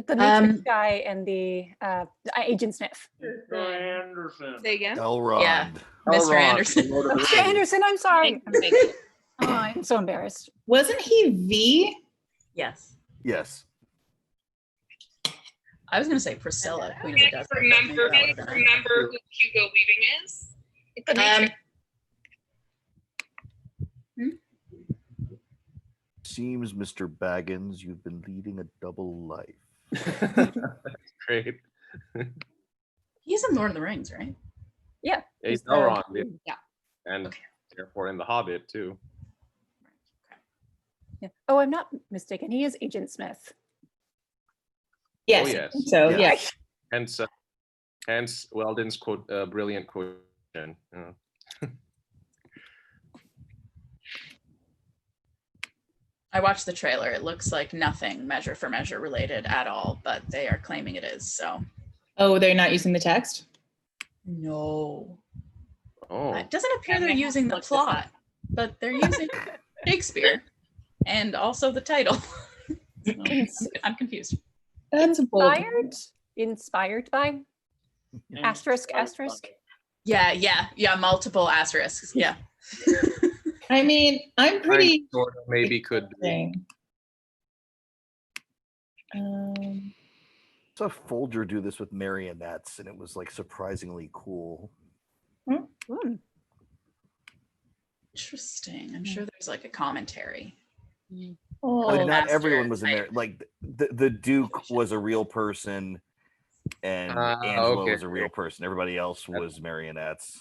The Matrix guy and the Agent Smith. Mr. Anderson. Say again? Elrond. Yeah. Mr. Anderson. Mr. Anderson, I'm sorry. Oh, I'm so embarrassed. Wasn't he V? Yes. Yes. I was going to say Priscilla, Queen of the Desert. Remember who Hugo Weaving is? Seems, Mr. Baggins, you've been leading a double life. That's great. He's in Lord of the Rings, right? Yeah. He's Elrond. Yeah. And Okay. therefore in The Hobbit, too. Yeah. Oh, I'm not mistaken. He is Agent Smith. Yes. Oh, yes. So Yeah. yeah. Hence Weldon's brilliant quotation. I watched the trailer. It looks like nothing measure for measure related at all, but they are claiming it is. So Oh, they're not using the text? no. Oh, It doesn't appear they're using the plot, but they're using Shakespeare and also the title. So, I'm confused. That's a bold. Inspired by? Asterisk. Yeah. Multiple asterisks. Yeah. I mean, I'm pretty. sort of maybe could be. thing. Saw Folger do this with marionettes, and it was like surprisingly cool. Interesting. I'm sure there's like a commentary. Oh, But not master everyone was in type. there. Like the Duke was a real person, and Angela okay. was a real person. Everybody else was marionettes.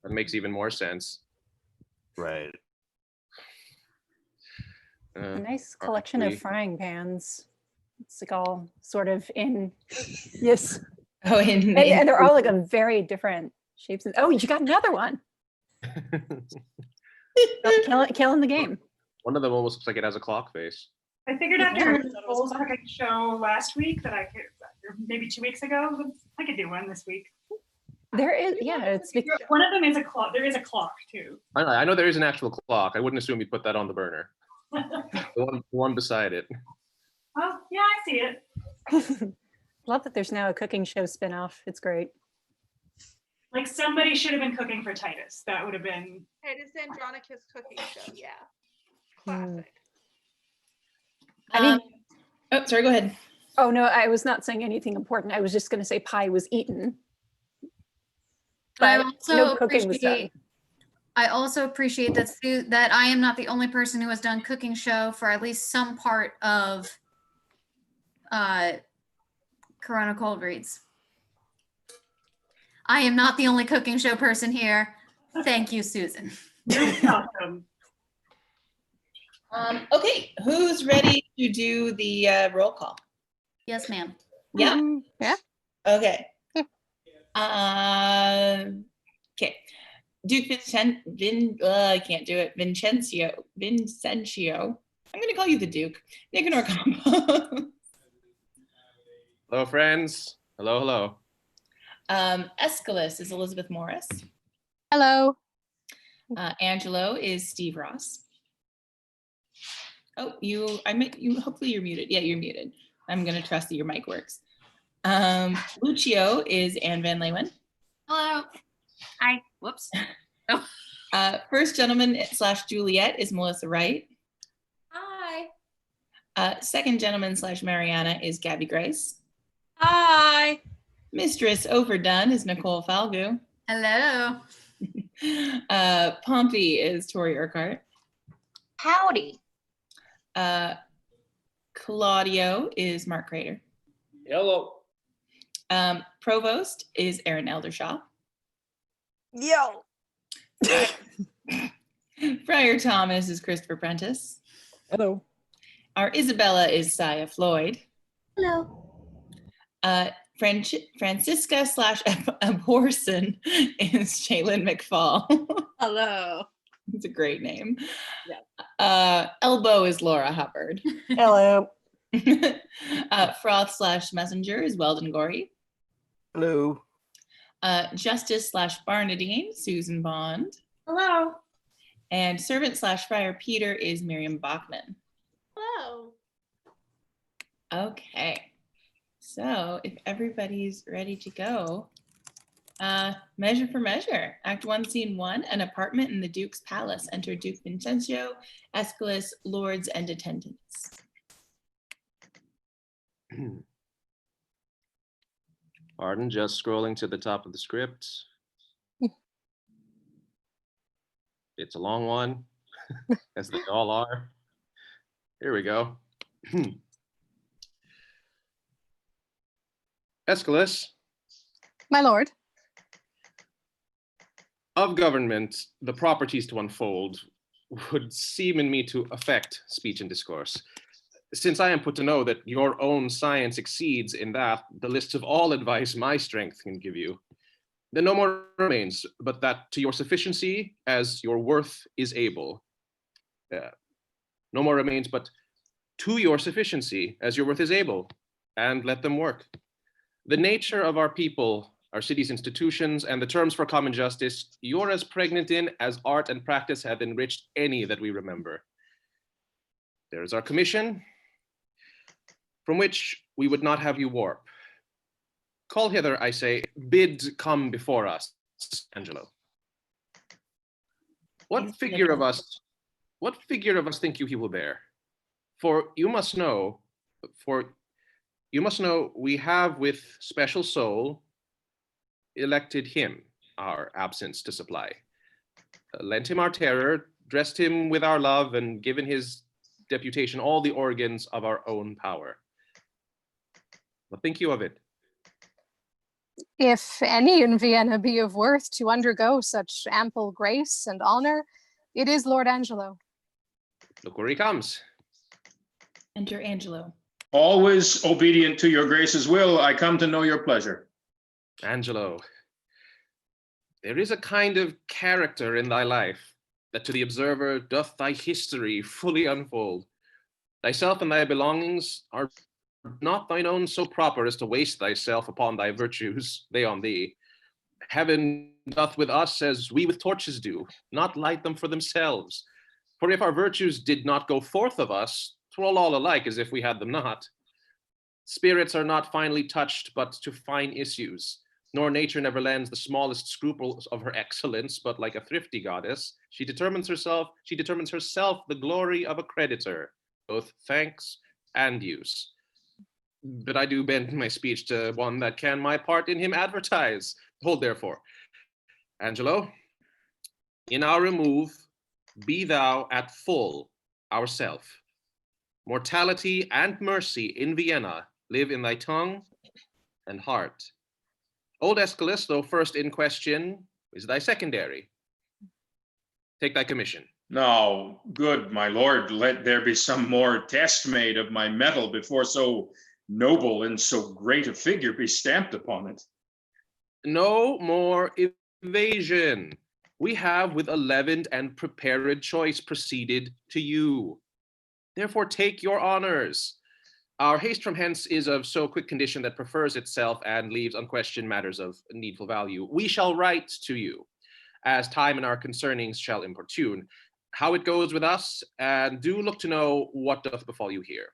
That makes even more sense. Right. A nice collection of frying pans. It's like all sort of in, yes. Oh, And they're all like a very different shapes. Oh, you got another one. Killing the game. One of them almost looks like it has a clock face. I figured after the Bulls cooking show last week that I could, or maybe 2 weeks ago, I could do one this week. There is, yeah, it's One of them is a clock. There is a clock too. I know there is an actual clock. I wouldn't assume you put that on the burner. the one beside it. Oh, yeah, I see it. Love that there's now a cooking show spinoff. It's great. Like somebody should have been cooking for Titus. That would have been. Titus Andronicus cooking show. Yeah. Classic. I mean, oh, sorry, go ahead. Oh no, I was not saying anything important. I was just going to say pie was eaten. I But also no cooking was done. I also appreciate that I am not the only person who has done cooking show for at least some part of Corona Cold Reads. I am not the only cooking show person here. Thank you, Susan. You're welcome. Okay, who's ready to do the roll call? Yes, ma'am. Yeah. Yeah. Okay. Okay. Duke I can't do it. Vincencio. I'm going to call you the Duke. Nicanor Combo. Hello, friends. Hello. Aeschylus is Elizabeth Morris. Hello. Angelo is Steve Ross. Oh, hopefully you're muted. Yeah, you're muted. I'm going to trust that your mic works. Lucio is Anne Van Leeuwen. Hello. Hi. Whoops. First gentleman / Juliet is Melissa Wright. Hi. Second gentleman / Mariana is Gabby Grace. Hi. Mistress Overdone is Nicole Falgu. Hello. Pompey is Tori Urquhart. Howdy. Claudio is Mark Crater. Hello. Provost is Aaron Eldershaw. Yo. Friar Thomas is Christopher Prentice. Hello. Our Isabella is Saya Floyd. Hello. Francisca / Aborson is Shaylin McFall. Hello. It's a great name. Elbow is Laura Hubbard. Hello. Froth / Messenger is Weldon Gorey. Hello. Justice / Barnadine, Susan Bond. Hello. And servant / Friar Peter is Miriam Bachman. Hello. Okay. So if everybody's ready to go, measure for measure. Act 1, Scene 1, an apartment in the Duke's palace. Enter Duke Vincencio, Aeschylus, lords, and attendants. Pardon, just scrolling to the top of the script. It's a long one, as they all are. Here we go. Aeschylus, My lord. of government, the properties to unfold would seem in me to affect speech and discourse. Since I am put to know that your own science exceeds in that the lists of all advice my strength can give you, then no more remains but that to your sufficiency as your worth is able. No more remains but to your sufficiency as your worth is able, and let them work. The nature of our people, our city's institutions, and the terms for common justice, you're as pregnant in as art and practice have enriched any that we remember. There is our commission, from which we would not have you warp. Call hither, I say, bid come before us, Angelo. What figure of us think you he will bear? For you must know we have with special soul elected him, our absence to supply. Lent him our terror, dressed him with our love, and given his deputation all the organs of our own power. What think you of it? If any in Vienna be of worth to undergo such ample grace and honor, it is Lord Angelo. Look where he comes. Enter Angelo. Always obedient to your grace's will, I come to know your pleasure. Angelo, there is a kind of character in thy life that to the observer doth thy history fully unfold. Thyself and thy belongings are not thine own so proper as to waste thyself upon thy virtues, they on thee. Heaven doth with us as we with torches do, not light them for themselves. For if our virtues did not go forth of us, 'twere all alike as if we had them not. Spirits are not finely touched, but to fine issues, nor nature never lends the smallest scruples of her excellence, but like a thrifty goddess, she determines herself the glory of a creditor, both thanks and use. But I do bend my speech to one that can my part in him advertise. Hold therefore. Angelo, in our remove, be thou at full ourself. Mortality and mercy in Vienna live in thy tongue and heart. Old Aeschylus, though first in question, is thy secondary. Take thy commission. Now, good my lord, let there be some more test made of my metal before so noble and so great a figure be stamped upon it. No more evasion. We have with a leavened and prepared choice proceeded to you. Therefore take your honors. Our haste from hence is of so quick condition that prefers itself and leaves unquestioned matters of needful value. We shall write to you, as time and our concernings shall importune, how it goes with us, and do look to know what doth befall you here.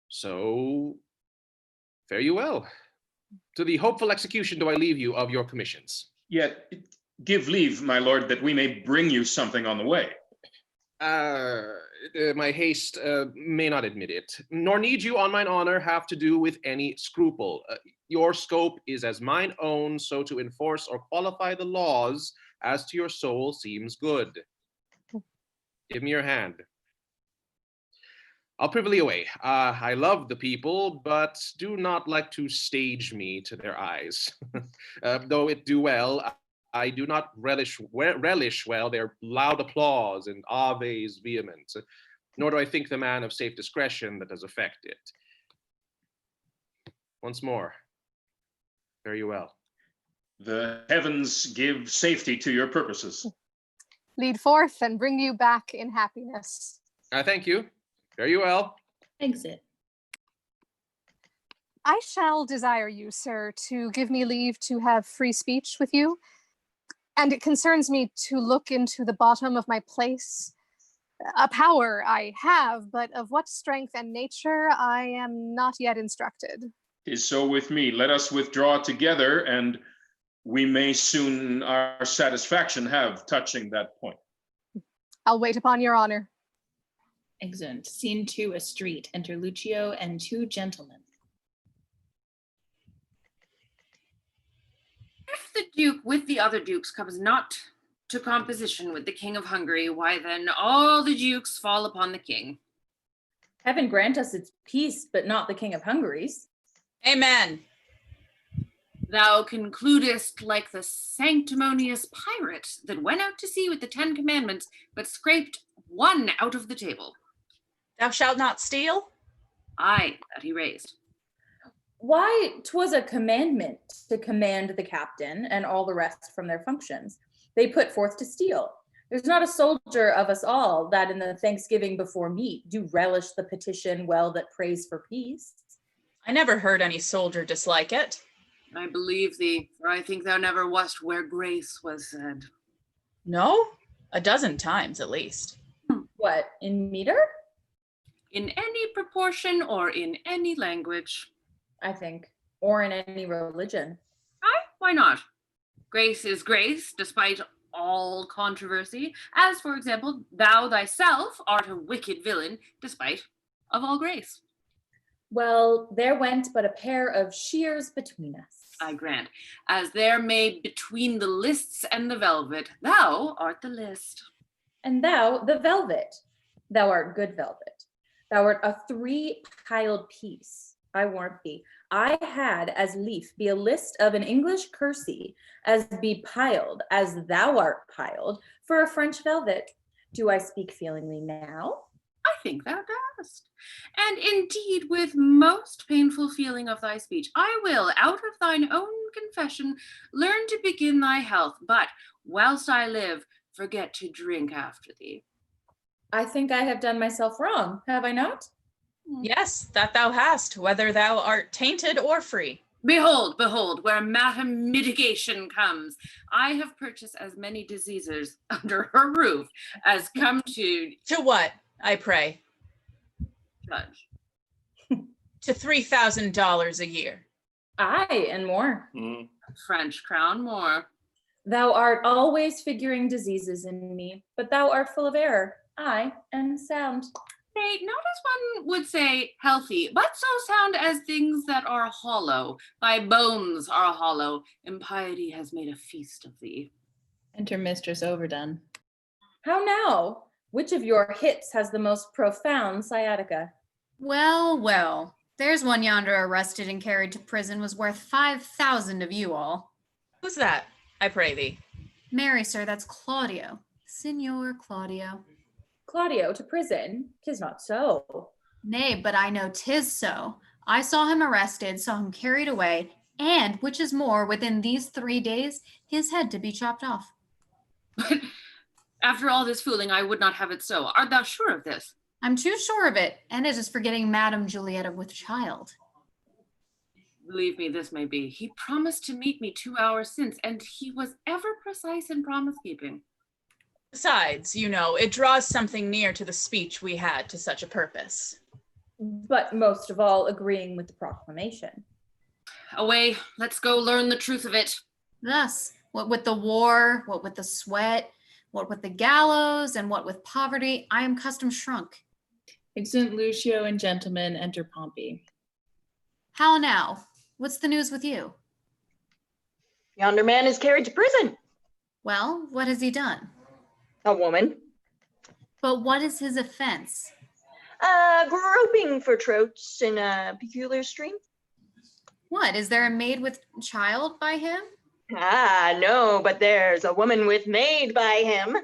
So, fare you well. To the hopeful execution do I leave you of your commissions. Yet give leave, my lord, that we may bring you something on the way. My haste may not admit it, nor need you on mine honor have to do with any scruple. Your scope is as mine own, so to enforce or qualify the laws as to your soul seems good. Give me your hand. I'll privily away. I love the people, but do not like to stage me to their eyes. Though it do well, I do not relish well their loud applause and aves vehement, nor do I think the man of safe discretion that does affect it. Once more, fare you well. The heavens give safety to your purposes. Lead forth and bring you back in happiness. I thank you. Fare you well. Exit. I shall desire you, sir, to give me leave to have free speech with you. And it concerns me to look into the bottom of my place. A power I have, but of what strength and nature I am not yet instructed. 'Tis so with me. Let us withdraw together, and we may soon our satisfaction have touching that point. I'll wait upon your honor. Excellent. Scene 2, a street. Enter Lucio and 2 gentlemen. If the Duke with the other dukes comes not to composition with the King of Hungary, why then all the dukes fall upon the king. Heaven grant us its peace, but not the King of Hungary's. Amen. Thou concludest like the sanctimonious pirate that went out to sea with the 10 commandments, but scraped one out of the table. Thou shalt not steal? Aye, that he raised. Why, 'twas a commandment to command the captain and all the rest from their functions. They put forth to steal. There's not a soldier of us all that in the Thanksgiving before meat do relish the petition well that prays for peace. I never heard any soldier dislike it. I believe thee, for I think thou never wast where grace was said. No? A dozen times at least. What, in meter? In any proportion or in any language. I think, or in any religion. Aye, why not? Grace is grace, despite all controversy, as, for example, thou thyself art a wicked villain, despite of all grace. Well, there went but a pair of shears between us. I grant, as there may between the lists and the velvet, thou art the list. And thou the velvet. Thou art good velvet. Thou art a 3-piled piece. I warrant thee. I had as lief be a list of an English kersey as be piled, as thou art piled, for a French velvet. Do I speak feelingly now? I think thou dost. And indeed, with most painful feeling of thy speech, I will, out of thine own confession, learn to begin thy health, but whilst I live, forget to drink after thee. I think I have done myself wrong, have I not? Yes, that thou hast, whether thou art tainted or free. Behold, behold, where Madam Mitigation comes. I have purchased as many diseases under her roof as come to... To what, I pray? Judge. To $3,000 a year. Aye, and more. French crown more. Thou art always figuring diseases in me, but thou art full of error. I am sound. Nay, not as one would say healthy, but so sound as things that are hollow. Thy bones are hollow. Impiety has made a feast of thee. Enter Mistress Overdone. How now? Which of your hits has the most profound sciatica? Well, well, there's one yonder arrested and carried to prison was worth 5,000 of you all. Who's that, I pray thee? Marry, sir, that's Claudio. Signor Claudio. Claudio to prison? 'Tis not so. Nay, but I know 'tis so. I saw him arrested, saw him carried away, and, which is more, within these 3 days, his head to be chopped off. But after all this fooling, I would not have it so. Art thou sure of this? I'm too sure of it, and it is for getting Madame Julietta with child. Believe me, this may be. He promised to meet me 2 hours since, and he was ever precise in promise-keeping. Besides, you know, it draws something near to the speech we had to such a purpose. But most of all, agreeing with the proclamation. Away, let's go learn the truth of it. Thus, what with the war, what with the sweat, what with the gallows, and what with poverty, I am custom shrunk. Exeunt Lucio and gentlemen, enter Pompey. How now? What's the news with you? Yonder man is carried to prison. Well, what has he done? A woman. But what is his offense? Groping for trots in a peculiar stream. What, is there a maid with child by him? Ah, no, but there's a woman with maid by him.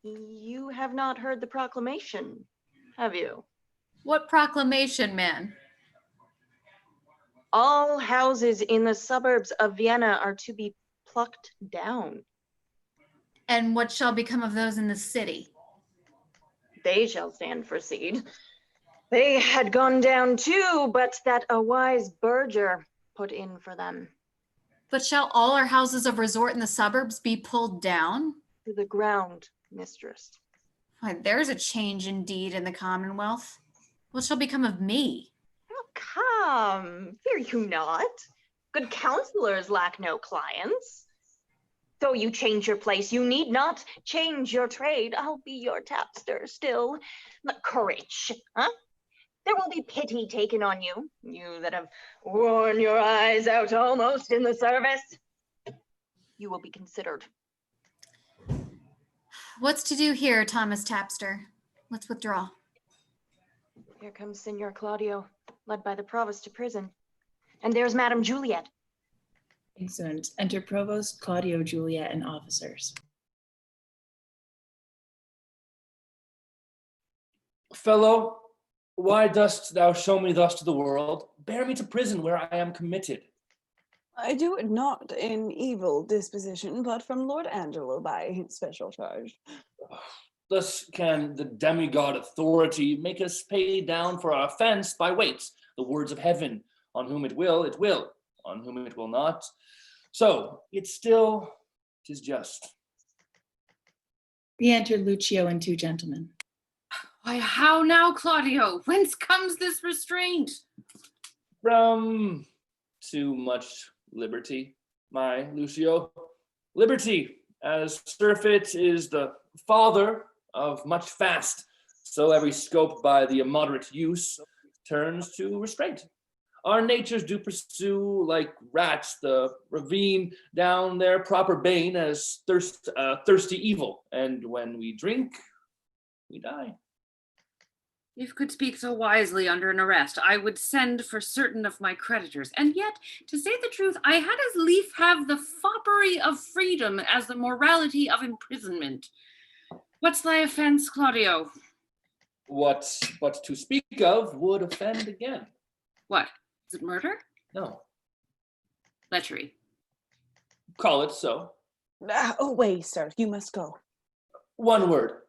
You have not heard the proclamation, have you? What proclamation, man? All houses in the suburbs of Vienna are to be plucked down. And what shall become of those in the city? They shall stand for seed. They had gone down too, but that a wise burgher put in for them. But shall all our houses of resort in the suburbs be pulled down? To the ground, mistress. Why, there's a change indeed in the Commonwealth. What shall become of me? Oh, come, fear you not. Good counselors lack no clients. Though you change your place, you need not change your trade. I'll be your tapster still. But courage, huh? There will be pity taken on you, you that have worn your eyes out almost in the service. You will be considered. What's to do here, Thomas Tapster? Let's withdraw. Here comes Senor Claudio, led by the provost to prison. And there's Madame Juliet. Excellent. Enter Provost, Claudio, Juliet, and officers. Fellow, why dost thou show me thus to the world? Bear me to prison where I am committed. I do it not in evil disposition, but from Lord Angelo by special charge. Thus can the demigod authority make us pay down for our offense by weights, the words of heaven. On whom it will, on whom it will not. So, tis just. Re-enter Lucio and two gentlemen. Why, how now, Claudio? Whence comes this restraint? From too much liberty, my Lucio. Liberty, as surfeit is the father of much fast, so every scope by the immoderate use turns to restraint. Our natures do pursue, like rats, the ravine down their proper bane as thirsty evil, and when we drink, we die. If you could speak so wisely under an arrest, I would send for certain of my creditors. And yet, to say the truth, I had as lief have the foppery of freedom as the morality of imprisonment. What's thy offense, Claudio? What but to speak of would offend again. What? Is it murder? No. Lechery. Call it so. Away, sir, you must go. One word.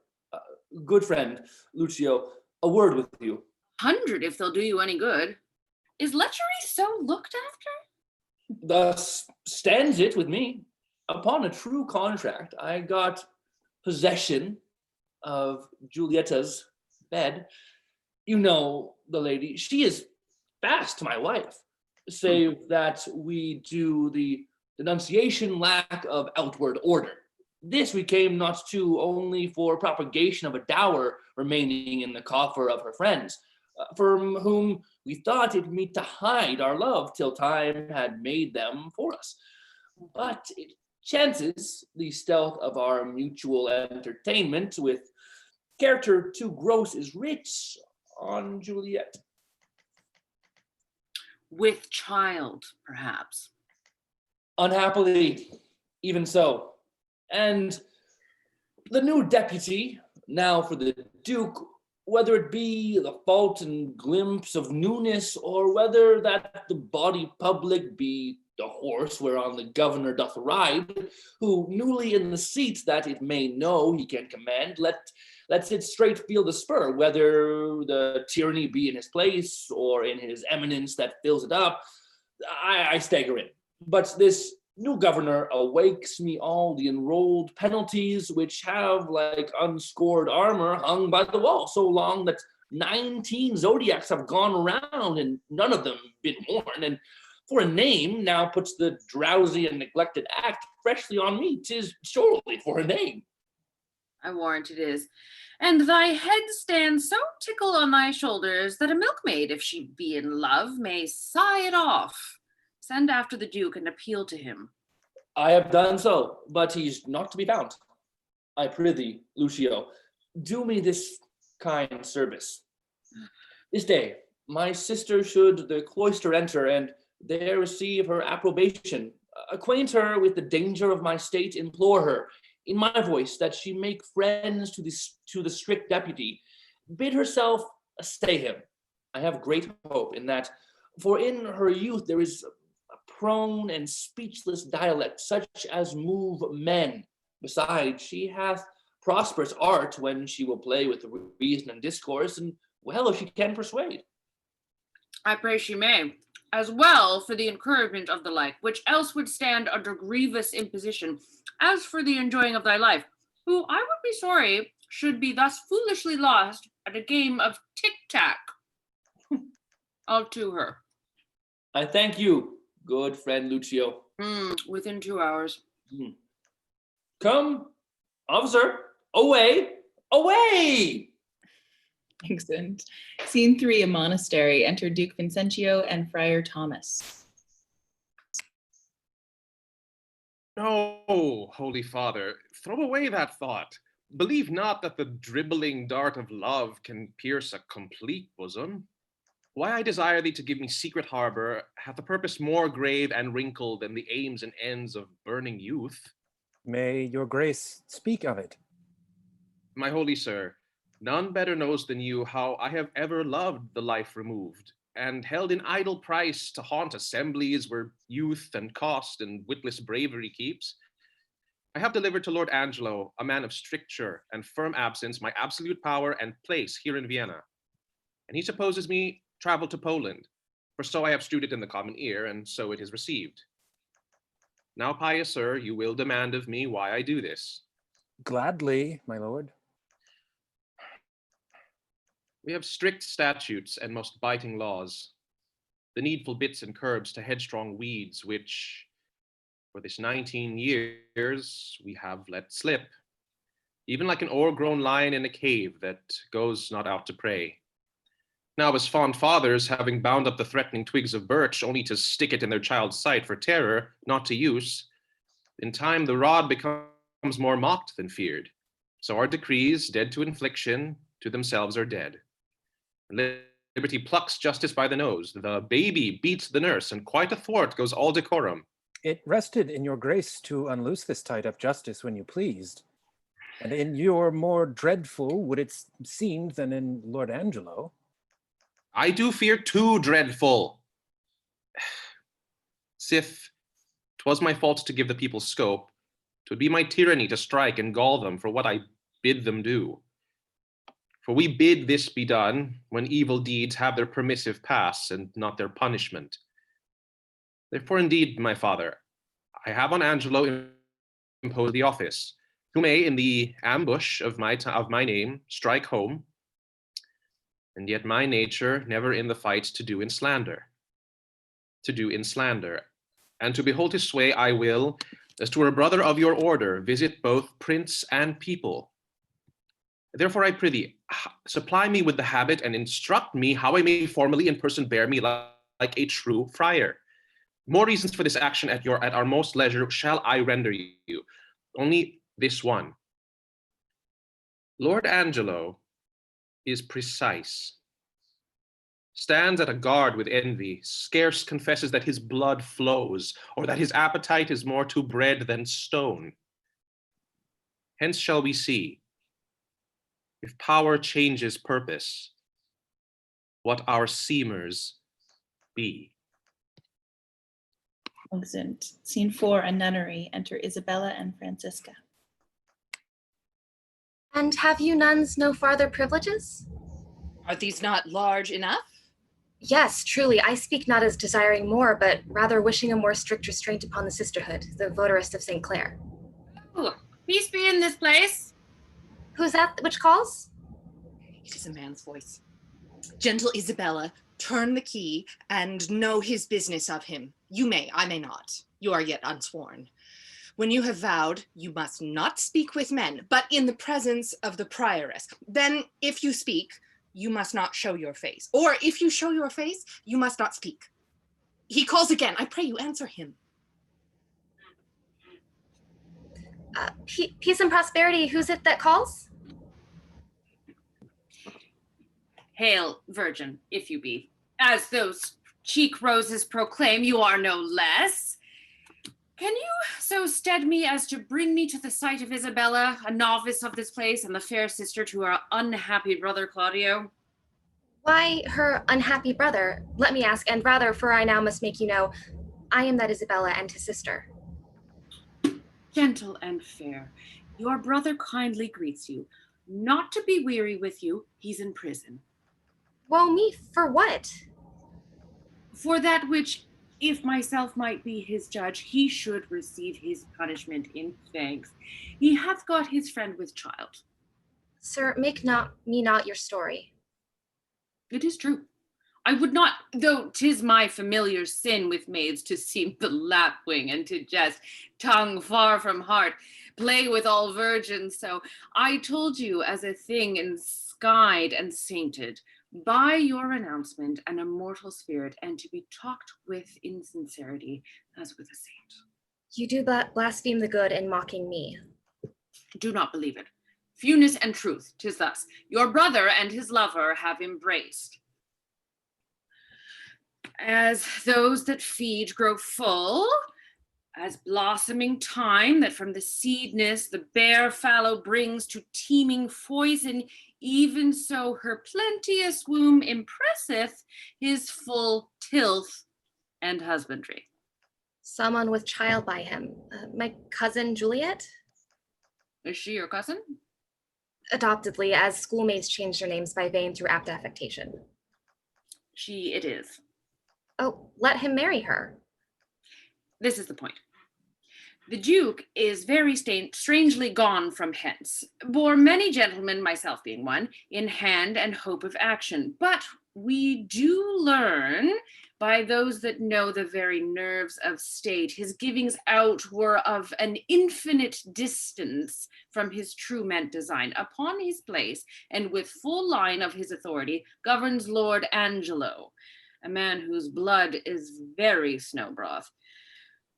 Good friend, Lucio, a word with you. 100 if they'll do you any good. Is lechery so looked after? Thus stands it with me. Upon a true contract, I got possession of Giulietta's bed. You know the lady, she is fast my wife, save that we do the denunciation lack of outward order. This we came not to only for propagation of a dower remaining in the coffer of her friends, from whom we thought it meet to hide our love till time had made them for us. But it chances the stealth of our mutual entertainment with character too gross is rich on Juliet. With child, perhaps. Unhappily, even so. And the new deputy, now for the Duke, whether it be the fault and glimpse of newness, or whether that the body public be the horse whereon the governor doth ride, who newly in the seat that it may know he can command, lets it straight feel the spur, whether the tyranny be in his place or in his eminence that fills it up, I stagger in. But this new governor awakes me all the enrolled penalties which have like unscored armor hung by the wall so long that 19 zodiacs have gone around and none of them been worn, and for a name now puts the drowsy and neglected act freshly on me. 'Tis surely for a name. I warrant it is. And thy head stands so tickle on thy shoulders that a milkmaid, if she be in love, may sigh it off. Send after the Duke and appeal to him. I have done so, but he's not to be found. I prithee, Lucio, do me this kind service. This day, my sister should the cloister enter, and there receive her approbation. Acquaint her with the danger of my state, implore her, in my voice, that she make friends to the strict deputy. Bid herself stay him. I have great hope in that, for in her youth there is a prone and speechless dialect, such as move men. Besides, she hath prosperous art when she will play with reason and discourse, and well if she can persuade. I pray she may, as well for the encouragement of the like, which else would stand under grievous imposition, as for the enjoying of thy life, who I would be sorry should be thus foolishly lost at a game of tic-tac. I'll to her. I thank you, good friend Lucio. Within 2 hours. Come, officer, away, away! Excellent. Scene 3, a monastery. Enter Duke Vincentio and Friar Thomas. No, Holy Father, throw away that thought. Believe not that the dribbling dart of love can pierce a complete bosom. Why I desire thee to give me secret harbor hath a purpose more grave and wrinkled than the aims and ends of burning youth. May your grace speak of it. My holy sir, none better knows than you how I have ever loved the life removed, and held in idle price to haunt assemblies where youth and cost and witless bravery keeps. I have delivered to Lord Angelo, a man of stricture and firm absence, my absolute power and place here in Vienna. And he supposes me travel to Poland, for so I have strewed it in the common ear, and so it is received. Now, pious sir, you will demand of me why I do this. Gladly, my lord. We have strict statutes and most biting laws, the needful bits and curbs to headstrong weeds, which, for this 19 years, we have let slip, even like an o'ergrown lion in a cave that goes not out to prey. Now, as fond fathers, having bound up the threatening twigs of birch only to stick it in their child's sight for terror, not to use, in time the rod becomes more mocked than feared. So our decrees, dead to infliction, to themselves are dead. Liberty plucks justice by the nose. The baby beats the nurse, and quite athwart goes all decorum. It rested in your grace to unloose this tied-up justice when you pleased. And in your more dreadful would it seem than in Lord Angelo. I do fear too dreadful. Sith 'twas my fault to give the people scope, 'twould be my tyranny to strike and gall them for what I bid them do. For we bid this be done when evil deeds have their permissive pass and not their punishment. Therefore, indeed, my father, I have on Angelo imposed the office, who may, in the ambush of my name, strike home, and yet my nature never in the fight to do in slander. And to behold his sway I will, as to a brother of your order, visit both prince and people. Therefore I prithee, supply me with the habit and instruct me how I may formally in person bear me like a true friar. More reasons for this action at our most leisure shall I render you. Only this one. Lord Angelo is precise, stands at a guard with envy, scarce confesses that his blood flows, or that his appetite is more to bread than stone. Hence shall we see, if power changes purpose, what our seamers be. Excellent. Scene 4, a nunnery. Enter Isabella and Francisca. And have you nuns no farther privileges? Are these not large enough? Yes, truly, I speak not as desiring more, but rather wishing a more strict restraint upon the sisterhood, the votarist of St. Clair. Ooh, peace be in this place. Who's that which calls? It is a man's voice. Gentle Isabella, turn the key and know his business of him. You may, I may not. You are yet unsworn. When you have vowed, you must not speak with men, but in the presence of the prioress. Then, if you speak, you must not show your face. Or if you show your face, you must not speak. He calls again. I pray you answer him. Peace and prosperity, who's it that calls? Hail, virgin, if you be. As those cheek roses proclaim, you are no less. Can you so stead me as to bring me to the sight of Isabella, a novice of this place, and the fair sister to her unhappy brother Claudio? Why, her unhappy brother, let me ask, and rather, for I now must make you know, I am that Isabella and his sister. Gentle and fair, your brother kindly greets you. Not to be weary with you, he's in prison. Woe me, for what? For that which, if myself might be his judge, he should receive his punishment in thanks. He hath got his friend with child. Sir, make me not your story. It is true. I would not, though 'tis my familiar sin with maids to seem the lapwing and to jest, tongue far from heart, play with all virgins. So I told you as a thing enskied and sainted by your announcement, an immortal spirit, and to be talked with in sincerity as with a saint. You do blaspheme the good in mocking me. Do not believe it. Fewness and truth, 'tis thus. Your brother and his lover have embraced. As those that feed grow full, as blossoming time that from the seedness the bare fallow brings to teeming foison, even so her plenteous womb impresseth his full tilth and husbandry. Someone with child by him. My cousin Juliet? Is she your cousin? Adoptedly, as schoolmates change their names by vein through apt affectation. She it is. Oh, let him marry her. This is the point. The Duke is very strangely gone from hence, bore many gentlemen, myself being one, in hand and hope of action. But we do learn by those that know the very nerves of state, his givings out were of an infinite distance from his true meant design. Upon his place, and with full line of his authority, governs Lord Angelo, a man whose blood is very snow broth.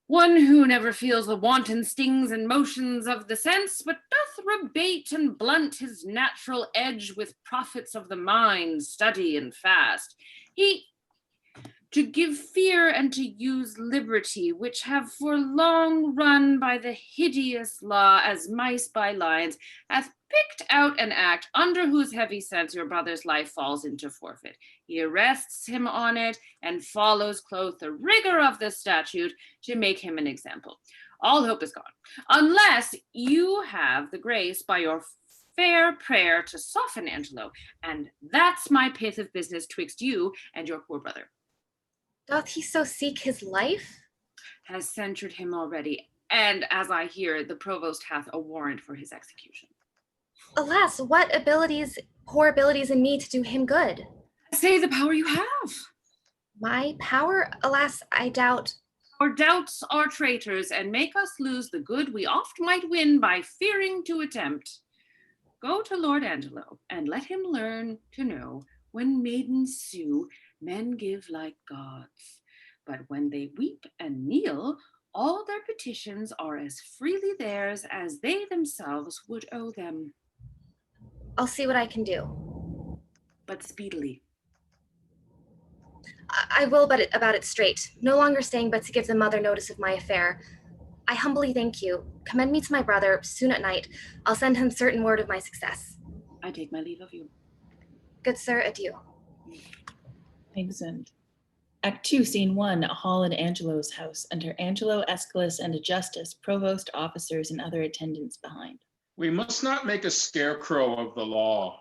One who never feels the wanton stings and motions of the sense, but doth rebate and blunt his natural edge with profits of the mind, study and fast. He, to give fear and to use liberty, which have for long run by the hideous law as mice by lions, hath picked out an act under whose heavy sense your brother's life falls into forfeit. He arrests him on it and follows close the rigor of the statute to make him an example. All hope is gone, unless you have the grace by your fair prayer to soften Angelo, and that's my pith of business twixt you and your poor brother. Doth he so seek his life? Has censured him already, and as I hear, the provost hath a warrant for his execution. Alas, what poor abilities in me to do him good? Say the power you have. My power? Alas, I doubt. Our doubts are traitors, and make us lose the good we oft might win by fearing to attempt. Go to Lord Angelo, and let him learn to know, when maidens sue, men give like gods. But when they weep and kneel, all their petitions are as freely theirs as they themselves would owe them. I'll see what I can do. But speedily. I will about it straight. No longer staying but to give the mother notice of my affair. I humbly thank you. Commend me to my brother soon at night. I'll send him certain word of my success. I take my leave of you. Good sir, adieu. Exeunt. Act 2, Scene 1, a hall in Angelo's house, under Angelo, Aeschylus, and a justice, provost, officers, and other attendants behind. We must not make a scarecrow of the law,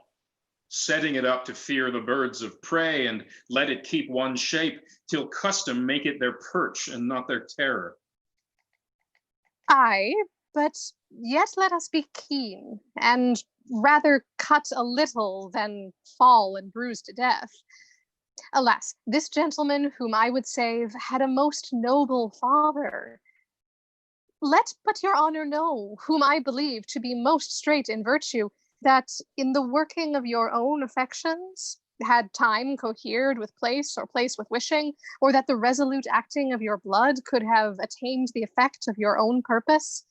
setting it up to fear the birds of prey, and let it keep one shape till custom make it their perch and not their terror. Aye, but yet let us be keen, and rather cut a little than fall and bruise to death. Alas, this gentleman whom I would save had a most noble father. Let but your honor know, whom I believe to be most straight in virtue, that in the working of your own affections, had time cohered with place or place with wishing, or that the resolute acting of your blood could have attained the effect of your own purpose,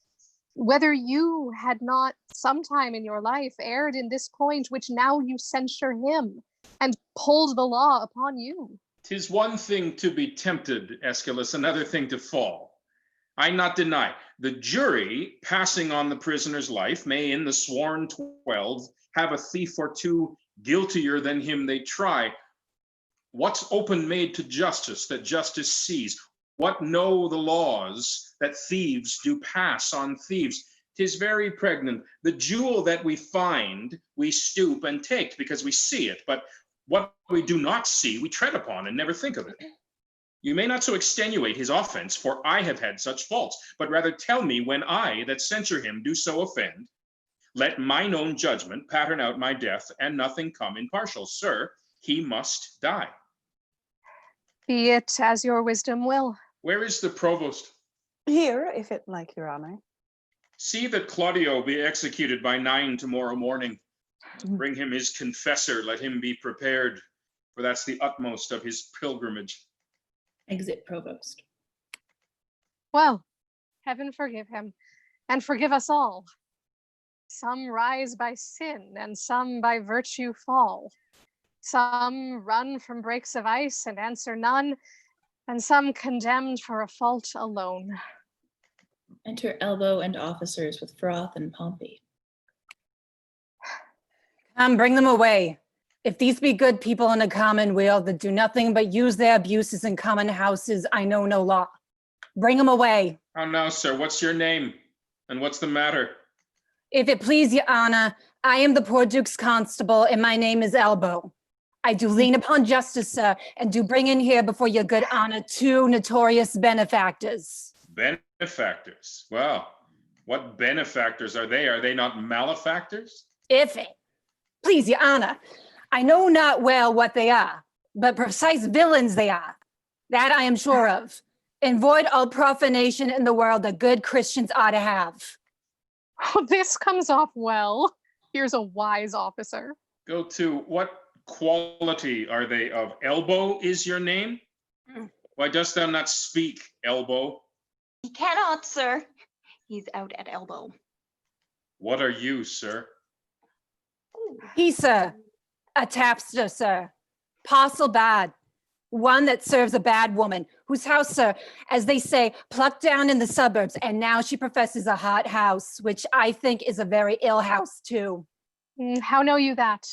whether you had not sometime in your life erred in this point which now you censure him, and pulled the law upon you. 'Tis one thing to be tempted, Aeschylus, another thing to fall. I not deny, the jury, passing on the prisoner's life, may in the sworn 12 have a thief or two guiltier than him they try. What's open made to justice that justice sees? What know the laws that thieves do pass on thieves? 'Tis very pregnant. The jewel that we find, we stoop and take because we see it, but what we do not see, we tread upon and never think of it. You may not so extenuate his offense, for I have had such faults, but rather tell me when I that censure him do so offend. Let mine own judgment pattern out my death, and nothing come impartial. Sir, he must die. Be it as your wisdom will. Where is the provost? Here, if it like your honor. See that Claudio be executed by 9 tomorrow morning. Bring him his confessor, let him be prepared, for that's the utmost of his pilgrimage. Exit provost. Well, heaven forgive him, and forgive us all. Some rise by sin, and some by virtue fall. Some run from breaks of ice and answer none, and some condemned for a fault alone. Enter Elbow and officers with Froth and Pompey. Bring them away. If these be good people in a commonweal that do nothing but use their abuses in common houses, I know no law. Bring them away. How now, sir? What's your name? And what's the matter? If it please your honor, I am the poor Duke's constable, and my name is Elbow. I do lean upon justice, sir, and do bring in here before your good honor 2 notorious benefactors. Benefactors? Well, what benefactors are they? Are they not malefactors? If it please your honor, I know not well what they are, but precise villains they are. That I am sure of. And void all profanation in the world that good Christians ought to have. Oh, this comes off well. Here's a wise officer. Go to, what quality are they of? Elbow is your name? Why dost thou not speak, Elbow? He cannot, sir. He's out at elbow. What are you, sir? He, sir, a tapster, sir. Parcel bad. One that serves a bad woman, whose house, sir, as they say, plucked down in the suburbs, and now she professes a hot house, which I think is a very ill house, too. How know you that?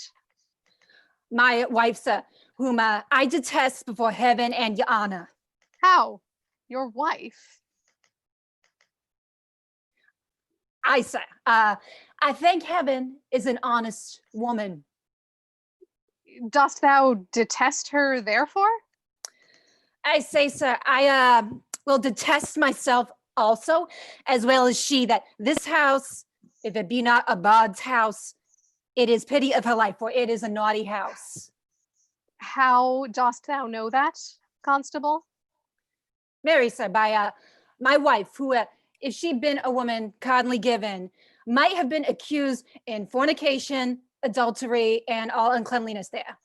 My wife, sir, whom I detest before heaven and your honor. How? Your wife? I, sir, I thank heaven is an honest woman. Dost thou detest her, therefore? I say, sir, I will detest myself also, as well as she, that this house, if it be not a Bod's house, it is pity of her life, for it is a naughty house. How dost thou know that, constable? Mary, sir, by my wife, who, if she'd been a woman kindly given, might have been accused in fornication, adultery, and all uncleanliness there.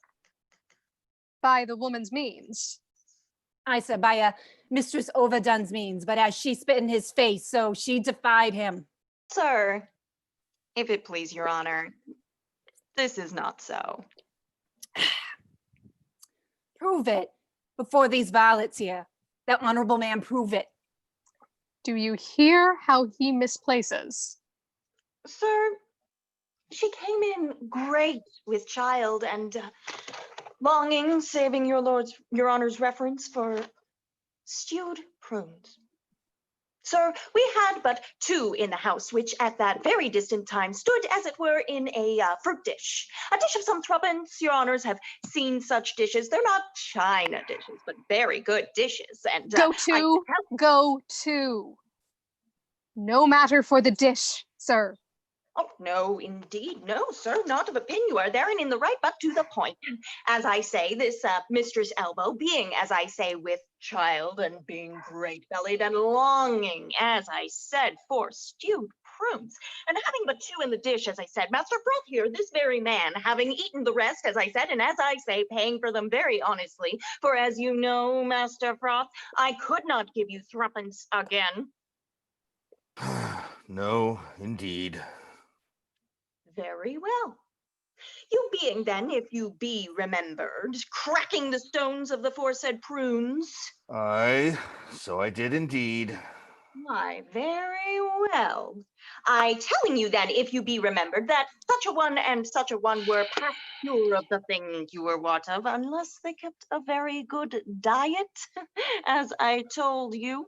By the woman's means? I said, by Mistress Overdone's means, but as she spit in his face, so she defied him. Sir, if it please your honor, this is not so. Prove it before these varlets here. That honorable man, prove it. Do you hear how he misplaces? Sir, she came in great with child and longing, saving your honor's reference for stewed prunes. Sir, we had but 2 in the house, which at that very distant time stood, as it were, in a fruit dish. A dish of some threepence. Your honors have seen such dishes. They're not china dishes, but very good dishes. And Go to. No matter for the dish, sir. Oh, no, indeed. No, sir, not of opinion. You are therein in the right, but to the point. As I say, this Mistress Elbow, being, as I say, with child and being great-bellied and longing, as I said, for stewed prunes, and having but 2 in the dish, as I said, Master Froth here, this very man, having eaten the rest, as I said, and as I say, paying for them very honestly, for as you know, Master Froth, I could not give you threepence again. No, indeed. Very well. You being then, if you be remembered, cracking the stones of the foresaid prunes. Aye, so I did indeed. Why, very well. I telling you then, if you be remembered, that such a one and such a one were past cure of the thing you were wot of, unless they kept a very good diet, as I told you.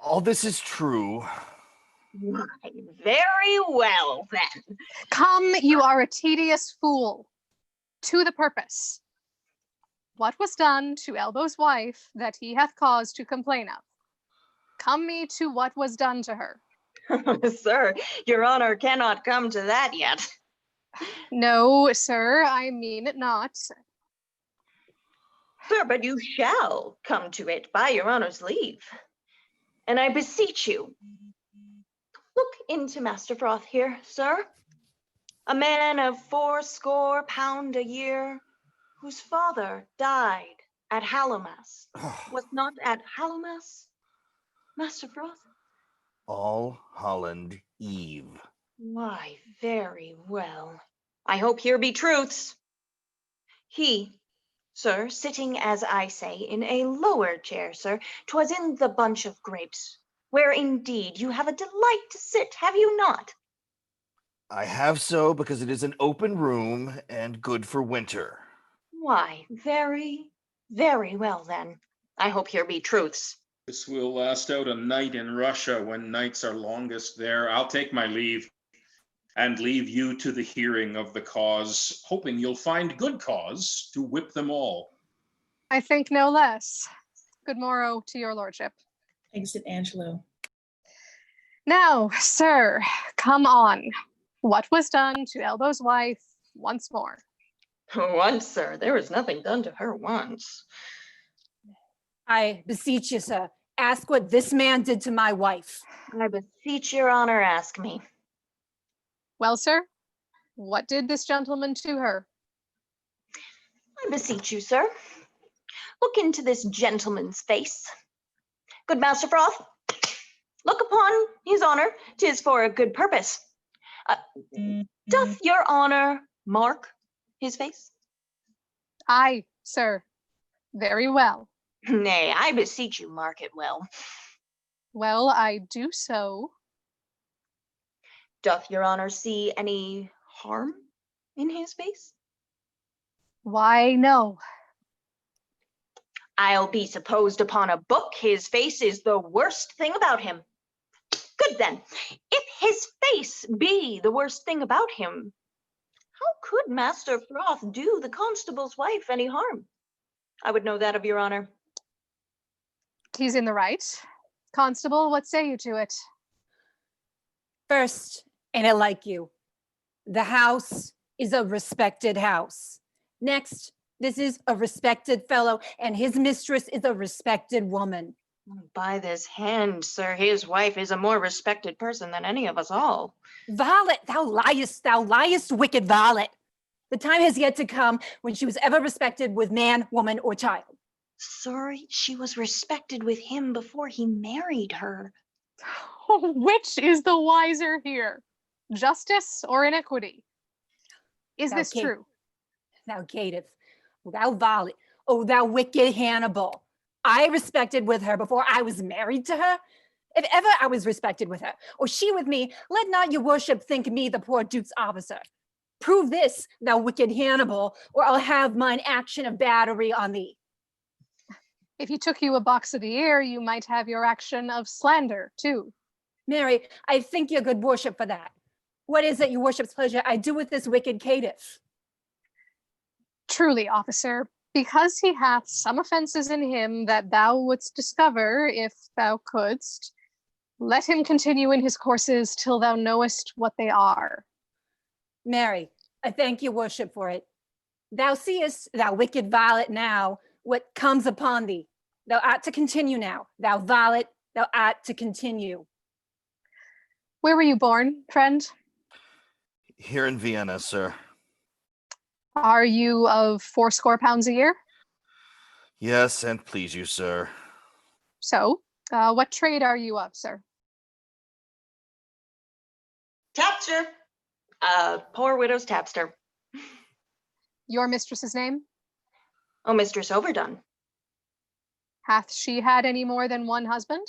All this is true. Why, very well then. Come, you are a tedious fool. To the purpose. What was done to Elbow's wife that he hath cause to complain of? Come me to what was done to her. Sir, your honor cannot come to that yet. No, sir, I mean it not. Sir, but you shall come to it by your honor's leave. And I beseech you, look into Master Froth here, sir. A man of 80 pound a year, whose father died at Hallowmas. Was not at Hallowmas, Master Froth? All Holland Eve. Why, very well. I hope here be truths. He, sir, sitting as I say in a lower chair, sir, 'twas in the bunch of grapes, where indeed you have a delight to sit, have you not? I have so because it is an open room and good for winter. Why, very, very well then. I hope here be truths. This will last out a night in Russia when nights are longest there. I'll take my leave and leave you to the hearing of the cause, hoping you'll find good cause to whip them all. I think no less. Good morrow to your lordship. Exit Angelo. Now, sir, come on. What was done to Elbow's wife once more? Once, sir, there was nothing done to her once. I beseech you, sir, ask what this man did to my wife. I beseech your honor, ask me. Well, sir, what did this gentleman to her? I beseech you, sir, look into this gentleman's face. Good Master Froth, look upon his honor, 'tis for a good purpose. Doth your honor mark his face? Aye, sir, very well. Nay, I beseech you, mark it well. Well, I do so. Doth your honor see any harm in his face? Why, no. I'll be supposed upon a book his face is the worst thing about him. Good then, if his face be the worst thing about him, how could Master Froth do the constable's wife any harm? I would know that of your honor. He's in the right. Constable, what say you to it? First, ain't it like you? The house is a respected house. Next, this is a respected fellow, and his mistress is a respected woman. By this hand, sir, his wife is a more respected person than any of us all. Varlet, thou liest, wicked varlet. The time has yet to come when she was ever respected with man, woman, or child. Sir, she was respected with him before he married her. Which is the wiser here? Justice or iniquity? Is Thou this Kate- true? Thou caitiff, thou varlet, oh thou wicked Hannibal. I respected with her before I was married to her. If ever I was respected with her, or she with me, let not your worship think me the poor duke's officer. Prove this, thou wicked Hannibal, or I'll have mine action of battery on thee. If he took you a box of the ear, you might have your action of slander, too. Mary, I thank your good worship for that. What is it, your worship's pleasure, I do with this wicked caitiff? Truly, officer, because he hath some offenses in him that thou wouldst discover if thou couldst, let him continue in his courses till thou knowest what they are. Mary, I thank your worship for it. Thou seest, thou wicked varlet, now what comes upon thee. Thou art to continue now. Thou varlet, thou art to continue. Where were you born, friend? Here in Vienna, sir. Are you of 80 pounds a year? Yes, and please you, sir. So, what trade are you of, sir? Tapster. Poor widow's tapster. Your mistress's name? Oh, Mistress Overdone. Hath she had any more than one husband?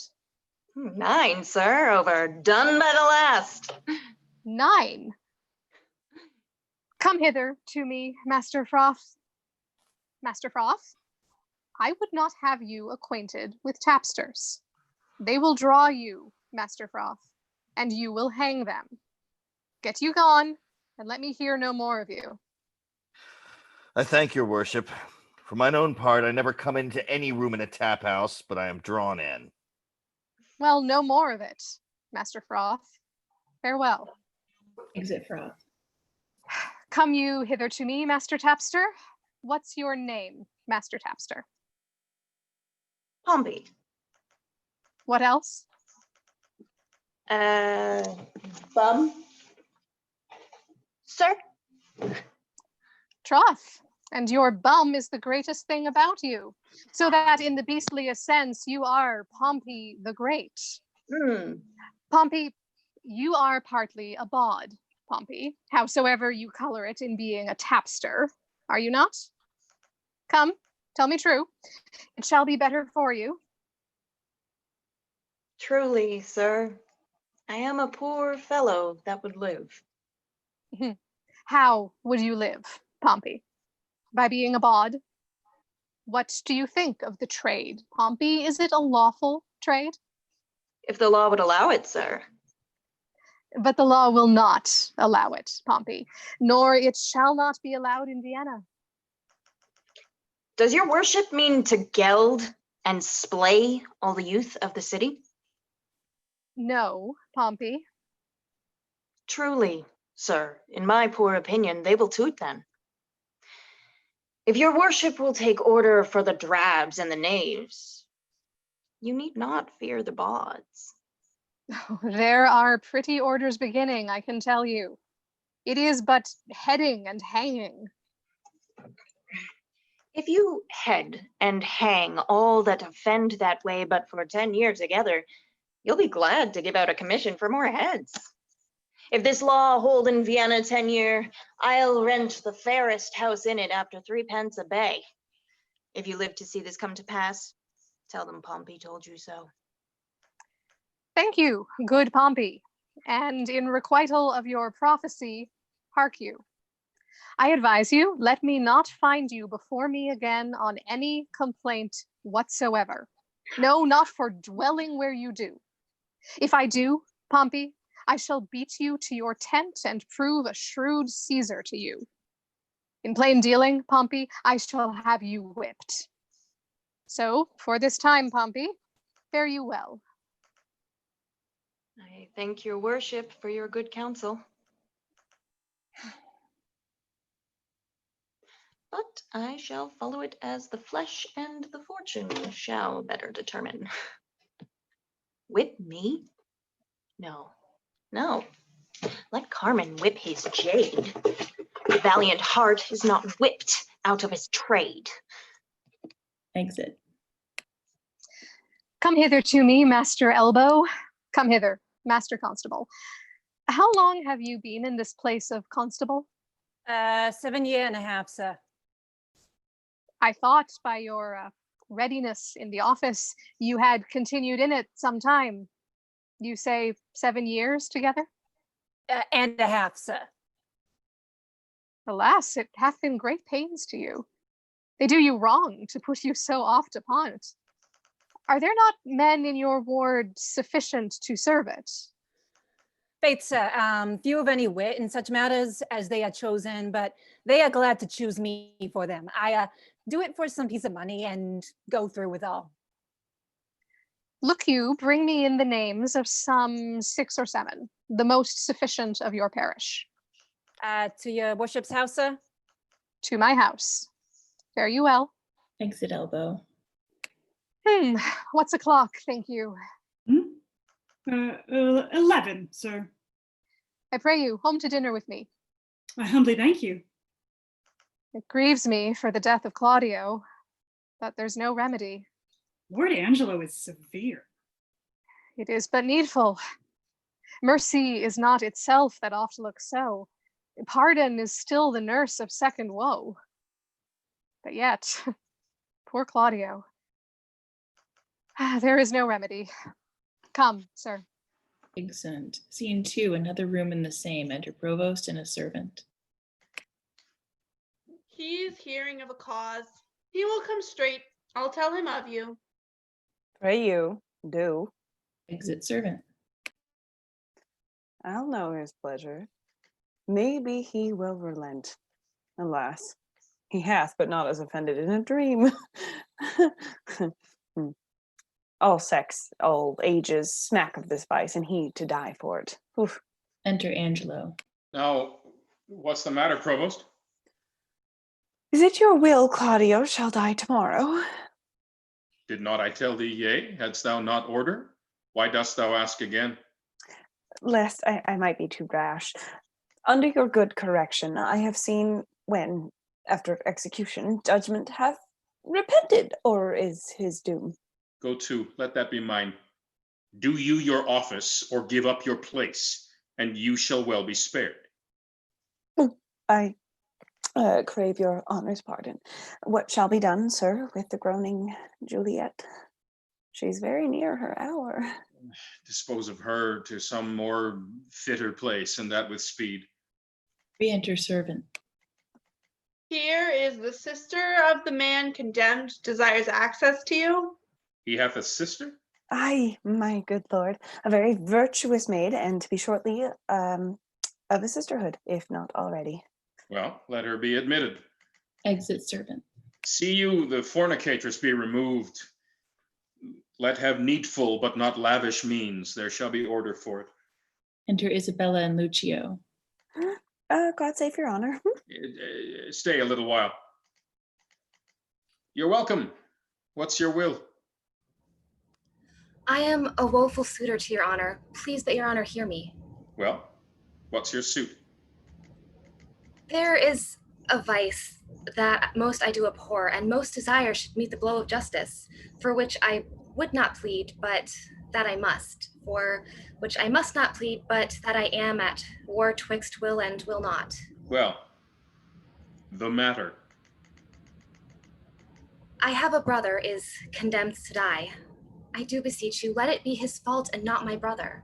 9, sir, overdone by the last. 9. Come hither to me, Master Froth. Master Froth, I would not have you acquainted with tapsters. They will draw you, Master Froth, and you will hang them. Get you gone, and let me hear no more of you. I thank your worship. For mine own part, I never come into any room in a tap house, but I am drawn in. Well, no more of it. Master Froth. Farewell. Exit Froth. Come you hither to me, Master Tapster. What's your name, Master Tapster? Pompey. What else? Bum. Sir? Troth. And your bum is the greatest thing about you, so that in the beastliest sense, you are Pompey the Great. Pompey, you are partly a bawd, Pompey, howsoever you color it in being a tapster, are you not? Come, tell me true. It shall be better for you. Truly, sir, I am a poor fellow that would live. How would you live, Pompey? By being a bawd? What do you think of the trade, Pompey? Is it a lawful trade? If the law would allow it, sir. But the law will not allow it, Pompey, nor it shall not be allowed in Vienna. Does your worship mean to geld and splay all the youth of the city? No, Pompey. Truly, sir, in my poor opinion, they will toot then. If your worship will take order for the drabs and the knaves, you need not fear the bawds. There are pretty orders beginning, I can tell you. It is but heading and hanging. If you head and hang all that offend that way but for 10 years together, you'll be glad to give out a commission for more heads. If this law hold in Vienna 10 year, I'll rent the fairest house in it after 3 pence a bay. If you live to see this come to pass, tell them Pompey told you so. Thank you, good Pompey. And in requital of your prophecy, hark you. I advise you, let me not find you before me again on any complaint whatsoever. No, not for dwelling where you do. If I do, Pompey, I shall beat you to your tent and prove a shrewd Caesar to you. In plain dealing, Pompey, I shall have you whipped. So, for this time, Pompey, fare you well. I thank your worship for your good counsel. But I shall follow it as the flesh and the fortune shall better determine. Whip me? No, no. Let Carmen whip his jade. The valiant heart is not whipped out of his trade. Exit. Come hither to me, Master Elbow. Come hither, Master Constable. How long have you been in this place of constable? 7 years and a half, sir. I thought by your readiness in the office, you had continued in it some time. You say 7 years together? And a half, sir. Alas, it hath been great pains to you. They do you wrong to put you so oft upon it. Are there not men in your ward sufficient to serve it? Faith, sir, few of any wit in such matters as they are chosen, but they are glad to choose me for them. I do it for some piece of money and go through with all. Look you, bring me in the names of some 6 or 7, the most sufficient of your parish. To your worship's house, sir? To my house. Fare you well. Exit Elbow. What's o'clock, think you? 11, sir. I pray you, home to dinner with me. I humbly thank you. It grieves me for the death of Claudio, but there's no remedy. Lord Angelo is severe. It is but needful. Mercy is not itself that oft looks so. Pardon is still the nurse of second woe. But yet, poor Claudio. There is no remedy. Come, sir. Exeunt. Scene 2, another room in the same. Enter Provost and a servant. He is hearing of a cause. He will come straight. I'll tell him of you. Pray you, do. Exit servant. I'll know his pleasure. Maybe he will relent. Alas, he hath, but not as offended in a dream. all sex, all ages smack of this vice, and he to die for it. Oof. Enter Angelo. Now, what's the matter, Provost? Is it your will Claudio shall die tomorrow? Did not I tell thee yea? Hadst thou not order? Why dost thou ask again? Lest I might be too rash. Under your good correction, I have seen when, after execution, judgment hath repented, or is his doom. Go to, let that be mine. Do you your office, or give up your place, and you shall well be spared. I crave your honor's pardon. What shall be done, sir, with the groaning Juliet? She's very near her hour. Dispose of her to some more fitter place, and that with speed. Re-enter servant. Here is the sister of the man condemned, desires access to you. He hath a sister? Aye, my good lord, a very virtuous maid, and to be shortly of a sisterhood, if not already. Well, let her be admitted. Exit servant. See you the fornicatress be removed. Let have needful but not lavish means. There shall be order for it. Enter Isabella and Lucio. God save your honor. Stay a little while. You're welcome. What's your will? I am a woeful suitor to your honor. Please that your honor hear me. Well, what's your suit? There is a vice that most I do abhor, and most desire should meet the blow of justice, for which I would not plead, but that I must, for which I must not plead, but that I am at war twixt will and will not. Well, the matter. I have a brother is condemned to die. I do beseech you, let it be his fault and not my brother.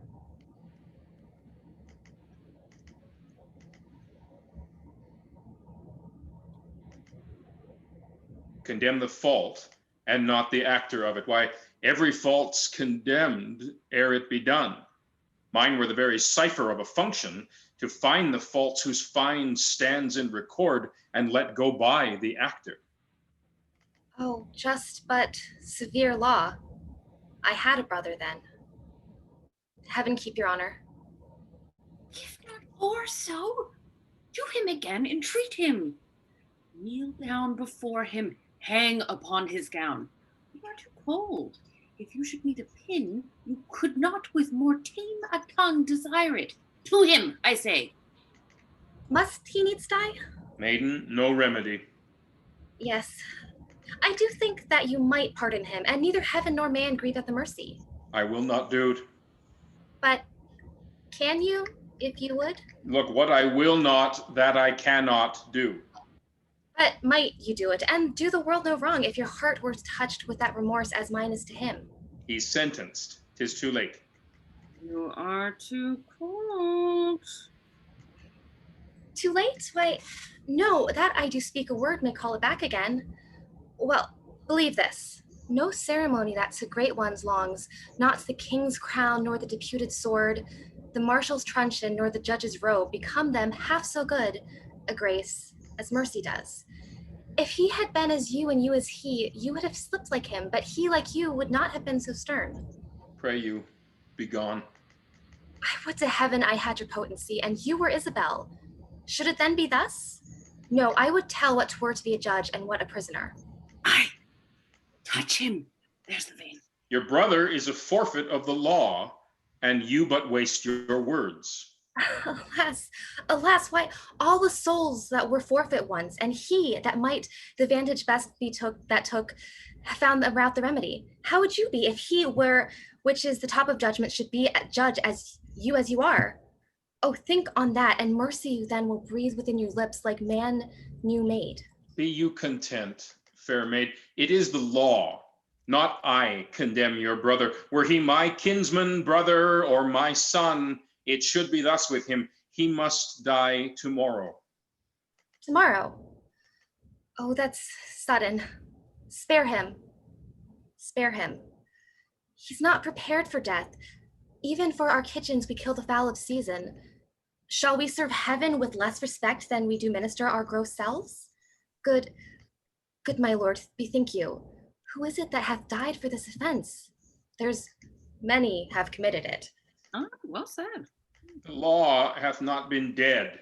Condemn the fault and not the actor of it. Why, every fault's condemned ere it be done. Mine were the very cipher of a function to find the faults whose fine stands in record and let go by the actor. Oh, just but severe law. I had a brother then. Heaven keep your honor. If not or so, do him again, entreat him. Kneel down before him, hang upon his gown. You are too cold. If you should meet a pin, you could not with more tame a tongue desire it. To him, I say. Must he needs die? Maiden, no remedy. Yes. I do think that you might pardon him, and neither heaven nor man grieve at the mercy. I will not do it. But can you, if you would? Look, what I will not, that I cannot do. But might you do it, and do the world no wrong if your heart were touched with that remorse as mine is to him? He's sentenced. 'Tis too late. You are too cold. Too late? Why, no, that I do speak a word may call it back again. Well, believe this. No ceremony that to great ones longs, not the king's crown, nor the deputed sword, the marshal's truncheon, nor the judge's robe, become them half so good a grace as mercy does. If he had been as you and you as he, you would have slipped like him, but he like you would not have been so stern. Pray you, be gone. I would to heaven I had your potency, and you were Isabel. Should it then be thus? No, I would tell what 'twere to be a judge and what a prisoner. Touch him. There's the vein. Your brother is a forfeit of the law, and you but waste your words. Alas, alas, why all the souls that were forfeit ones, and he that might the vantage best be took, found about the remedy. How would you be if he were, which is the top of judgment, should be a judge as you are? Oh, think on that, and mercy then will breathe within your lips like man new made. Be you content, fair maid. It is the law, not I, condemn your brother. Were he my kinsman, brother, or my son, it should be thus with him. He must die tomorrow. Tomorrow? Oh, that's sudden. Spare him. Spare him. He's not prepared for death. Even for our kitchens we kill the fowl of season. Shall we serve heaven with less respect than we do minister our gross selves? Good my lord, bethink you. Who is it that hath died for this offense? There's many have committed it. Oh, well said. The law hath not been dead,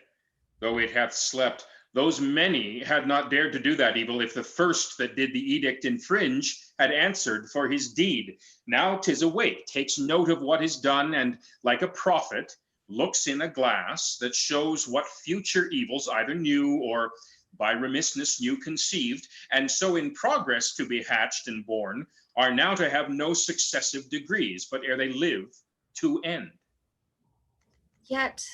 though it hath slept. Those many had not dared to do that evil if the first that did the edict infringe had answered for his deed. Now 'tis awake, takes note of what is done, and like a prophet, looks in a glass that shows what future evils either new or by remissness new conceived, and so in progress to be hatched and born, are now to have no successive degrees, but ere they live, to end. Yet,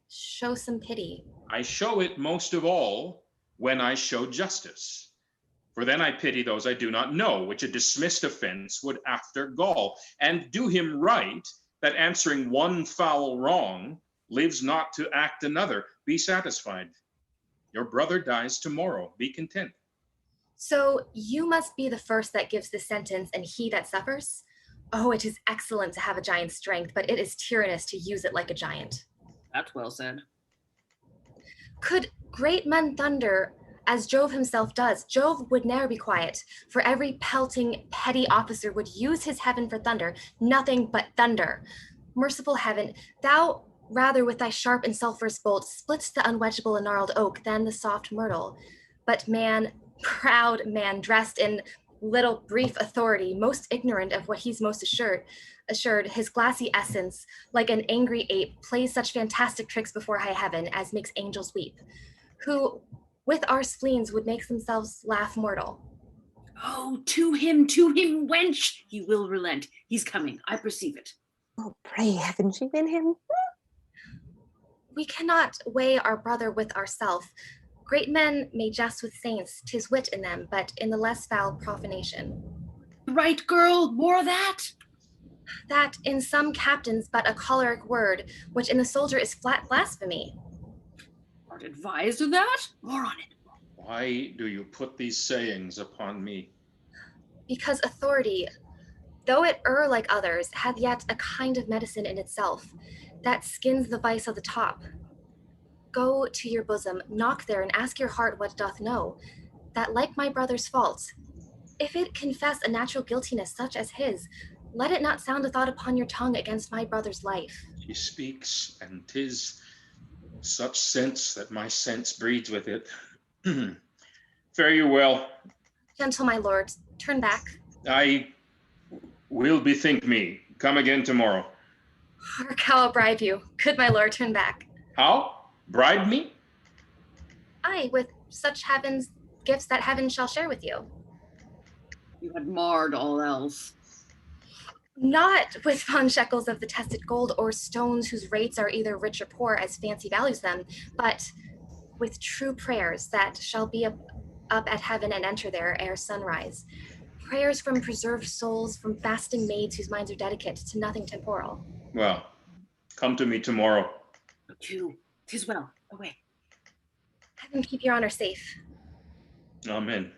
show some pity. I show it most of all when I show justice. For then I pity those I do not know, which a dismissed offense would after gall, and do him right, that answering one foul wrong, lives not to act another. Be satisfied. Your brother dies tomorrow. Be content. So you must be the first that gives the sentence and he that suffers? Oh, it is excellent to have a giant's strength, but it is tyrannous to use it like a giant. That's well said. Could great men thunder as Jove himself does? Jove would ne'er be quiet, for every pelting petty officer would use his heaven for thunder, nothing but thunder. Merciful heaven, thou rather with thy sharp and sulphurous bolt splitst the unwedgeable and gnarled oak than the soft myrtle. But man, proud man, dressed in little brief authority, most ignorant of what he's most assured, his glassy essence, like an angry ape, plays such fantastic tricks before high heaven as makes angels weep, who with our spleens would make themselves laugh mortal. Oh, to him, wench! He will relent. He's coming. I perceive it. Oh, pray haven't you been him? We cannot weigh our brother with ourself. Great men may jest with saints, 'tis wit in them, but in the less foul profanation. Right, girl, more of that. That in some captains but a choleric word, which in the soldier is flat blasphemy. Art advised of that? More on it. Why do you put these sayings upon me? Because authority, though it err like others, hath yet a kind of medicine in itself, that skins the vice of the top. Go to your bosom, knock there, and ask your heart what doth know, that like my brother's fault, if it confess a natural guiltiness such as his, let it not sound a thought upon your tongue against my brother's life. She speaks, and 'tis such sense that my sense breeds with it. Fare you well. Gentle my lord, turn back. I will bethink me. Come again tomorrow. Hark how I'll bribe you. Good my lord, turn back. How? Bribe me? Aye, with such heaven's gifts that heaven shall share with you. You had marred all else. Not with fond shekels of the tested gold or stones whose rates are either rich or poor as fancy values them, but with true prayers that shall be up at heaven and enter there ere sunrise. Prayers from preserved souls, from fasting maids whose minds are dedicate to nothing temporal. Well, come to me tomorrow. You, 'tis well. Away. Heaven keep your honor safe. Amen.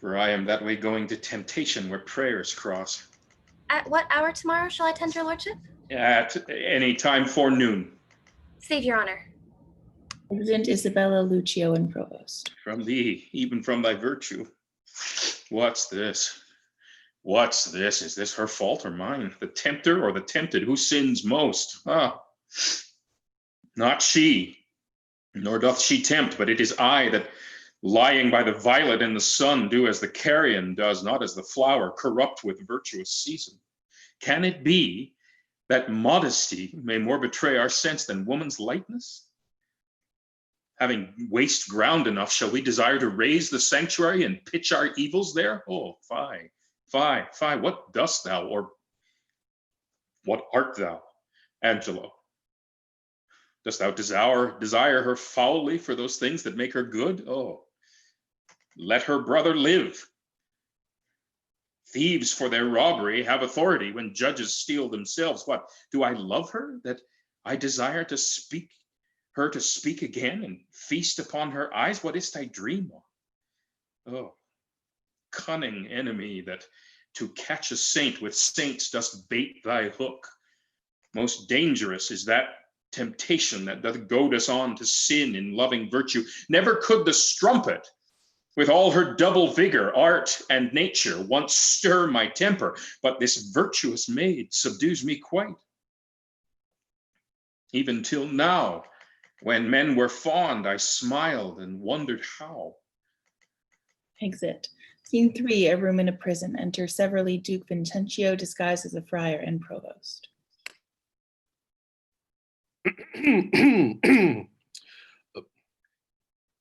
For I am that way going to temptation where prayers cross. At what hour tomorrow shall I tend your lordship? At any time forenoon. Save your honor. President Isabella, Lucio, and Provost. From thee, even from thy virtue. What's this? What's this? Is this her fault or mine? The tempter or the tempted? Who sins most? Not she, nor doth she tempt, but it is I that, lying by the violet in the sun, do as the carrion does, not as the flower, corrupt with virtuous season. Can it be that modesty may more betray our sense than woman's lightness? Having waste ground enough, shall we desire to raise the sanctuary and pitch our evils there? Oh, fie, fie, fie, what dost thou, or what art thou, Angelo? Dost thou desire her foully for those things that make her good? Oh, let her brother live. Thieves for their robbery have authority when judges steal themselves. What, do I love her that I desire to speak her to speak again and feast upon her eyes? What is't I dream of? Oh, cunning enemy, that to catch a saint with saints dost bait thy hook. Most dangerous is that temptation that doth goad us on to sin in loving virtue. Never could the strumpet With all her double vigor, art and nature once stir my temper, but this virtuous maid subdues me quite. Even till now, when men were fond, I smiled and wondered how. Exit. Scene 3, a room in a prison. Enter severally Duke Vincentio disguised as a friar and provost.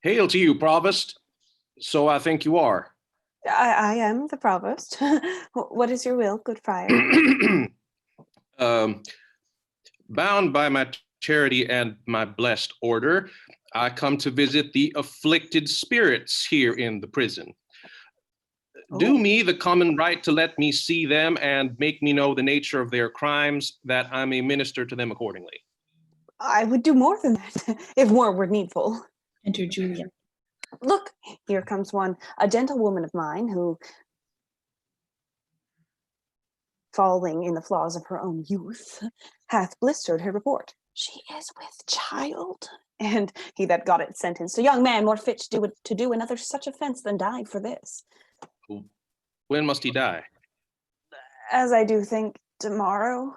Hail to you, Provost. So I think you are. I am the provost. What is your will, good friar? Bound by my charity and my blessed order, I come to visit the afflicted spirits here in the prison. Do me the common right to let me see them and make me know the nature of their crimes, that I may minister to them accordingly. I would do more than that, if more were needful. Enter Julia. Look, here comes one, a gentle woman of mine who, falling in the flaws of her own youth, hath blistered her report. She is with child. And he that got it sentenced, a young man more fit to do another such offense than die for this. When must he die? As I do think tomorrow,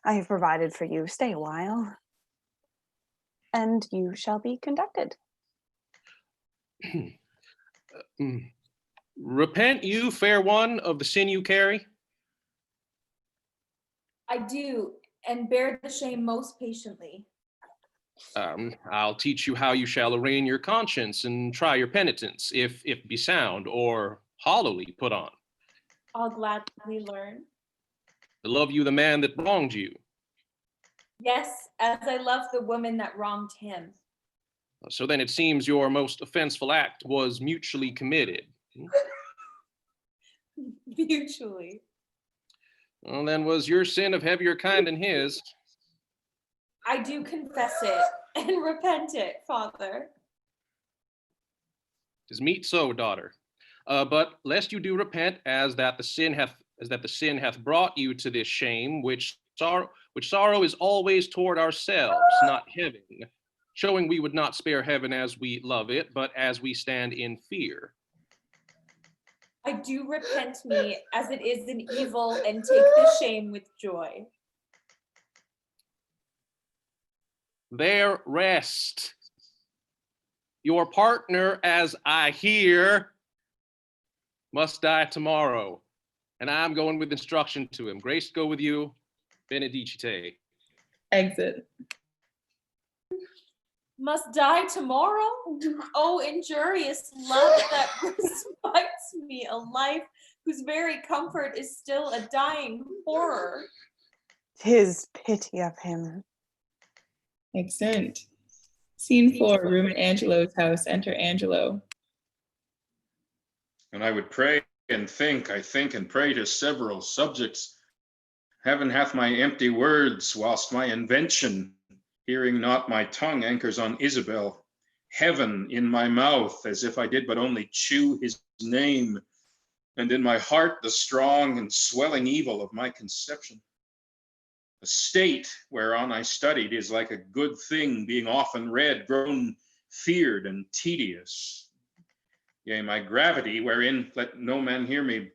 I have provided for you. Stay a while, and you shall be conducted. Repent you, fair one, of the sin you carry? I do, and bear the shame most patiently. I'll teach you how you shall arraign your conscience and try your penitence, if it be sound or hollowly put on. I'll gladly learn. To love you the man that wronged you. Yes, as I love the woman that wronged him. So then it seems your most offenseful act was mutually committed. Mutually. Well, then was your sin of heavier kind than his? I do confess it and repent it, Father. 'Tis meet so, daughter. But lest you do repent, as that the sin hath brought you to this shame, which sorrow is always toward ourselves, not heaven, showing we would not spare heaven as we love it, but as we stand in fear. I do repent me as it is an evil and take the shame with joy. There rest. Your partner, as I hear, must die tomorrow, and I'm going with instruction to him. Grace go with you, benedicite. Exit. Must die tomorrow? Oh, injurious love that respites me a life whose very comfort is still a dying horror. 'Tis pity of him. Excellent. Scene 4, room at Angelo's house. Enter Angelo. And I would pray and think, I think and pray to several subjects. Heaven hath my empty words, whilst my invention, hearing not my tongue, anchors on Isabel. Heaven in my mouth, as if I did but only chew his name, and in my heart the strong and swelling evil of my conception. The state whereon I studied is like a good thing being often read, grown feared and tedious. Yea, my gravity, wherein let no man hear me,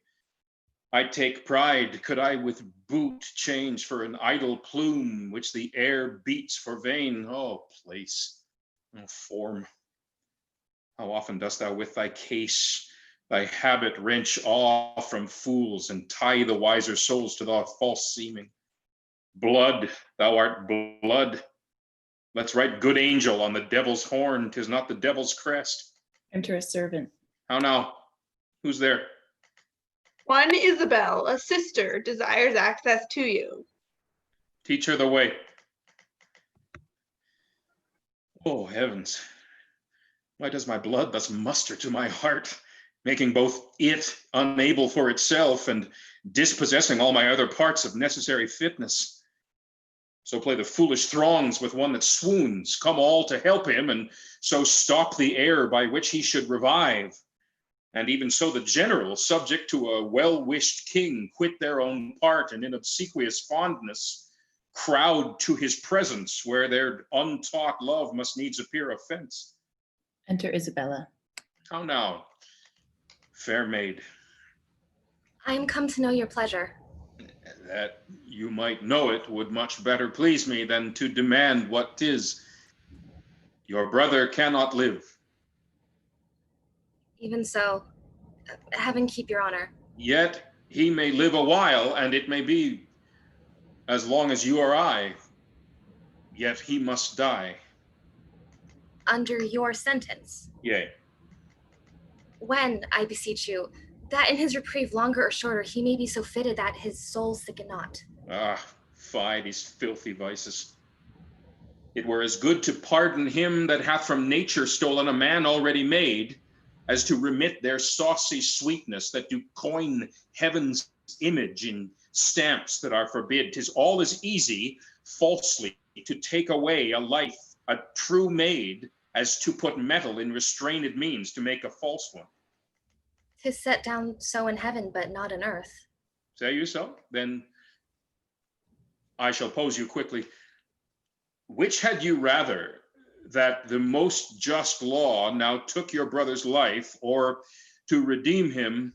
I take pride, could I with boot change for an idle plume, which the air beats for vain. Oh, place, oh, form. How often dost thou with thy case, thy habit wrench off from fools, and tie the wiser souls to thy false seeming. Blood, thou art blood. Let's write good angel on the devil's horn, 'tis not the devil's crest. Enter a servant. How now? Who's there? One Isabel, a sister, desires access to you. Teach her the way. Oh, heavens. Why does my blood thus muster to my heart, making both it unable for itself and dispossessing all my other parts of necessary fitness? So play the foolish throngs with one that swoons, come all to help him, and so stop the air by which he should revive. And even so the general, subject to a well-wished king, quit their own part, and in obsequious fondness crowd to his presence, where their untaught love must needs appear offense. Enter Isabella. How now? Fair maid, I am come to know your pleasure. that you might know it would much better please me than to demand what 'tis. Your brother cannot live. Even so, heaven keep your honor. Yet he may live a while, and it may be as long as you or I. Yet he must die. Under your sentence. Yea. When, I beseech you, that in his reprieve longer or shorter, he may be so fitted that his soul sicken not. Ah, fie these filthy vices. It were as good to pardon him that hath from nature stolen a man already made, as to remit their saucy sweetness that do coin heaven's image in stamps that are forbid. 'Tis all as easy falsely to take away a life, a true maid, as to put metal in restrained means to make a false one. 'Tis set down so in heaven, but not in earth. Say you so? Then I shall pose you quickly. Which had you rather, that the most just law now took your brother's life, or to redeem him,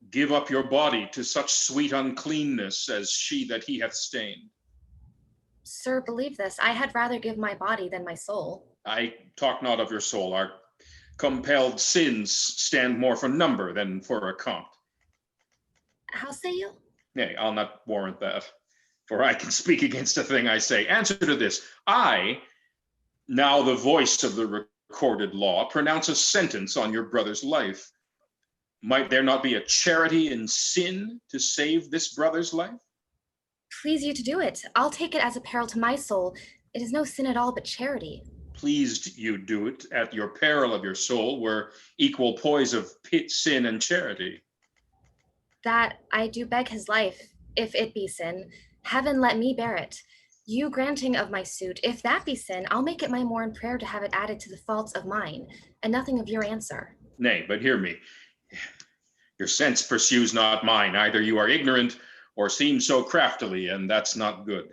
give up your body to such sweet uncleanness as she that he hath stained? Sir, believe this, I had rather give my body than my soul. I talk not of your soul. Our compelled sins stand more for number than for account. How say you? Nay, I'll not warrant that, for I can speak against a thing I say. Answer to this. I, now the voice of the recorded law, pronounce a sentence on your brother's life. Might there not be a charity in sin to save this brother's life? Please you to do it. I'll take it as a peril to my soul. It is no sin at all, but charity. Pleased you do it at your peril of your soul, were equal poise of pit, sin, and charity. That I do beg his life, if it be sin. Heaven let me bear it. You granting of my suit, if that be sin, I'll make it my more in prayer to have it added to the faults of mine, and nothing of your answer. Nay, but hear me. Your sense pursues not mine. Either you are ignorant or seem so craftily, and that's not good.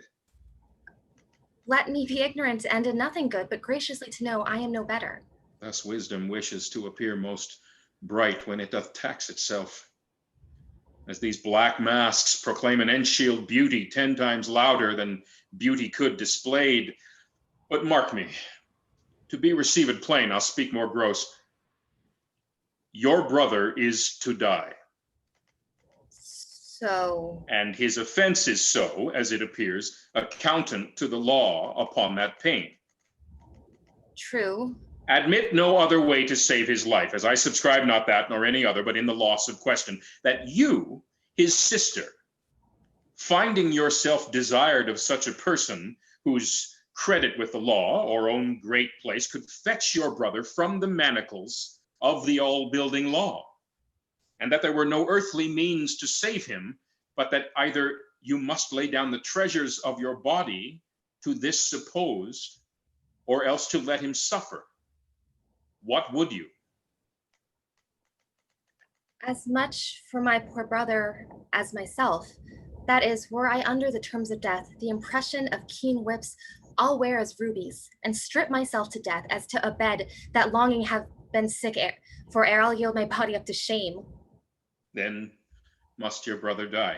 Let me be ignorant and in nothing good, but graciously to know I am no better. Thus wisdom wishes to appear most bright when it doth tax itself. As these black masks proclaim an enshield beauty 10 times louder than beauty could displayed. But mark me, to be received plain, I'll speak more gross. Your brother is to die. So. And his offense is so, as it appears, accountant to the law upon that pain. True. Admit no other way to save his life, as I subscribe not that nor any other, but in the loss of question, that you, his sister, finding yourself desired of such a person whose credit with the law or own great place could fetch your brother from the manacles of the all-building law, and that there were no earthly means to save him, but that either you must lay down the treasures of your body to this supposed, or else to let him suffer. What would you? As much for my poor brother as myself. That is, were I under the terms of death, the impression of keen whips I'll wear as rubies, and strip myself to death as to a bed that longing have been sick for ere I'll yield my body up to shame. Then must your brother die.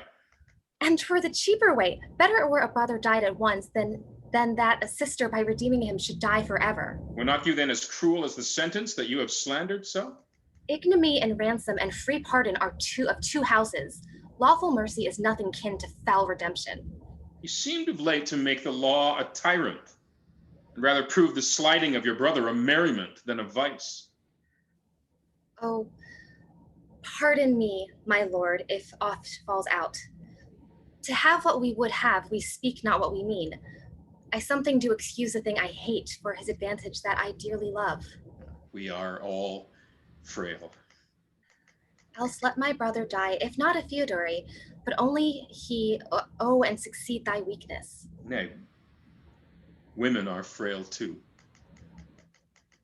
And 'twere the cheaper way. Better it were a brother died at once than that a sister by redeeming him should die forever. Were not you then as cruel as the sentence that you have slandered so? Ignominy and ransom and free pardon are of two houses. Lawful mercy is nothing kin to foul redemption. You seemed of late to make the law a tyrant, and rather prove the slighting of your brother a merriment than a vice. Oh, pardon me, my lord, if aught falls out. To have what we would have, we speak not what we mean. I something do excuse the thing I hate for his advantage that I dearly love. We are all frail. Else let my brother die, if not a feodary, but only he owe and succeed thy weakness. Nay, women are frail too.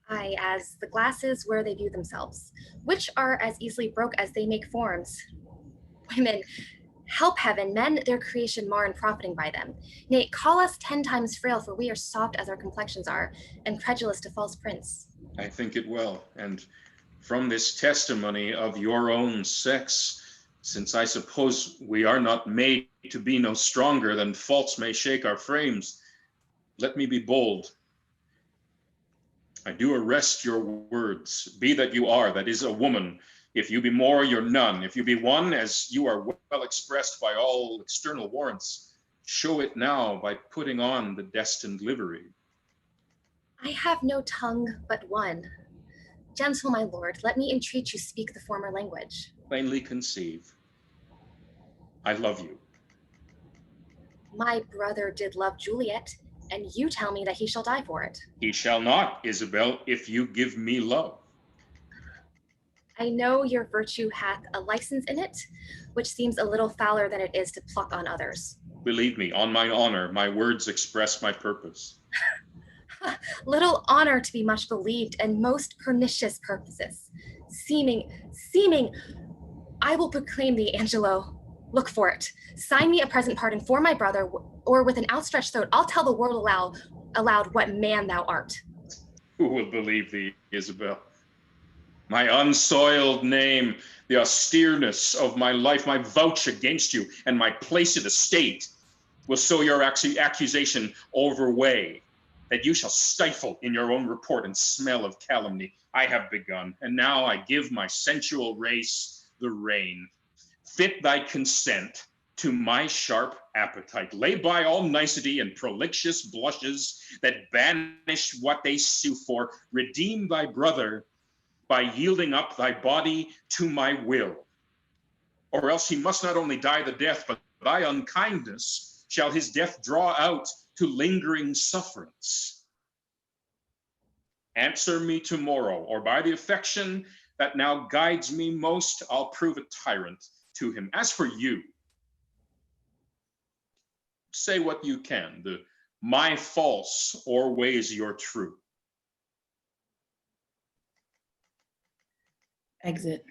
Aye, as the glasses where they view themselves, which are as easily broke as they make forms. Women, help heaven, men their creation mar in profiting by them. Nay, call us 10 times frail, for we are soft as our complexions are, and credulous to false prints. I think it well, and from this testimony of your own sex, since I suppose we are not made to be no stronger than faults may shake our frames, let me be bold. I do arrest your words. Be that you are, that is a woman. If you be more, you're none. If you be one, as you are well expressed by all external warrants, show it now by putting on the destined livery. I have no tongue but one. Gentle my lord, let me entreat you speak the former language. Plainly conceive. I love you. My brother did love Juliet, and you tell me that he shall die for it. He shall not, Isabel, if you give me love. I know your virtue hath a license in it, which seems a little fouler than it is to pluck on others. Believe me, on mine honor, my words express my purpose. Little honor to be much believed, and most pernicious purposes. Seeming, I will proclaim thee, Angelo. Look for it. Sign me a present pardon for my brother, or with an outstretched throat, I'll tell the world aloud what man thou art. Who will believe thee, Isabel? My unsoiled name, the austereness of my life, my vouch against you, and my place in the state will so your accusation overweigh that you shall stifle in your own report and smell of calumny. I have begun, and now I give my sensual race the rein. Fit thy consent to my sharp appetite. Lay by all nicety and prolixious blushes that banish what they sue for. Redeem thy brother by yielding up thy body to my will. Or else he must not only die the death, but thy unkindness shall his death draw out to lingering sufferance. Answer me tomorrow, or by the affection that now guides me most, I'll prove a tyrant to him. As for you, say what you can. My false o'erweighs your true. Exit.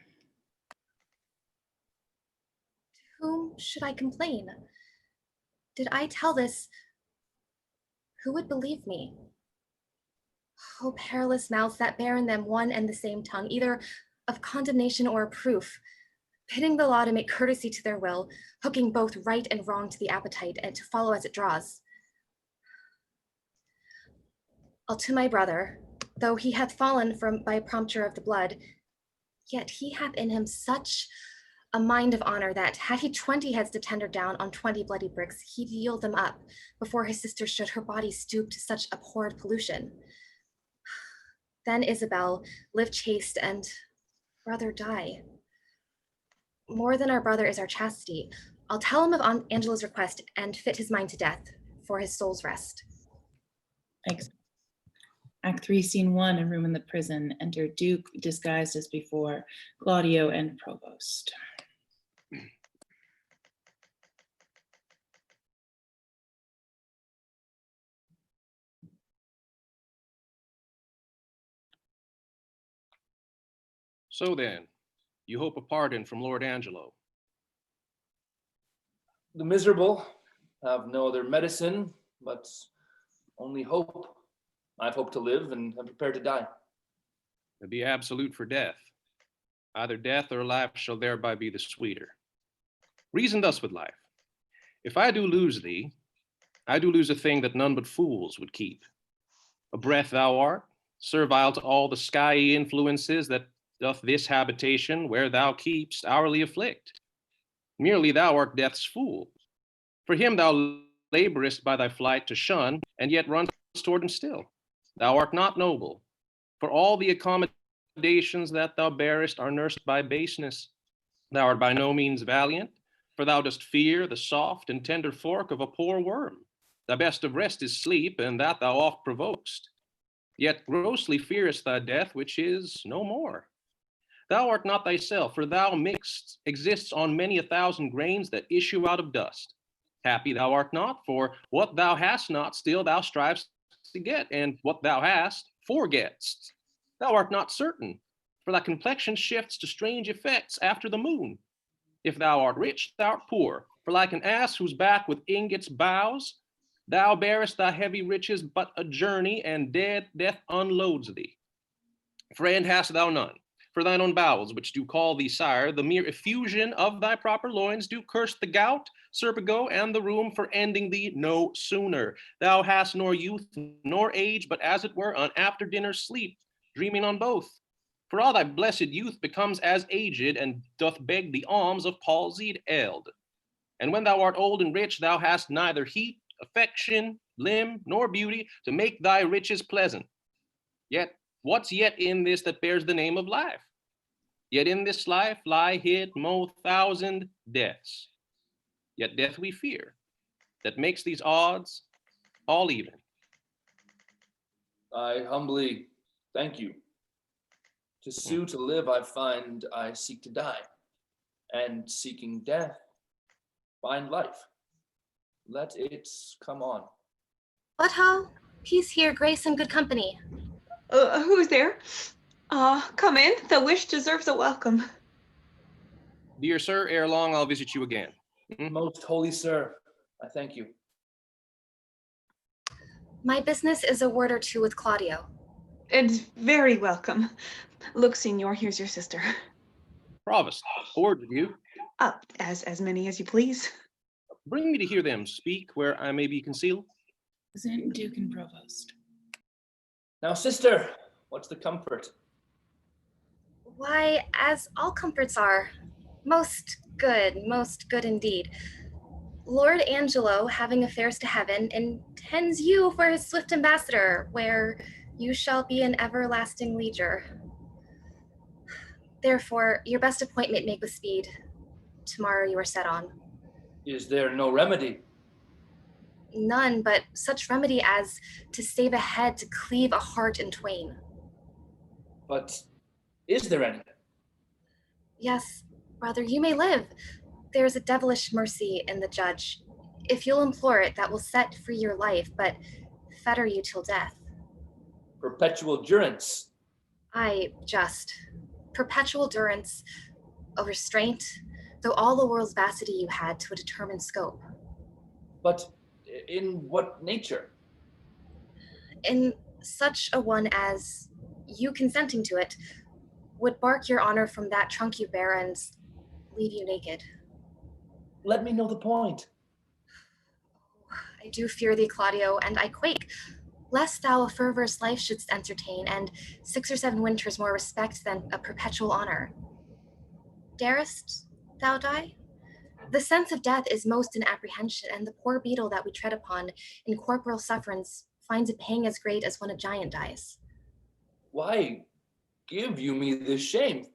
To whom should I complain? Did I tell this, who would believe me? Oh, perilous mouths that bear in them one and the same tongue, either of condemnation or proof, pitting the law to make courtesy to their will, hooking both right and wrong to the appetite, and to follow as it draws. I'll to my brother, though he hath fallen by prompture of the blood, yet he hath in him such a mind of honor that, had he 20 heads to tender down on 20 bloody bricks, he'd yield them up before his sister should her body stoop to such abhorred pollution. Then Isabel, live chaste, and brother die. More than our brother is our chastity. I'll tell him of Angelo's request and fit his mind to death for his soul's rest. Exit. Act 3, Scene 1, a room in the prison. Enter Duke, disguised as before, Claudio and Provost. So then, you hope a pardon from Lord Angelo? The miserable have no other medicine, but only hope. I've hoped to live and am prepared to die. To be absolute for death. Either death or life shall thereby be the sweeter. Reason thus with life. If I do lose thee, I do lose a thing that none but fools would keep. A breath thou art, servile to all the skyey influences that doth this habitation where thou keepst hourly afflict. Merely thou art death's fool. For him thou laborest by thy flight to shun, and yet runs toward him still. Thou art not noble, for all the accommodations that thou bearest are nursed by baseness. Thou art by no means valiant, for thou dost fear the soft and tender fork of a poor worm. Thy best of rest is sleep, and that thou oft provokest. Yet grossly fearest thy death, which is no more. Thou art not thyself, for thou mixed exists on many 1,000 grains that issue out of dust. Happy thou art not, for what thou hast not, still thou strivest to get, and what thou hast, forgetst. Thou art not certain, for thy complexion shifts to strange effects after the moon. If thou art rich, thou art poor, for like an ass whose back with ingots bows, thou bearest thy heavy riches but a journey, and death unloads thee. Friend hast thou none, for thine own bowels, which do call thee sire, the mere effusion of thy proper loins do curse the gout, serpigo, and the rheum for ending thee no sooner. Thou hast nor youth nor age, but as it were an after-dinner sleep, dreaming on both. For all thy blessed youth becomes as aged, and doth beg the alms of palsied eld. And when thou art old and rich, thou hast neither heat, affection, limb, nor beauty to make thy riches pleasant. Yet what's yet in this that bears the name of life? Yet in this life lie hid mo 1,000 deaths. Yet death we fear, that makes these odds all even. I humbly thank you. To sue to live, I find I seek to die, and seeking death, find life. Let it come on. What ho? Peace here, grace and good company. Who is there? Come in. The wish deserves a welcome. Dear sir, ere long I'll visit you again. Most holy sir, I thank you. My business is a word or two with Claudio. It's very welcome. Look, Signor, here's your sister. Provost, a word with you. As many as you please. Bring me to hear them speak where I may be concealed. Present Duke and Provost. Now, sister, what's the comfort? Why, as all comforts are, most good indeed. Lord Angelo, having affairs to heaven, intends you for his swift ambassador, where you shall be an everlasting lieger. Therefore, your best appointment make with speed. Tomorrow you are set on. Is there no remedy? None, but such remedy as to save a head to cleave a heart in twain. But is there any? Yes, brother, you may live. There's a devilish mercy in the judge. If you'll implore it, that will set free your life, but fetter you till death. Perpetual durance. Aye, just. Perpetual durance, a restraint, though all the world's vastity you had to a determined scope. But in what nature? In such a one as you consenting to it would bark your honor from that trunk you bear and leave you naked. Let me know the point. I do fear thee, Claudio, and I quake, lest thou a fervorous life shouldst entertain, and 6 or 7 winters more respect than a perpetual honor. Darest thou die? The sense of death is most in apprehension, and the poor beetle that we tread upon in corporal sufferance finds a pang as great as when a giant dies. Why give you me this shame?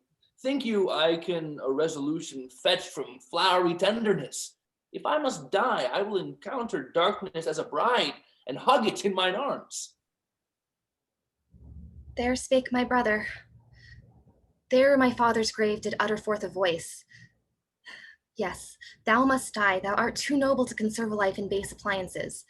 Think you I can a resolution fetch from flowery tenderness? If I must die, I will encounter darkness as a bride and hug it in mine arms. There spake my brother. There my father's grave did utter forth a voice. Yes, thou must die. Thou art too noble to conserve a life in base appliances.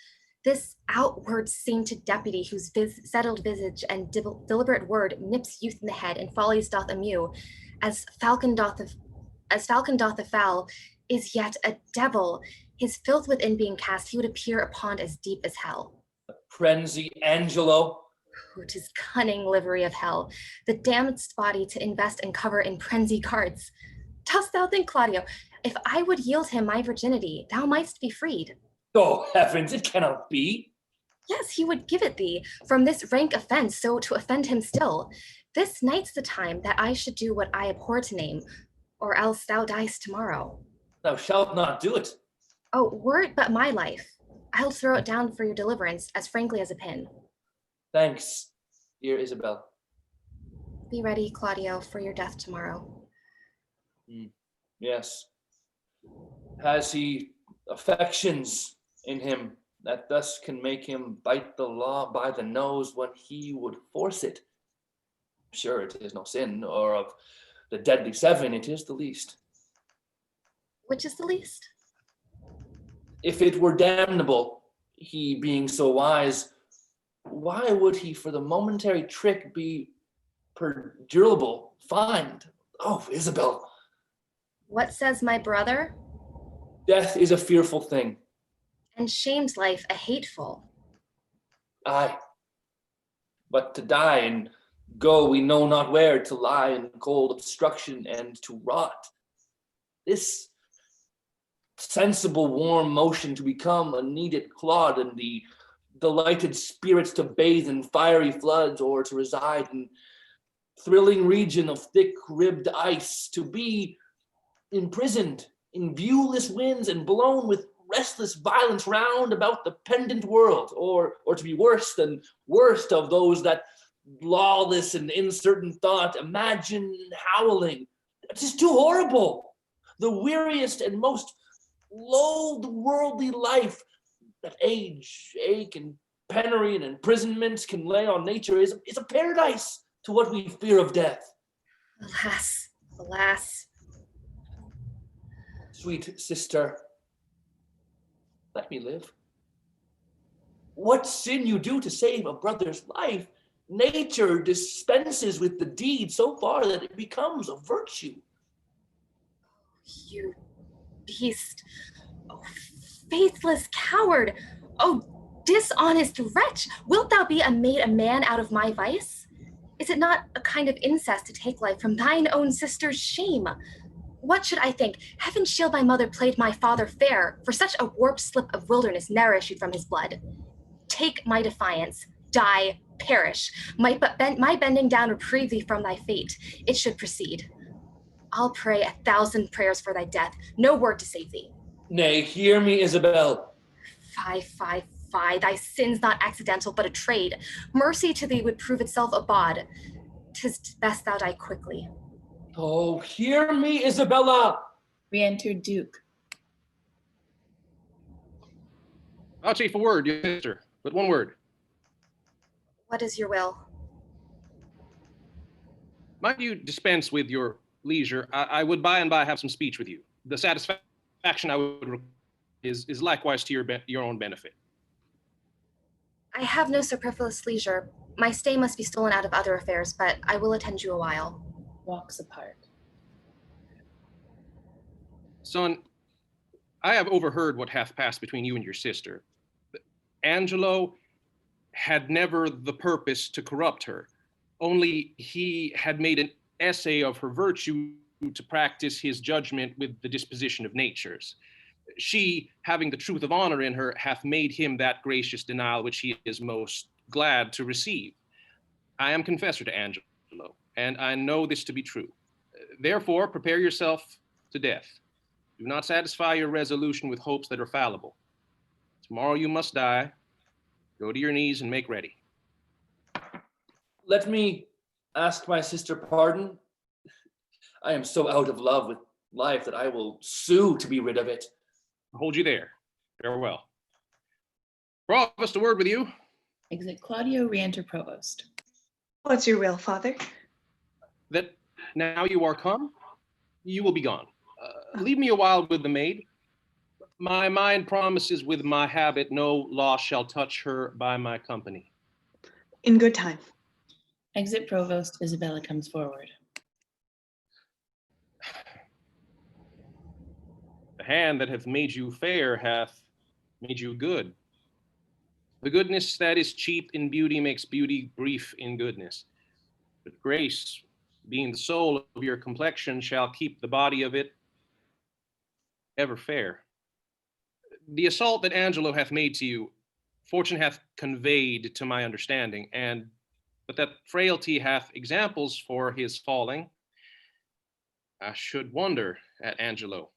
This outward sainted deputy, whose settled visage and deliberate word nips youth in the head and follies doth amew, as falcon doth the fowl, is yet a devil. His filth within being cast, he would appear a pond as deep as hell. Prenzy Angelo. Oh, 'tis cunning livery of hell, the damned's body to invest and cover in prenzy guards. Dost thou think, Claudio, if I would yield him my virginity, thou mightst be freed? Oh heavens, it cannot be. Yes, he would give it thee, from this rank offense, so to offend him still. This night's the time that I should do what I abhor to name, or else thou diest tomorrow. Thou shalt not do it. Oh, were it but my life, I'll throw it down for your deliverance as frankly as a pin. Thanks, dear Isabel. Be ready, Claudio, for your death tomorrow. Yes. Has he affections in him that thus can make him bite the law by the nose when he would force it? Sure, it is no sin, or of the deadly 7, it is the least. Which is the least? If it were damnable, he being so wise, why would he for the momentary trick be perdurable, fined? Oh, Isabel. What says my brother? Death is a fearful thing. And shames life a hateful. Aye. But to die in go we know not where, to lie in cold obstruction and to rot. This sensible warm motion to become a kneaded clod, and the delighted spirits to bathe in fiery floods, or to reside in thrilling region of thick-ribbed ice, to be imprisoned in viewless winds and blown with restless violence round about the pendant world, or to be worse than worst of those that lawless and uncertain thought imagine howling. It is too horrible. The weariest and most loathed worldly life that age, ache, and penury and imprisonment can lay on nature is a paradise to what we fear of death. Alas, alas. Sweet sister, let me live. What sin you do to save a brother's life, nature dispenses with the deed so far that it becomes a virtue. You beast. Oh, faithless coward. Oh, dishonest wretch. Wilt thou be made a man out of my vice? Is it not a kind of incest to take life from thine own sister's shame? What should I think? Heaven shield my mother played my father fair, for such a warped slip of wilderness ne'er issued from his blood. Take my defiance, die, perish. My bending down reprieve thee from thy fate. It should proceed. I'll pray 1,000 prayers for thy death, no word to save thee. Nay, hear me, Isabel. Fie, thy sin's not accidental, but a trade. Mercy to thee would prove itself a bawd. 'Tis best thou die quickly. Oh, hear me, Isabella. Re-enter Duke. Vouchsafe a word, your sister, but one word. What is your will? Might you dispense with your leisure? I would by and by have some speech with you. The satisfaction I would is likewise to your own benefit. I have no superfluous leisure. My stay must be stolen out of other affairs, but I will attend you a while. Walks apart. Son, I have overheard what hath passed between you and your sister. Angelo had never the purpose to corrupt her, only he had made an essay of her virtue to practice his judgment with the disposition of natures. She, having the truth of honor in her, hath made him that gracious denial which he is most glad to receive. I am confessor to Angelo, and I know this to be true. Therefore, prepare yourself to death. Do not satisfy your resolution with hopes that are fallible. Tomorrow you must die. Go to your knees and make ready. Let me ask my sister pardon. I am so out of love with life that I will sue to be rid of it. I'll hold you there. Farewell. Provost, a word with you. Exit Claudio, re-enter Provost. What's your will, Father? That now you are come, you will be gone. Leave me a while with the maid. My mind promises with my habit no loss shall touch her by my company. In good time. Exit Provost, Isabella comes forward. The hand that hath made you fair hath made you good. The goodness that is cheap in beauty makes beauty brief in goodness. But grace, being the soul of your complexion, shall keep the body of it ever fair. The assault that Angelo hath made to you, fortune hath conveyed to my understanding, but that frailty hath examples for his falling. I should wonder at Angelo.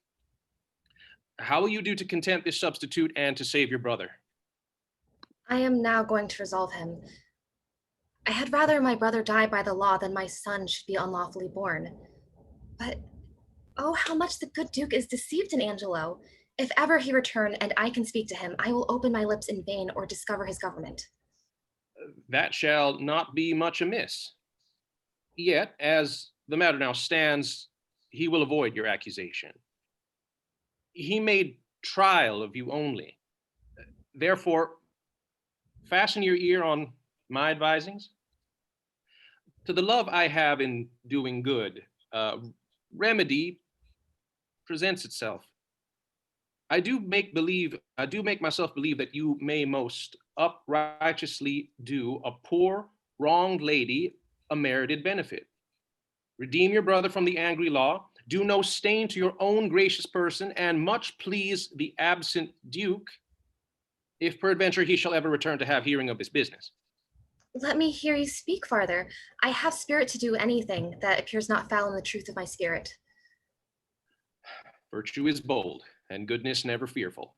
How will you do to content this substitute and to save your brother? I am now going to resolve him. I had rather my brother die by the law than my son should be unlawfully born. But, oh, how much the good Duke is deceived in Angelo. If ever he return and I can speak to him, I will open my lips in vain or discover his government. That shall not be much amiss. Yet, as the matter now stands, he will avoid your accusation. He made trial of you only. Therefore, fasten your ear on my advisings. To the love I have in doing good, remedy presents itself. I do make myself believe that you may most uprighteously do a poor, wronged lady a merited benefit. Redeem your brother from the angry law, do no stain to your own gracious person, and much please the absent duke, if peradventure he shall ever return to have hearing of this business. Let me hear you speak farther. I have spirit to do anything that appears not foul in the truth of my spirit. Virtue is bold, and goodness never fearful.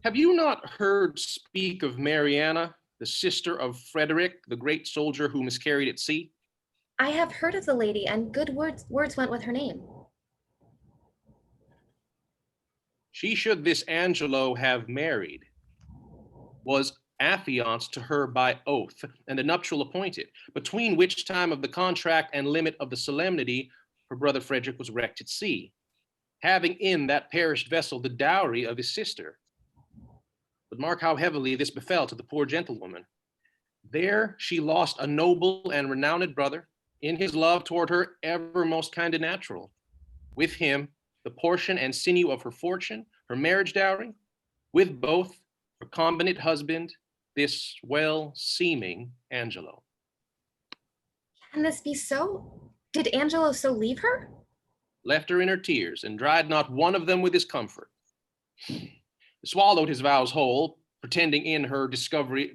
Have you not heard speak of Mariana, the sister of Frederick, the great soldier who miscarried at sea? I have heard of the lady, and good words went with her name. She should this Angelo have married, was affianced to her by oath, and the nuptial appointed, between which time of the contract and limit of the solemnity her brother Frederick was wrecked at sea, having in that perished vessel the dowry of his sister. But mark how heavily this befell to the poor gentlewoman. There she lost a noble and renowned brother, in his love toward her ever most kind and natural. With him, the portion and sinew of her fortune, her marriage dowry, with both her convenant husband, this well-seeming Angelo. Can this be so? Did Angelo so leave her? Left her in her tears, and dried not one of them with his comfort. Swallowed his vows whole, pretending in her discoveries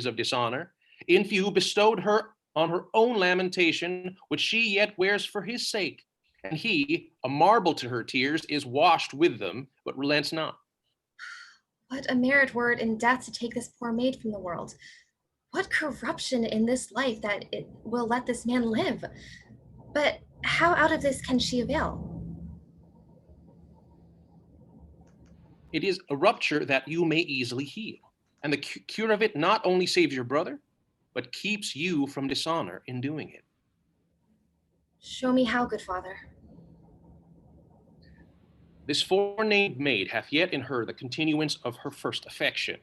of dishonor. In few bestowed her on her own lamentation, which she yet wears for his sake. And he, a marble to her tears, is washed with them, but relents not. What a merit were it in death to take this poor maid from the world. What corruption in this life that it will let this man live. But how out of this can she avail? It is a rupture that you may easily heal. And the cure of it not only saves your brother, but keeps you from dishonor in doing it. Show me how, good father. This forenamed maid hath yet in her the continuance of her first affection.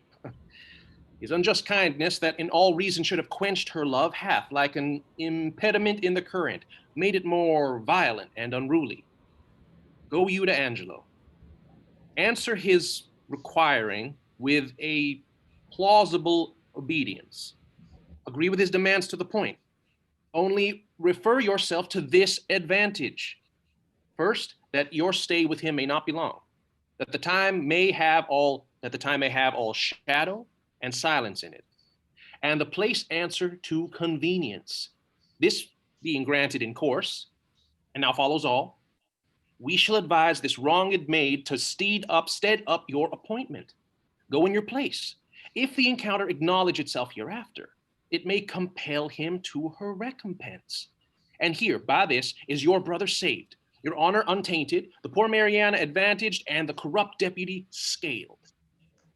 His unjust kindness that in all reason should have quenched her love hath, like an impediment in the current, made it more violent and unruly. Go you to Angelo. Answer his requiring with a plausible obedience. Agree with his demands to the point. Only refer yourself to this advantage. First, that your stay with him may not be long, that the time may have all shadow and silence in it, and the place answer to convenience. This being granted in course, and now follows all, we shall advise this wronged maid to stead up your appointment. Go in your place. If the encounter acknowledge itself hereafter, it may compel him to her recompense. And here, by this, is your brother saved, your honor untainted, the poor Mariana advantaged, and the corrupt deputy scaled.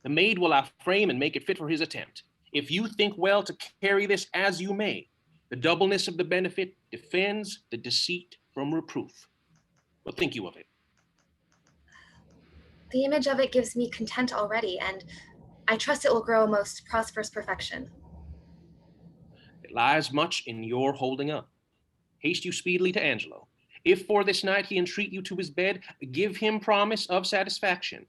The maid will frame and make it fit for his attempt. If you think well to carry this as you may, the doubleness of the benefit defends the deceit from reproof. What think you of it? The image of it gives me content already, and I trust it will grow a most prosperous perfection. It lies much in your holding up. Haste you speedily to Angelo. If for this night he entreat you to his bed, give him promise of satisfaction.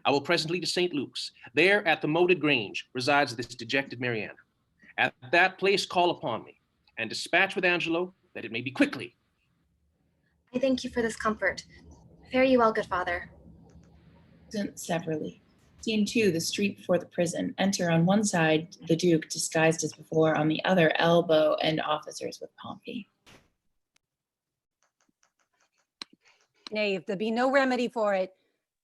I will presently to St. Luke's. There at the moated grange resides this dejected Mariana. At that place call upon me, and dispatch with Angelo that it may be quickly. I thank you for this comfort. Fare you well, good father. Severally. Scene 2, the street before the prison. Enter on one side the Duke, disguised as before, on the other elbow and officers with Pompey. Knave, there be no remedy for it,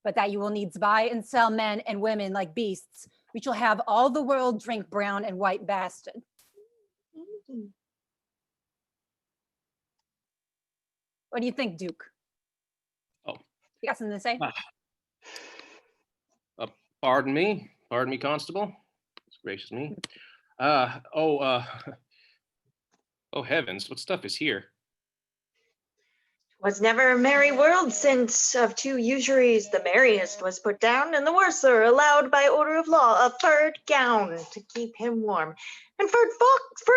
but that you will needs buy and sell men and women like beasts. We shall have all the world drink brown and white bastard. What do you think, Duke? Oh. You got something to say? Pardon me, Constable. It's gracious me. Oh heavens, what stuff is here? Was never a merry world since of two usuries the merriest was put down, and the worser allowed by order of law a furred gown to keep him warm, and furred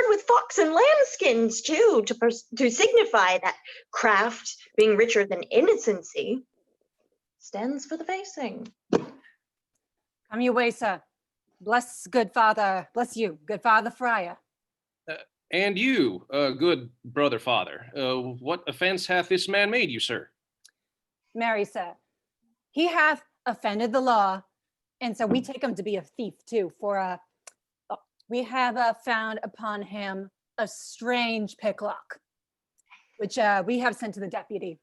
with fox and lambskins too, to signify that craft, being richer than innocency, stands for the facing. Come your way, sir. Bless good father, bless you, good father Friar. And you, good brother father, what offense hath this man made you, sir? Mary said, he hath offended the law, and so we take him to be a thief too. For we have found upon him a strange picklock, which we have sent to the deputy.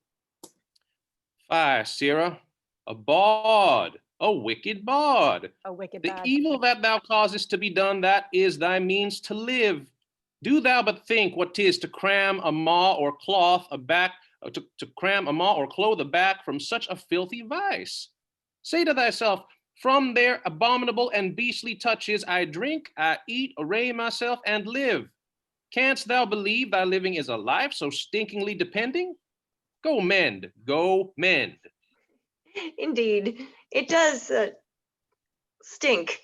Fie, sirrah, a bawd, a wicked bawd. A wicked The bad. evil that thou causest to be done, that is thy means to live. Do thou but think what 'tis to cram a maw or cloth a back, to cram a maw or clothe a back from such a filthy vice. Say to thyself, from their abominable and beastly touches, I drink, I eat, array myself, and live. Canst thou believe thy living is a life so stinkingly depending? Go mend, go mend. Indeed, it does stink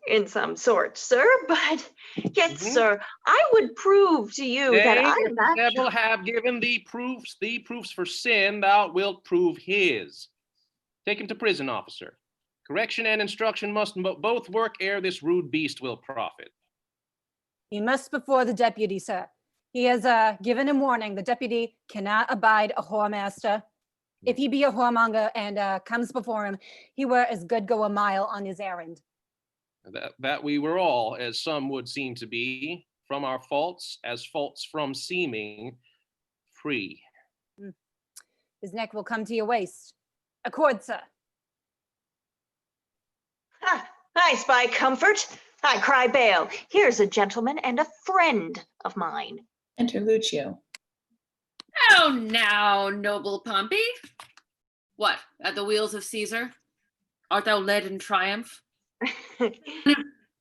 in some sort, sir, but yet, sir, I would prove to you that Nay, I if am the actually... devil have given thee proofs for sin, thou wilt prove his. Take him to prison, officer. Correction and instruction must both work ere this rude beast will profit. He must before the deputy, sir. He has given him warning. The deputy cannot abide a whoremaster. If he be a whoremonger and comes before him, he were as good go a mile on his errand. That we were all, as some would seem to be, from our faults, as faults from seeming, free. His neck will come to your waist. Accord, sir. I spy comfort. I cry bail. Here's a gentleman and a friend of mine. Enter Lucio. How now, noble Pompey? What, at the wheels of Caesar? Art thou led in triumph?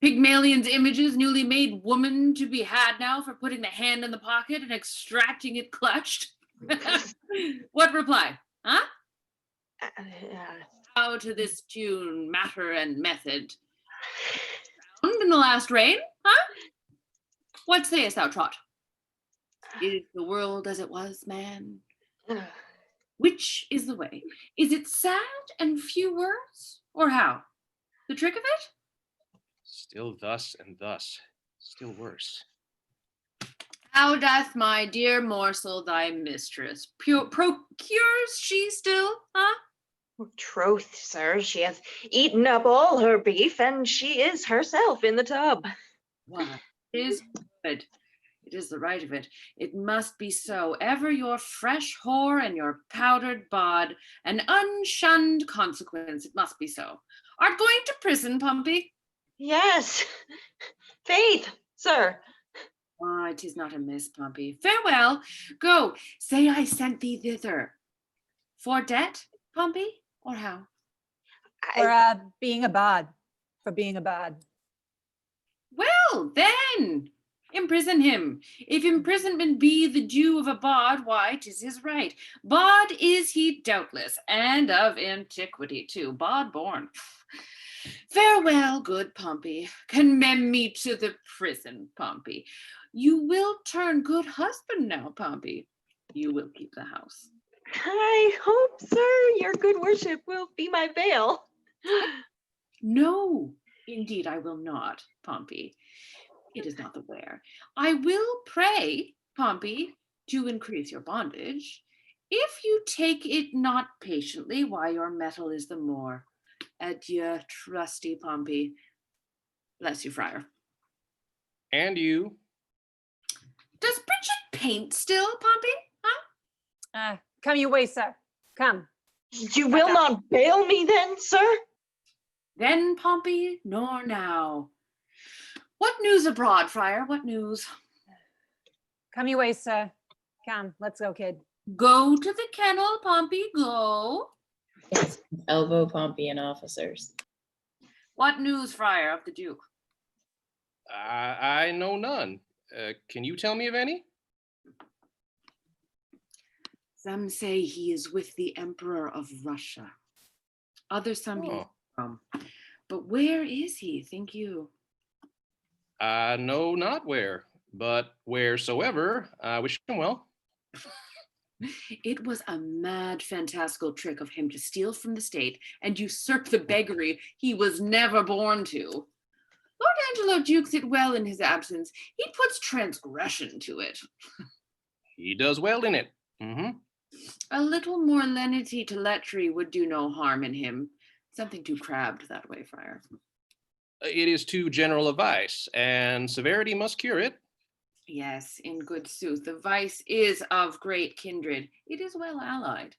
Pygmalion's images, newly made woman to be had now for putting the hand in the pocket and extracting it clutched? What reply, huh? How to this tune, matter and method? Found in the last reign, huh? What sayest thou, Trot? Is the world as it was, man? Which is the way? Is it sad and few words, or how? The trick of it? Still thus and thus, still worse. How doth my dear morsel thy mistress? Procures she still, huh? Troth, sir, she hath eaten up all her beef, and she is herself in the tub. What is good? It is the right of it. It must be so. Ever your fresh whore and your powdered bod, an unshunned consequence. It must be so. Art going to prison, Pompey? Yes, faith, sir. Ah, 'tis not amiss, Pompey. Farewell. Go, say I sent thee thither. For debt, Pompey, or how? For being a bad. For being a bad. Well, then, imprison him. If imprisonment be the due of a bawd, why, 'tis his right. Bawd is he doubtless, and of antiquity too. Bawd born. Farewell, good Pompey. Commend me to the prison, Pompey. You will turn good husband now, Pompey. You will keep the house. I hope, sir, your good worship will be my bail. No, indeed I will not, Pompey. It is not the wear. I will pray, Pompey, to increase your bondage. If you take it not patiently, why your metal is the more. Adieu, trusty Pompey. Bless you, friar. And you. Does Bridget paint still, Pompey? Huh? Come your way, sir. Come. You will not bail me then, sir? Then, Pompey, nor now. What news abroad, friar? What news? Come your way, sir. Come, let's go, kid. Go to the kennel, Pompey, go. Elbow Pompey and officers. What news, friar, of the Duke? I know none. Can you tell me of any? Some say he is with the Emperor of Russia. Others some he is from. But where is he, think you? I know not where, but wheresoever, I wish him well. It was a mad, fantastical trick of him to steal from the state and usurp the beggary he was never born to. Lord Angelo dukes it well in his absence. He puts transgression to it. He does well in it. Mm-hmm. A little more lenity to lechery would do no harm in him. Something too crabbed that way, friar. It is too general a vice, and severity must cure it. Yes, in good sooth, the vice is of great kindred. It is well allied.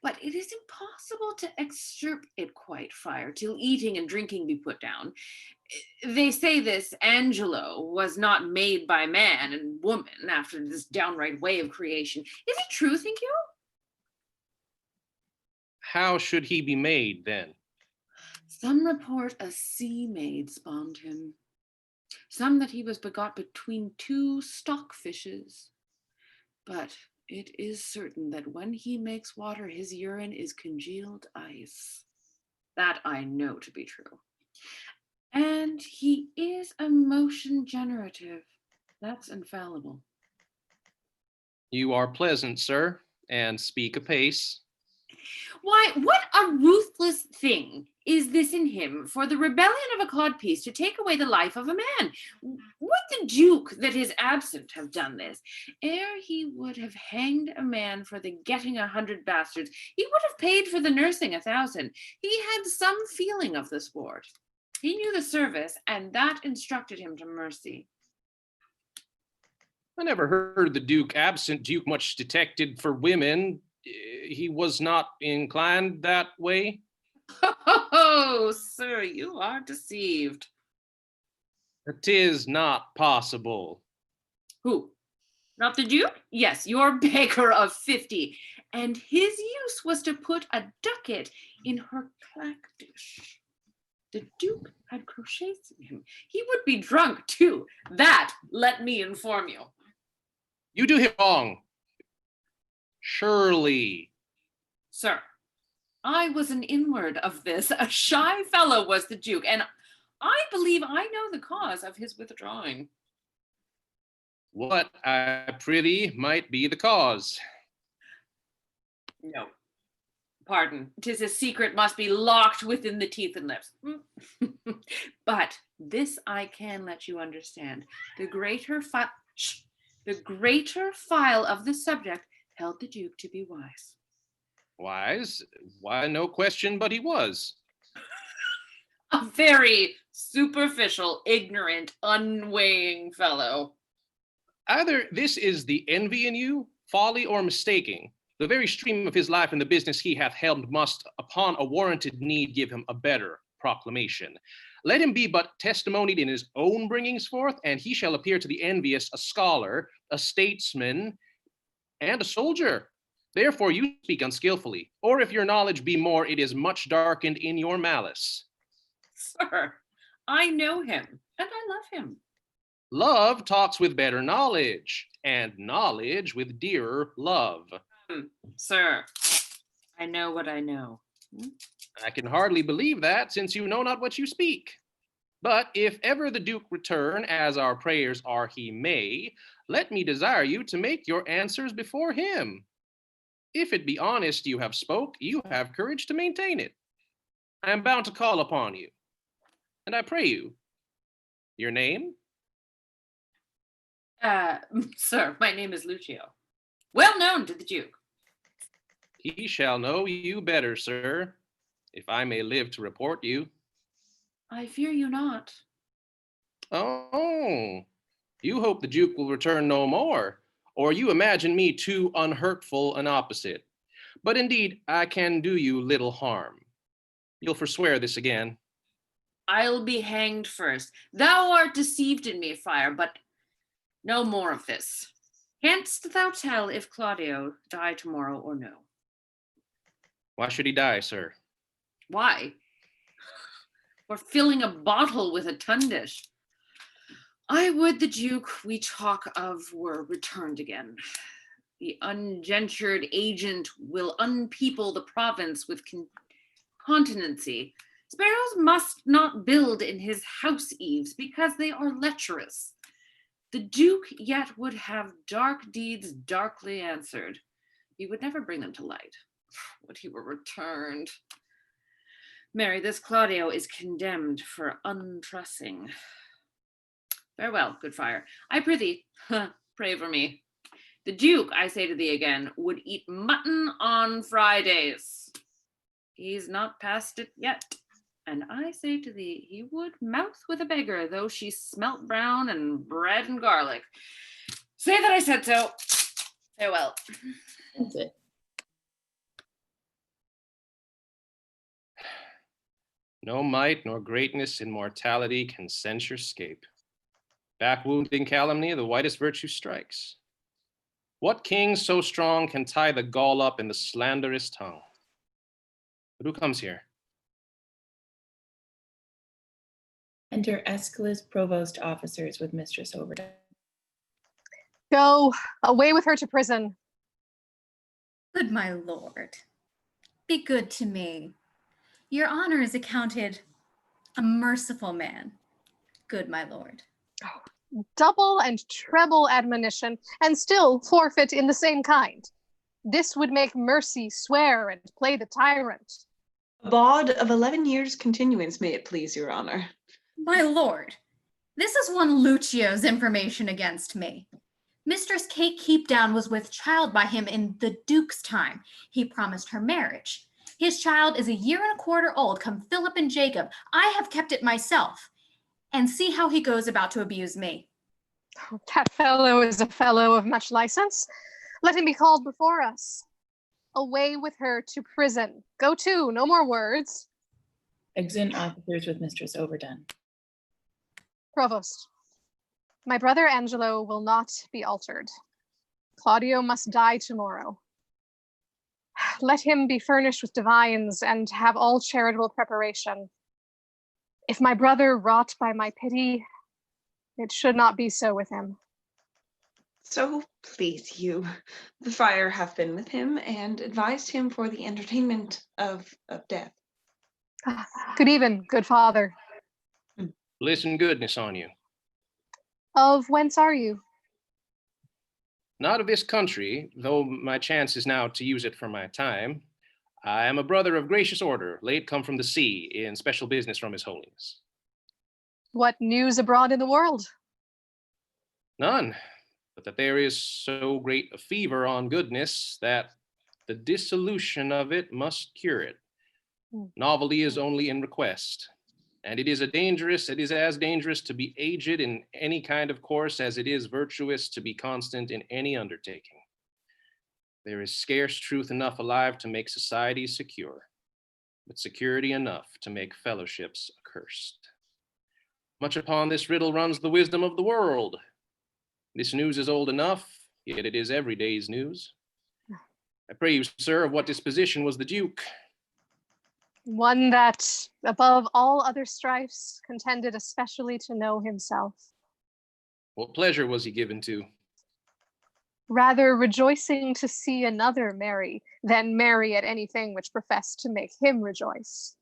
But it is impossible to extirp it quite, friar, till eating and drinking be put down. They say this Angelo was not made by man and woman after this downright way of creation. Is it true, think you? How should he be made, then? Some report a sea maid spawned him. Some that he was begot between two stockfishes. But it is certain that when he makes water, his urine is congealed ice. That I know to be true. And he is a motion generative. That's infallible. You are pleasant, sir, and speak apace. Why, what a ruthless thing is this in him for the rebellion of a codpiece to take away the life of a man? Would the Duke that is absent have done this? Ere he would have hanged a man for the getting 100 bastards, he would have paid for the nursing 1,000. He had some feeling of the sport. He knew the service, and that instructed him to mercy. I never heard the Duke absent Duke much detected for women. He was not inclined that way. Oh, sir, you are deceived. 'Tis not possible. Who? Not the Duke? Yes, your baker of 50. And his use was to put a ducat in her clack dish. The Duke had crotchets in him. He would be drunk too. That, let me inform you. You do him wrong. Surely. Sir, I was an inward of this. A shy fellow was the Duke, and I believe I know the cause of his withdrawing. What, I prithee, might be the cause? No. Pardon, 'tis a secret must be locked within the teeth and lips. But this I can let you understand. The greater file of the subject held the Duke to be wise. Wise? Why, no question but he was. A very superficial, ignorant, unweighing fellow. Either this is the envy in you, folly, or mistaking. The very stream of his life and the business he hath helmed must, upon a warranted need, give him a better proclamation. Let him be but testimonied in his own bringings forth, and he shall appear to the envious a scholar, a statesman, and a soldier. Therefore you speak unskillfully, or if your knowledge be more, it is much darkened in your malice. Sir, I know him, and I love him. Love talks with better knowledge, and knowledge with dearer love. Sir, I know what I know. I can hardly believe that, since you know not what you speak. But if ever the Duke return, as our prayers are he may, let me desire you to make your answers before him. If it be honest you have spoke, you have courage to maintain it. I am bound to call upon you. And I pray you, your name? Sir, my name is Lucio. Well known to the Duke. He shall know you better, sir, if I may live to report you. I fear you not. Oh, you hope the Duke will return no more, or you imagine me too unhurtful an opposite. But indeed, I can do you little harm. You'll forswear this again. I'll be hanged first. Thou art deceived in me, friar, but no more of this. Canst thou tell if Claudio die tomorrow or no? Why should he die, sir? Why? For filling a bottle with a tundish. I would the Duke we talk of were returned again. The ungentured agent will unpeople the province with continency. Sparrows must not build in his house eaves because they are lecherous. The Duke yet would have dark deeds darkly answered. He would never bring them to light. Would he were returned. Mary, this Claudio is condemned for untrussing. Farewell, good friar. I prithee, pray for me. The Duke, I say to thee again, would eat mutton on Fridays. He's not past it yet. And I say to thee, he would mouth with a beggar, though she smelt brown and bread and garlic. Say that I said so. Farewell. That's it. No might nor greatness in mortality can censure scape. Back wounding calumny, the whitest virtue strikes. What king so strong can tie the gall up in the slanderous tongue? But who comes here? Enter Aeschylus provost officers with Mistress Overdone. Go away with her to prison. Good my lord, be good to me. Your honor is accounted a merciful man. Good my lord. Double and treble admonition, and still forfeit in the same kind. This would make mercy swear and play the tyrant. A baud of 11 years continuance, may it please your honor. My lord, this is one Lucio's information against me. Mistress Kate Keepdown was with child by him in the Duke's time. He promised her marriage. His child is a year and a quarter old, come Philip and Jacob. I have kept it myself. And see how he goes about to abuse me. That fellow is a fellow of much license. Let him be called before us. Away with her to prison. Go to, no more words. Exeunt officers with Mistress Overdone. Provost, my brother Angelo will not be altered. Claudio must die tomorrow. Let him be furnished with divines and have all charitable preparation. If my brother wrought by my pity, it should not be so with him. So please you, the friar hath been with him and advised him for the entertainment of death. Good even, good father. Bliss and goodness on you. Of whence are you? Not of this country, though my chance is now to use it for my time. I am a brother of gracious order, late come from the sea, in special business from his holiness. What news abroad in the world? None, but that there is so great a fever on goodness that the dissolution of it must cure it. Novelty is only in request, and it is as dangerous to be aged in any kind of course as it is virtuous to be constant in any undertaking. There is scarce truth enough alive to make society secure, but security enough to make fellowships accursed. Much upon this riddle runs the wisdom of the world. This news is old enough, yet it is every day's news. I pray you, sir, of what disposition was the Duke? One that, above all other strifes, contended especially to know himself. What pleasure was he given to? Rather rejoicing to see another merry than merry at anything which professed to make him rejoice.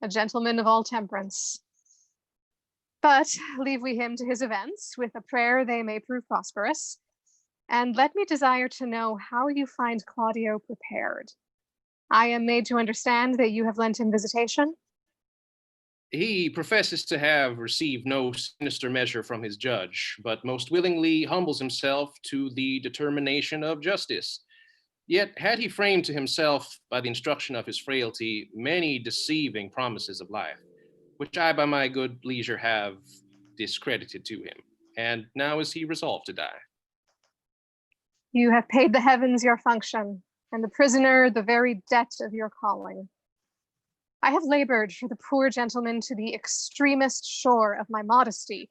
A gentleman of all temperance. But leave we him to his events, with a prayer they may prove prosperous. And let me desire to know how you find Claudio prepared. I am made to understand that you have lent him visitation. He professes to have received no sinister measure from his judge, but most willingly humbles himself to the determination of justice. Yet had he framed to himself, by the instruction of his frailty, many deceiving promises of life, which I by my good leisure have discredited to him, and now is he resolved to die. You have paid the heavens your function, and the prisoner the very debt of your calling. I have labored for the poor gentleman to the extremest shore of my modesty,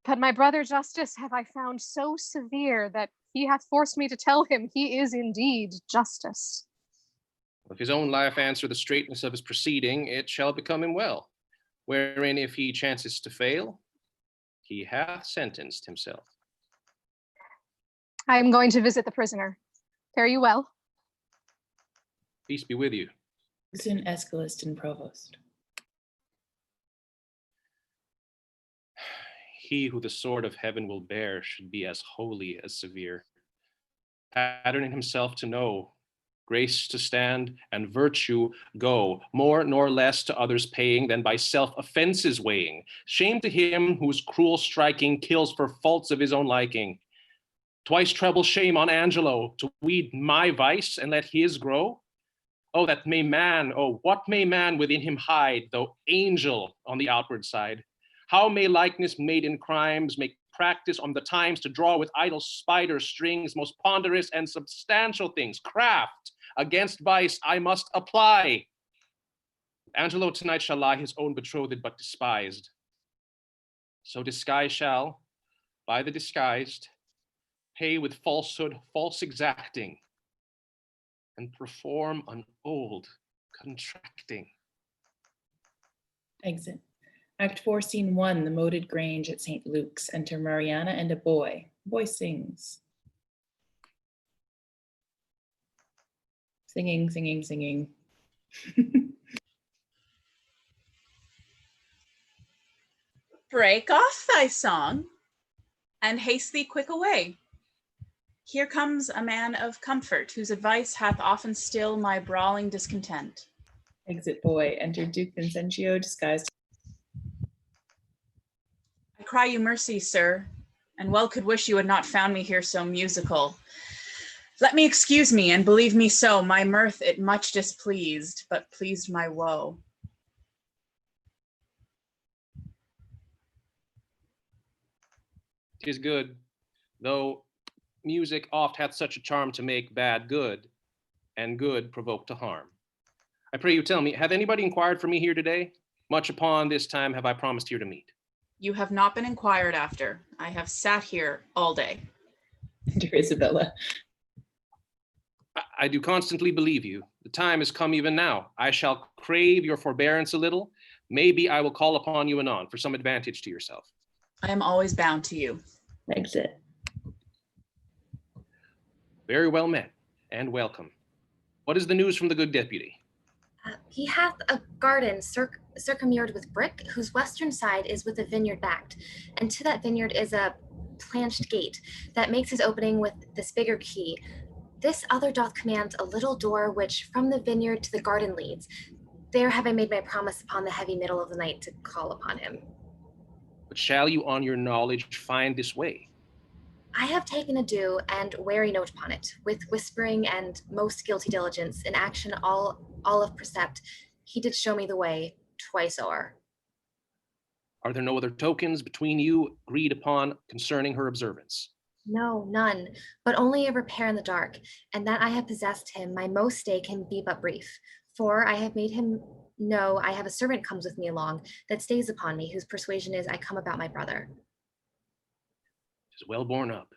but my brother Justice have I found so severe that he hath forced me to tell him he is indeed Justice. If his own life answer the straightness of his proceeding, it shall become him well, wherein if he chances to fail, he hath sentenced himself. I am going to visit the prisoner. Fare you well. Peace be with you. Exeunt Aeschylus and Provost. He who the sword of heaven will bear should be as holy as severe, patterning himself to know grace to stand, and virtue go, more nor less to others paying than by self-offences weighing. Shame to him whose cruel striking kills for faults of his own liking. Twice treble shame on Angelo to weed my vice and let his grow. Oh, what may man within him hide, though angel on the outward side? How may likeness made in crimes make practice on the times to draw with idle spider strings most ponderous and substantial things? Craft against vice I must apply. Angelo tonight shall lie his own betrothed but despised. So disguise shall, by the disguised, pay with falsehood false exacting, and perform an old contracting. Exit. Act 4, Scene 1, the moated grange at St. Luke's. Enter Mariana and a boy. Boy sings. Singing, singing, singing. Break off thy song and haste thee quick away. Here comes a man of comfort, whose advice hath often still my brawling discontent. Exit boy. Enter Duke Vincentio disguised. I cry you mercy, sir, and well could wish you had not found me here so musical. Let me excuse me, and believe me so, my mirth it much displeased, but pleased my woe. 'Tis good, though music oft hath such a charm to make bad good, and good provoke to harm. I pray you tell me, hath anybody inquired for me here today? Much upon this time have I promised here to meet. You have not been inquired after. I have sat here all day. Enter Isabella. I do constantly believe you. The time is come even now. I shall crave your forbearance a little. Maybe I will call upon you anon for some advantage to yourself. I am always bound to you. Exit. Very well met, and welcome. What is the news from the good deputy? He hath a garden circummured with brick, whose western side is with a vineyard backed, and to that vineyard is a planched gate that makes his opening with this bigger key. This other doth command a little door which from the vineyard to the garden leads. There have I made my promise upon the heavy middle of the night to call upon him. But shall you on your knowledge find this way? I have taken a due and wary note upon it, with whispering and most guilty diligence, in action all of precept. He did show me the way twice o'er. Are there no other tokens between you agreed upon concerning her observance? No, none, but only a repair in the dark, and that I have possessed him, my most stay can be but brief. For I have made him know I have a servant comes with me along, that stays upon me, whose persuasion is I come about my brother. 'Tis well borne up.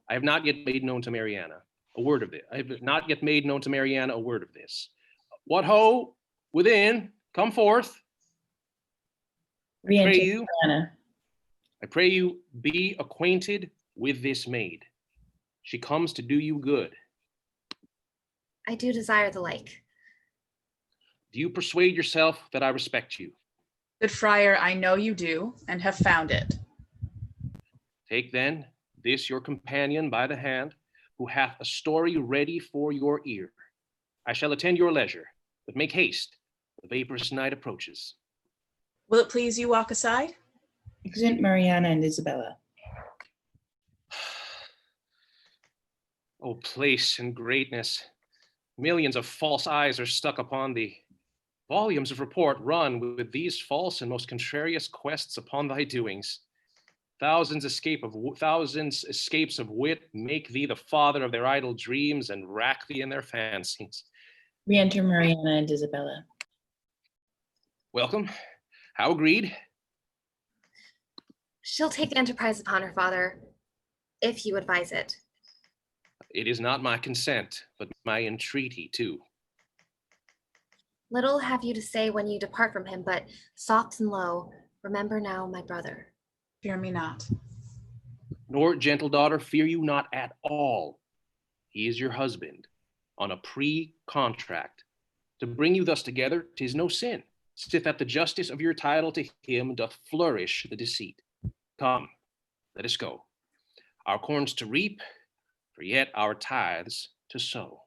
I have not yet made known to Mariana a word of this. I have not yet made known to Mariana a word of this. What ho, within, come forth. Re-enter Mariana. I pray you be acquainted with this maid. She comes to do you good. I do desire the like. Do you persuade yourself that I respect you? Good friar, I know you do, and have found it. Take then this your companion by the hand, who hath a story ready for your ear. I shall attend your leisure, but make haste, the vaporous night approaches. Will it please you walk aside? Exit Mariana and Isabella. O place and greatness, millions of false eyes are stuck upon thee. Volumes of report run with these false and most contrarious quests upon thy doings. Thousands escapes of wit make thee the father of their idle dreams and rack thee in their fancies. Re-enter Mariana and Isabella. Welcome. How agreed? She'll take the enterprise upon her, father, if you advise it. It is not my consent, but my entreaty too. Little have you to say when you depart from him, but soft and low, remember now my brother. Fear me not. Nor, gentle daughter, fear you not at all. He is your husband, on a pre-contract. To bring you thus together, 'tis no sin, sith that the justice of your title to him doth flourish the deceit. Come, let us go. Our corns to reap, for yet our tithes to sow.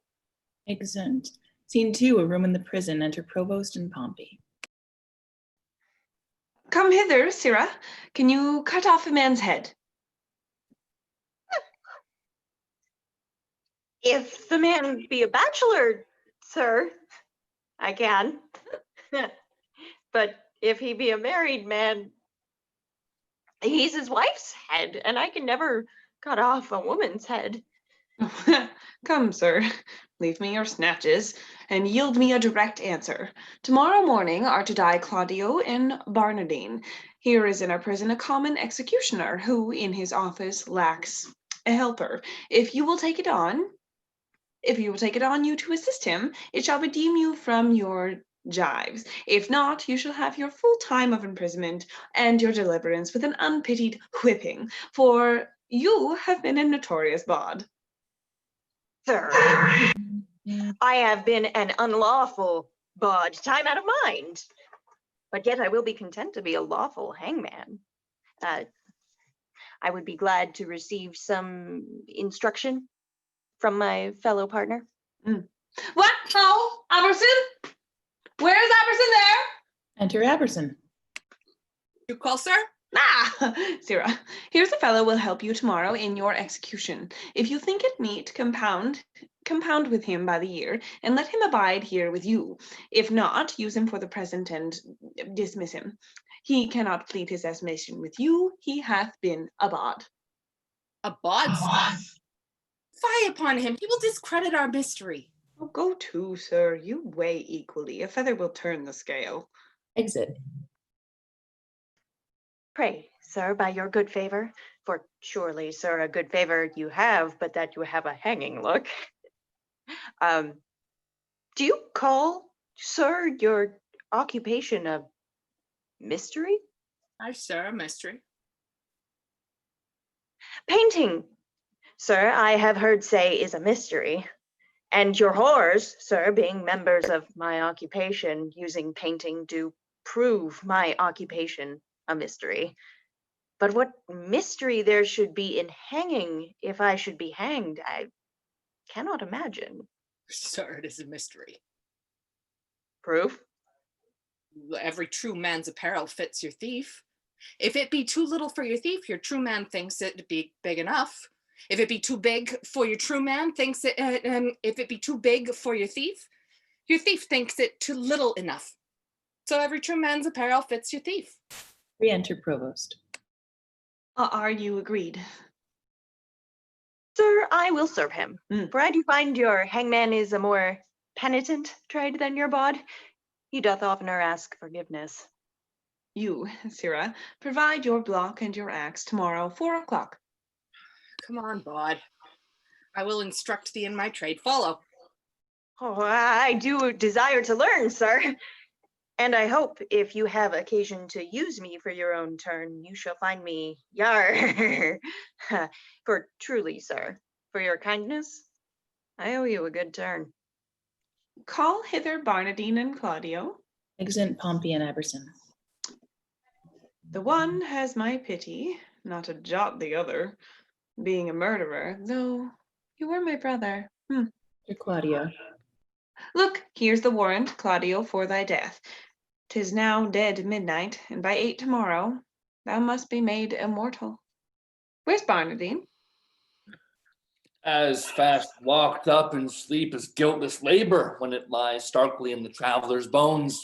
Exeunt. Scene 2, a room in the prison. Enter Provost and Pompey. Come hither, Sirrah. Can you cut off a man's head? If the man be a bachelor, sir, I can. But if he be a married man, he's his wife's head, and I can never cut off a woman's head. Come, sir, leave me your snatches, and yield me a direct answer. Tomorrow morning are to die Claudio and Barnardine. Here is in our prison a common executioner, who in his office lacks a helper. If you will take it on you to assist him, it shall redeem you from your gyves. If not, you shall have your full time of imprisonment and your deliverance with an unpitied whipping, for you have been a notorious bawd. Sir, I have been an unlawful bawd time out of mind, but yet I will be content to be a lawful hangman. I would be glad to receive some instruction from my fellow partner. What? Oh, Aberson? Where is Aberson there? Enter Aberson. You call, sir? Ah, Sirrah, here's a fellow will help you tomorrow in your execution. If you think it meet, compound with him by the year, and let him abide here with you. If not, use him for the present and dismiss him. He cannot plead his estimation with you. He hath been a bawd. A bawd? Fie upon him. He will discredit our mystery. Oh, go to, sir. You weigh equally. A feather will turn the scale. Exit. Pray, sir, by your good favor, for surely, sir, a good favor you have, but that you have a hanging look. Do you call, sir, your occupation a mystery? Aye, sir, a mystery. Painting, sir, I have heard say is a mystery. And your whores, sir, being members of my occupation, using painting do prove my occupation a mystery. But what mystery there should be in hanging if I should be hanged, I cannot imagine. Sir, it is a mystery. Proof? Every true man's apparel fits your thief. If it be too little for your thief, your true man thinks it be big enough. If it be too big for your true man, thinks it. If it be too big for your thief thinks it too little enough. So every true man's apparel fits your thief. Re-enter Provost. Are you agreed? Sir, I will serve him. For I do find your hangman is a more penitent trade than your bawd. He doth oftener ask forgiveness. You, Sirrah, provide your block and your axe tomorrow, 4 o'clock. Come on, bawd. I will instruct thee in my trade. Follow. Oh, I do desire to learn, sir. And I hope if you have occasion to use me for your own turn, you shall find me yar. For truly, sir, for your kindness, I owe you a good turn. Call hither Barnardine and Claudio. Exeunt Pompey and Aberson. The one has my pity, not a jot the other, being a murderer, though you were my brother. To Claudio. Look, here's the warrant, Claudio, for thy death. 'Tis now dead midnight, and by 8 tomorrow thou must be made immortal. Where's Barnardine? As fast locked up in sleep as guiltless labor when it lies starkly in the traveler's bones.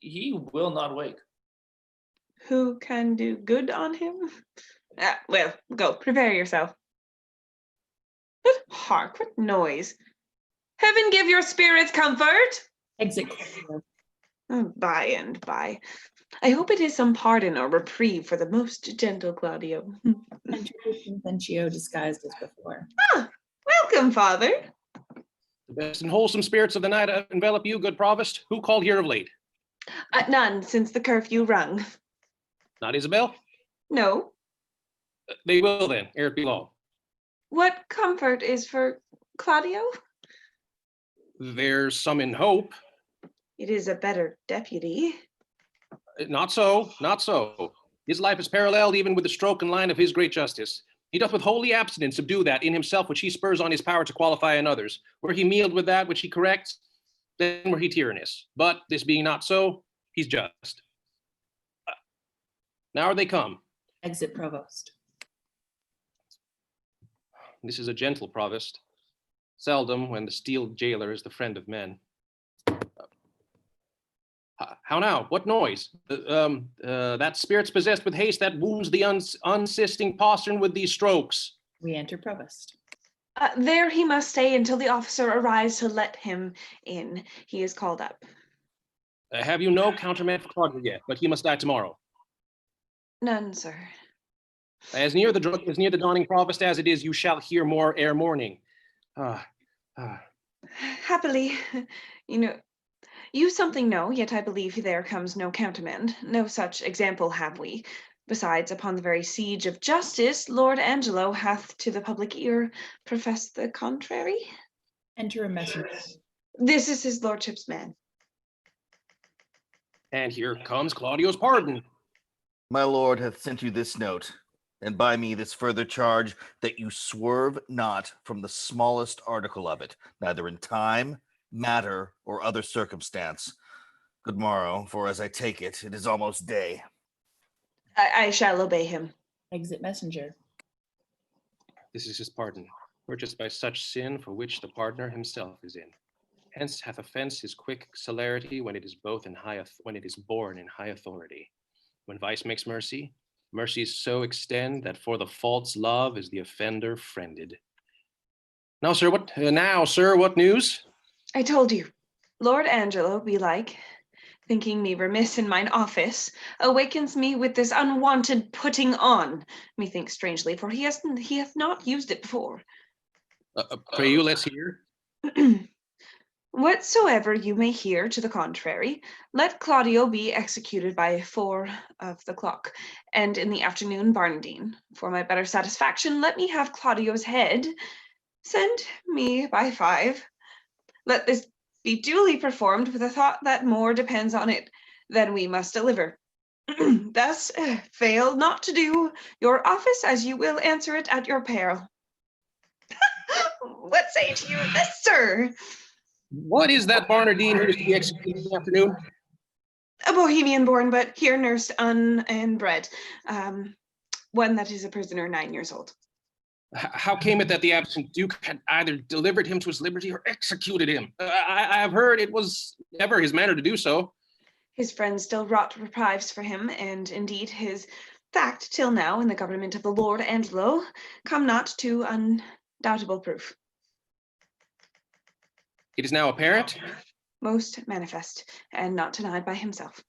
He will not wake. Who can do good on him? Well, go, prepare yourself. But hark, what noise? Heaven give your spirits comfort! Exit Claudio. By and by. I hope it is some pardon or reprieve for the most gentle Claudio. Enter Vincentio disguised as before. Welcome, Father. The best and wholesome spirits of the night envelop you, good provost. Who called here of late? None since the curfew rung. Not Isabel? No. They will then, ere it be long. What comfort is for Claudio? There's some in hope. It is a better deputy. Not so, not so. His life is paralleled even with the stroke and line of his great justice. He doth with holy abstinence subdue that in himself which he spurs on his power to qualify in others. Where he mealed with that which he corrects, then were he tyrannous. But this being not so, he's just. Now are they come. Exit Provost. This is a gentle provost. Seldom, when the steel jailer is the friend of men. How now? What noise? That spirit's possessed with haste that wounds the unsisting postern with these strokes. We enter Provost. There he must stay until the officer arrives to let him in. He is called up. Have you no countermand for Claudio yet? But he must die tomorrow. None, sir. As near the dawning provost as it is, you shall hear more ere morning. Happily, you something know, yet I believe there comes no countermand. No such example have we. Besides, upon the very siege of justice, Lord Angelo hath to the public ear professed the contrary. Enter a messenger. This is his lordship's man. And here comes Claudio's pardon. My lord hath sent you this note, and by me this further charge, that you swerve not from the smallest article of it, neither in time, matter, or other circumstance. Good morrow, for as I take it, it is almost day. I shall obey him. Exit messenger. This is his pardon, purchased by such sin for which the pardoner himself is in. Hence hath offense his quick celerity when it is born in high authority. When vice makes mercy, mercies so extend that for the fault's love is the offender friended. Now, sir, what news? I told you, Lord Angelo, belike, thinking me remiss in mine office, awakens me with this unwonted putting on, methinks strangely, for he hath not used it before. Pray you, let's hear. Whatsoever you may hear to the contrary, let Claudio be executed by 4 of the clock, and in the afternoon Barnardine. For my better satisfaction, let me have Claudio's head. Send me by 5. Let this be duly performed with a thought that more depends on it than we must deliver. Thus, fail not to do your office as you will answer it at your peril. What say to you this, sir? What is that Barnardine who is to be executed this afternoon? A Bohemian born, but here nursed and bred. One that is a prisoner 9 years old. How came it that the absent duke had either delivered him to his liberty or executed him? I have heard it was never his manner to do so. His friends still wrought reprieve for him, and indeed his fact till now in the government of the Lord Angelo come not to undoubtable proof. It is now apparent? Most manifest, and not denied by himself.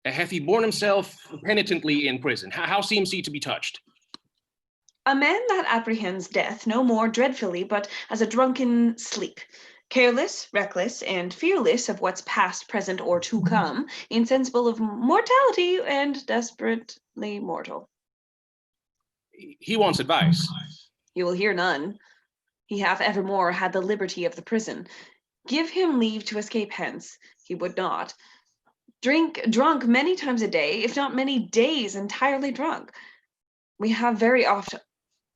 Hath he borne himself penitently in prison? How seems he to be touched? A man that apprehends death no more dreadfully, but as a drunken sleep, careless, reckless, and fearless of what's past, present, or to come, insensible of mortality, and desperately mortal. He wants advice. You will hear none. He hath evermore had the liberty of the prison. Give him leave to escape hence. He would not. Drunk many times a day, if not many days entirely drunk. We have very oft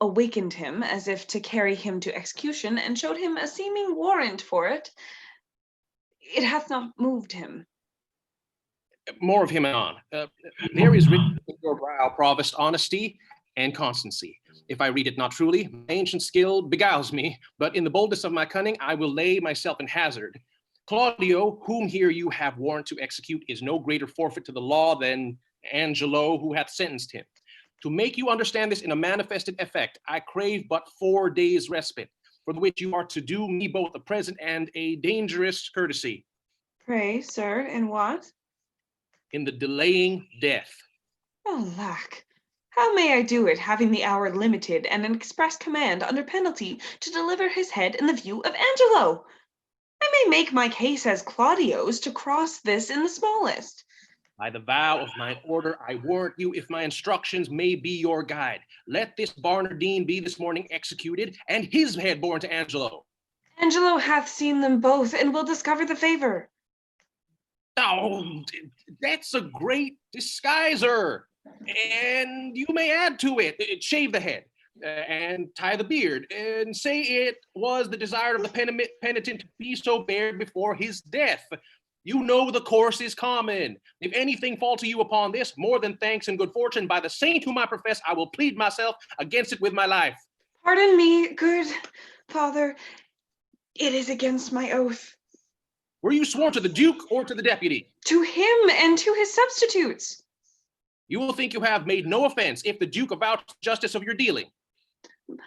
awakened him as if to carry him to execution, and showed him a seeming warrant for it. It hath not moved him. More of him anon. There is written in your brow, provost, honesty and constancy. If I read it not truly, my ancient skill beguiles me, but in the boldness of my cunning, I will lay myself in hazard. Claudio, whom here you have warrant to execute, is no greater forfeit to the law than Angelo, who hath sentenced him. To make you understand this in a manifested effect, I crave but 4 days' respite, for the which you are to do me both a present and a dangerous courtesy. Pray, sir, in what? In the delaying death. Alack, how may I do it, having the hour limited and an express command under penalty to deliver his head in the view of Angelo? I may make my case as Claudio's to cross this in the smallest. By the vow of mine order, I warrant you, if my instructions may be your guide, let this Barnardine be this morning executed, and his head borne to Angelo. Angelo hath seen them both, and will discover the favor. Oh, that's a great disguiser. And you may add to it, shave the head, and tie the beard, and say it was the desire of the penitent to be so bared before his death. You know the course is common. If anything fall to you upon this, more than thanks and good fortune, by the saint whom I profess, I will plead myself against it with my life. Pardon me, good father. It is against my oath. Were you sworn to the Duke or to the deputy? To him and to his substitutes. You will think you have made no offense if the Duke avouch justice of your dealing.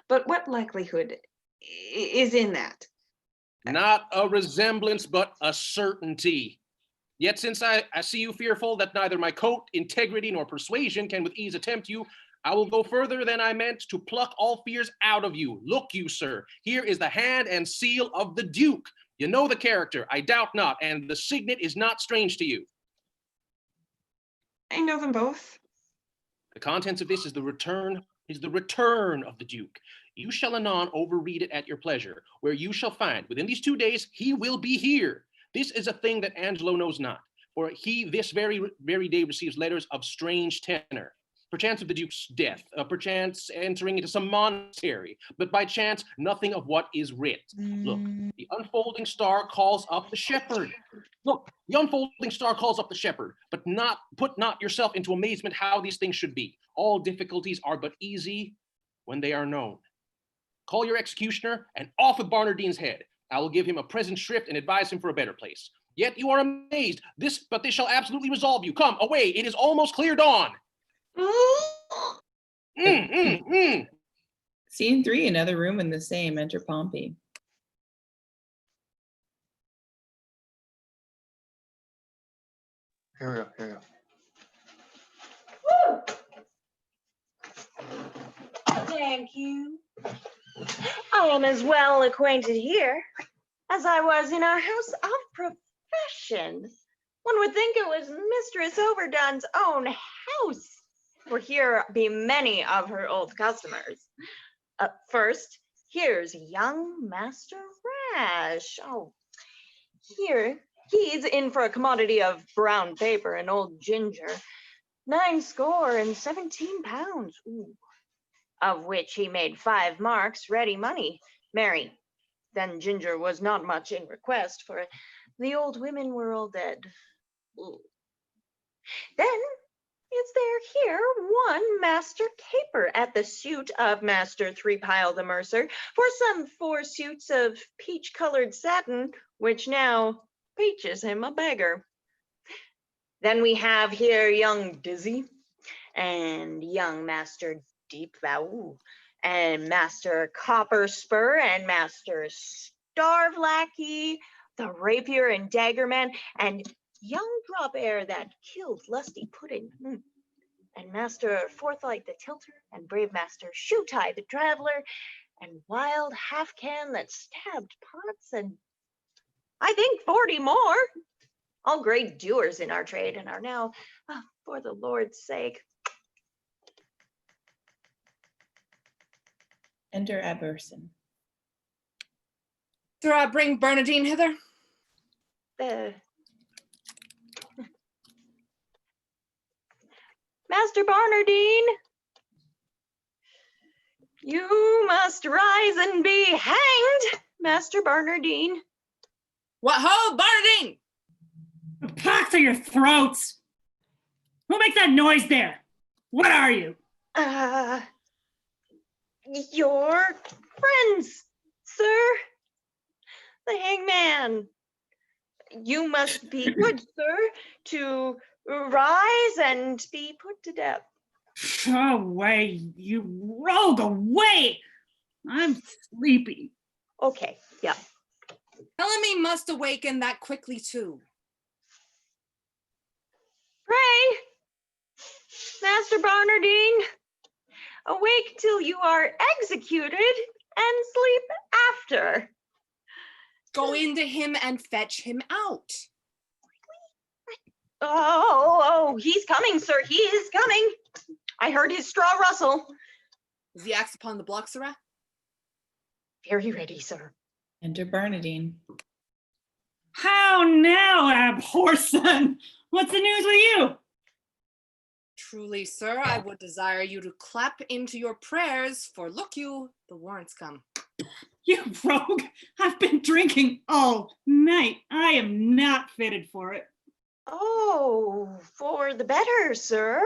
But what likelihood is in that? Not a resemblance, but a certainty. Yet since I see you fearful that neither my coat, integrity, nor persuasion can with ease attempt you, I will go further than I meant to pluck all fears out of you. Look you, sir, here is the hand and seal of the Duke. You know the character, I doubt not, and the signet is not strange to you. I know them both. The contents of this is the return of the Duke. You shall anon overread it at your pleasure, where you shall find within these 2 days he will be here. This is a thing that Angelo knows not, for he this very day receives letters of strange tenor. Perchance of the Duke's death, perchance entering into some monastery, but by chance nothing of what is writ. Look, the unfolding star calls up the shepherd. Look, the unfolding star calls up the shepherd, but put not yourself into amazement how these things should be. All difficulties are but easy when they are known. Call your executioner and off with Barnardine's head. I will give him a present shrift and advise him for a better place. Yet you are amazed, but this shall absolutely resolve you. Come, away, it is almost clear dawn. Scene 3, another room in the same. Enter Pompey. Here we go, here we go. Thank you. I am as well acquainted here as I was in our house of profession. One would think it was Mistress Overdone's own house, for here be many of her old customers. First, here's young Master Rash. Oh, here, he's in for a commodity of brown paper and old ginger, £9 £17, of which he made 5 marks ready money. Marry, then ginger was not much in request, for the old women were all dead. Then is there here one Master Caper at the suit of Master Threepile the mercer for some 4 suits of peach-colored satin, which now peaches him a beggar. Then we have here young Dizzy and young Master Deep Vow and Master Copper Spur and Master Starve Lackey, the Rapier and Dagger Man, and young Drop Air that killed Lusty Pudding, and Master Forthlight the Tilter, and Brave Master Shoe Tie the Traveler, and Wild Half Can that stabbed Pots, and I think 40 more. All great doers in our trade and are now, for the Lord's sake. Enter Aberson. Do I bring Bernardine hither? Master Barnardine, you must rise and be hanged, Master Barnardine. What ho, Barnardine! Pox are your throats! Who makes that noise there? What are you? Your friends, sir. The hangman. You must be good, sir, to rise and be put to death. Away, you rogue, away! I'm sleepy. Okay, yeah. Bellamy must awaken that quickly too. Pray, Master Barnardine, awake till you are executed and sleep after. Go into him and fetch him out. Oh, he's coming, sir. He is coming. I heard his straw rustle. Is the axe upon the block, sirrah? Very ready, sir. Enter Barnardine. How now, Abhorson? What's the news with you? Truly, sir, I would desire you to clap into your prayers, for look you, the warrants come. You rogue! I've been drinking all night. I am not fitted for it. Oh, for the better, sir.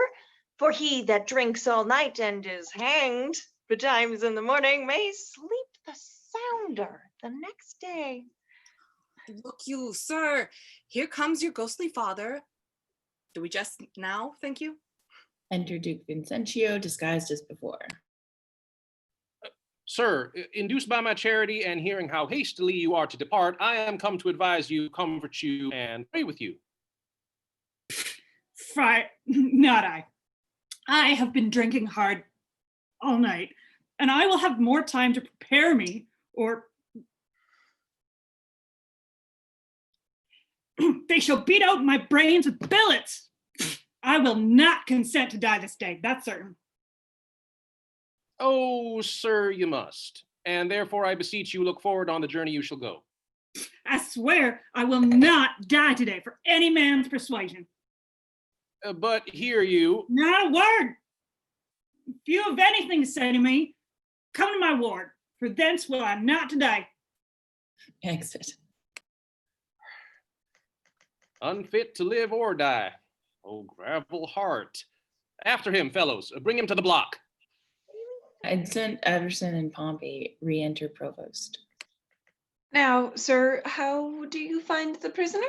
For he that drinks all night and is hanged betimes in the morning may sleep the sounder the next day. Look you, sir, here comes your ghostly father. Do we just now, thank you? Enter Duke Vincentio, disguised as before. Sir, induced by my charity and hearing how hastily you are to depart, I am come to advise you, comfort you, and pray with you. Not I. I have been drinking hard all night, and I will have more time to prepare me, or they shall beat out my brains with billets. I will not consent to die this day, that's certain. Oh, sir, you must. And therefore I beseech you, look forward on the journey you shall go. I swear I will not die today for any man's persuasion. But hear you. Not a word. If you have anything to say to me, come to my ward, for thence will I not to die. Exit. Unfit to live or die. Oh, gravel heart. After him, fellows. Bring him to the block. Edson, Everson, and Pompey re-enter Provost. Now, sir, how do you find the prisoner?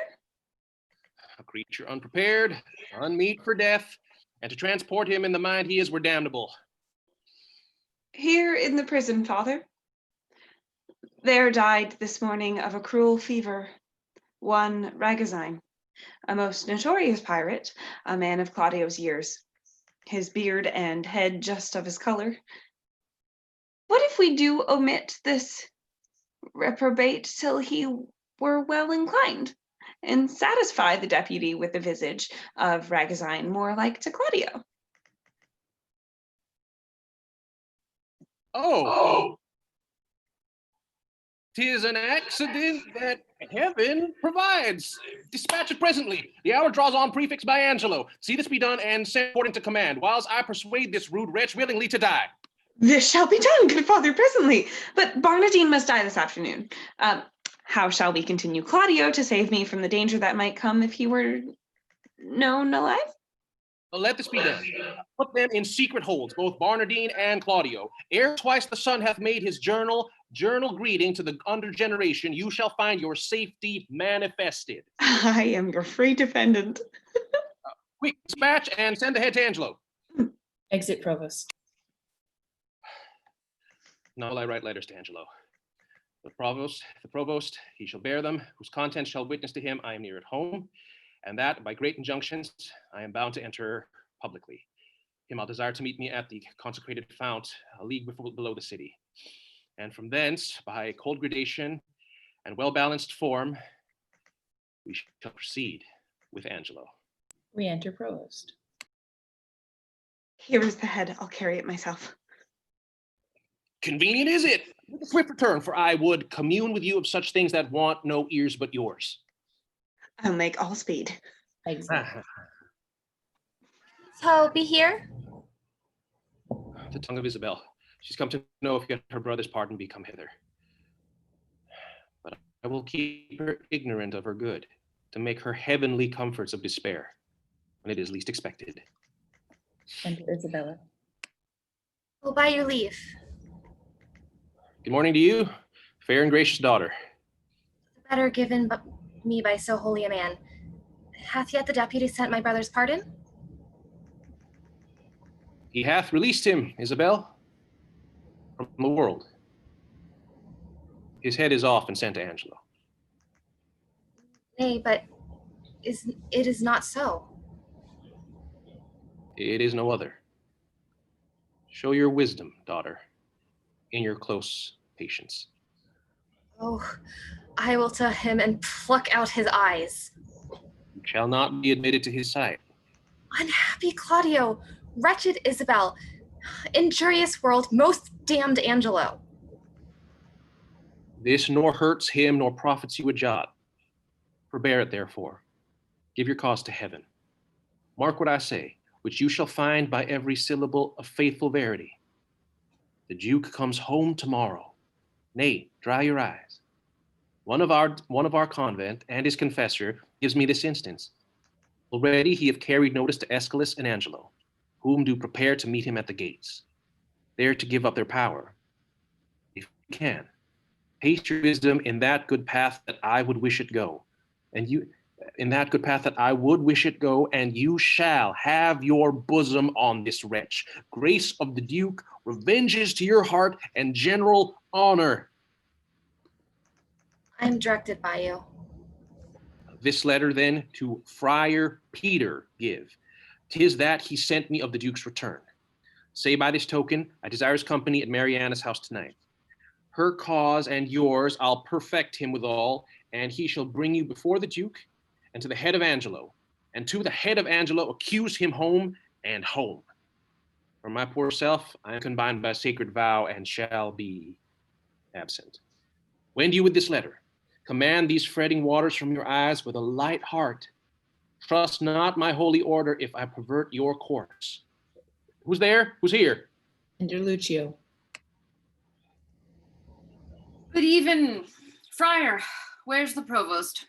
A creature unprepared, unmeet for death, and to transport him in the mind he is were damnable. Here in the prison, father. There died this morning of a cruel fever one Ragozine, a most notorious pirate, a man of Claudio's years, his beard and head just of his color. What if we do omit this reprobate till he were well inclined, and satisfy the deputy with the visage of Ragozine more like to Claudio? Oh! 'Tis an accident that heaven provides. Dispatch it presently. The hour draws on, prefixed by Angelo. See this be done and send according to command, whilst I persuade this rude wretch willingly to die. This shall be done, good father, presently. But Barnardine must die this afternoon. How shall we continue Claudio to save me from the danger that might come if he were known alive? Let this be done. Put them in secret holds, both Barnardine and Claudio. Ere twice the sun hath made his journal greeting to the under generation, you shall find your safety manifested. I am your free defendant. Quick, dispatch and send ahead to Angelo. Exit Provost. Now will I write letters to Angelo. The provost, he shall bear them, whose contents shall witness to him I am near at home, and that by great injunctions I am bound to enter publicly. Him I'll desire to meet me at the consecrated fount, a league below the city. And from thence, by cold gradation and well-balanced form, we shall proceed with Angelo. Re-enter Provost. Here is the head, I'll carry it myself. Convenient is it? With a swift return, for I would commune with you of such things that want no ears but yours. I'll make all speed. Exit. So be here. The tongue of Isabel. She's come to know if yet her brother's pardon be come hither. But I will keep her ignorant of her good, to make her heavenly comforts of despair, when it is least expected. Enter Isabella. Well, by your leave. Good morning to you, fair and gracious daughter. The better given me by so holy a man. Hath yet the deputy sent my brother's pardon? He hath released him, Isabel, from the world. His head is off and sent to Angelo. Nay, but it is not so. It is no other. Show your wisdom, daughter, in your close patience. Oh, I will to him and pluck out his eyes. You shall not be admitted to his sight. Unhappy Claudio, wretched Isabel, injurious world, most damned Angelo. This nor hurts him nor profits you a jot. Forbear it, therefore. Give your cause to heaven. Mark what I say. which you shall find by every syllable of faithful verity. The Duke comes home tomorrow. Nay, dry your eyes. One of our convent and his confessor gives me this instance. Already he have carried notice to Aeschylus and Angelo, whom do prepare to meet him at the gates, there to give up their power. If you can, haste your wisdom in that good path that I would wish it go, and you shall have your bosom on this wretch. Grace of the Duke, revenges to your heart, and general honor. I am directed by you. This letter then to Friar Peter give. 'Tis that he sent me of the Duke's return. Say by this token, I desire his company at Mariana's house tonight. Her cause and yours I'll perfect him withal, and he shall bring you before the Duke and to the head of Angelo, and to the head of Angelo accuse him home and home. For my poor self, I am confined by a sacred vow and shall be absent. Wend you with this letter. Command these fretting waters from your eyes with a light heart. Trust not my holy order if I pervert your course. Who's there? Who's here? Enter Lucio. Good even, Friar. Where's the provost?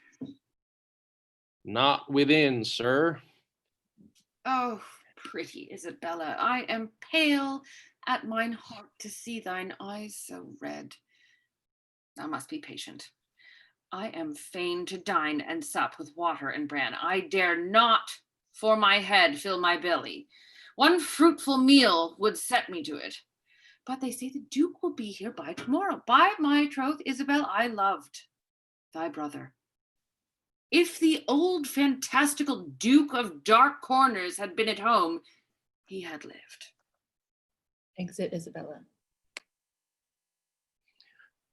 Not within, sir. Oh, pretty Isabella, I am pale at mine heart to see thine eyes so red. Thou must be patient. I am fain to dine and sup with water and bran. I dare not for my head fill my belly. One fruitful meal would set me to it. But they say the Duke will be here by tomorrow. By my troth, Isabel, I loved thy brother. If the old fantastical Duke of Dark Corners had been at home, he had lived. Exit Isabella.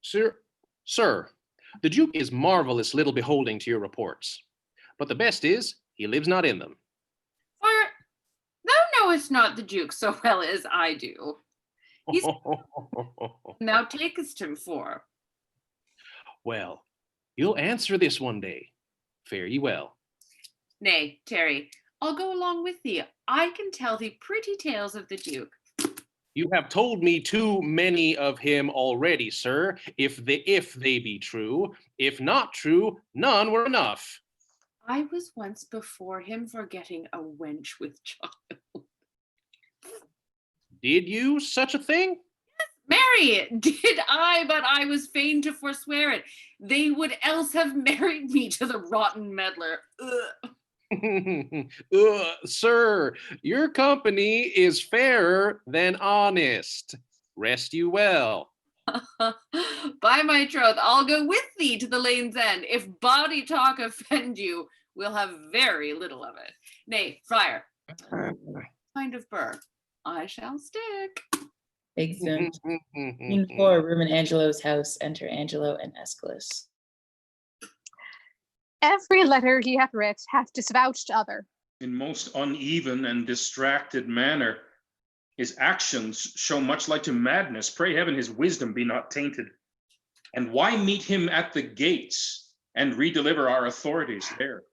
Sir, the Duke is marvelous little beholding to your reports, but the best is he lives not in them. For thou knowest not the Duke so well as I do. He's thou takest him for. Well, you'll answer this one day. Fare ye well. Nay, tarry, I'll go along with thee. I can tell thee pretty tales of the Duke. You have told me too many of him already, sir, if they be true. If not true, none were enough. I was once before him for getting a wench with child. Did you such a thing? Marry, did I, but I was fain to forswear it. They would else have married me to the rotten meddler. Sir, your company is fairer than honest. Rest you well. By my troth, I'll go with thee to the lane's end. If body talk offend you, we'll have very little of it. Nay, friar, kind of burr, I shall stick. Exeunt. Scene 4, room in Angelo's house. Enter Angelo and Aeschylus. Every letter he hath writ hath disavouched other. In most uneven and distracted manner, his actions show much like to madness. Pray heaven his wisdom be not tainted. And why meet him at the gates and redeliver our authorities there?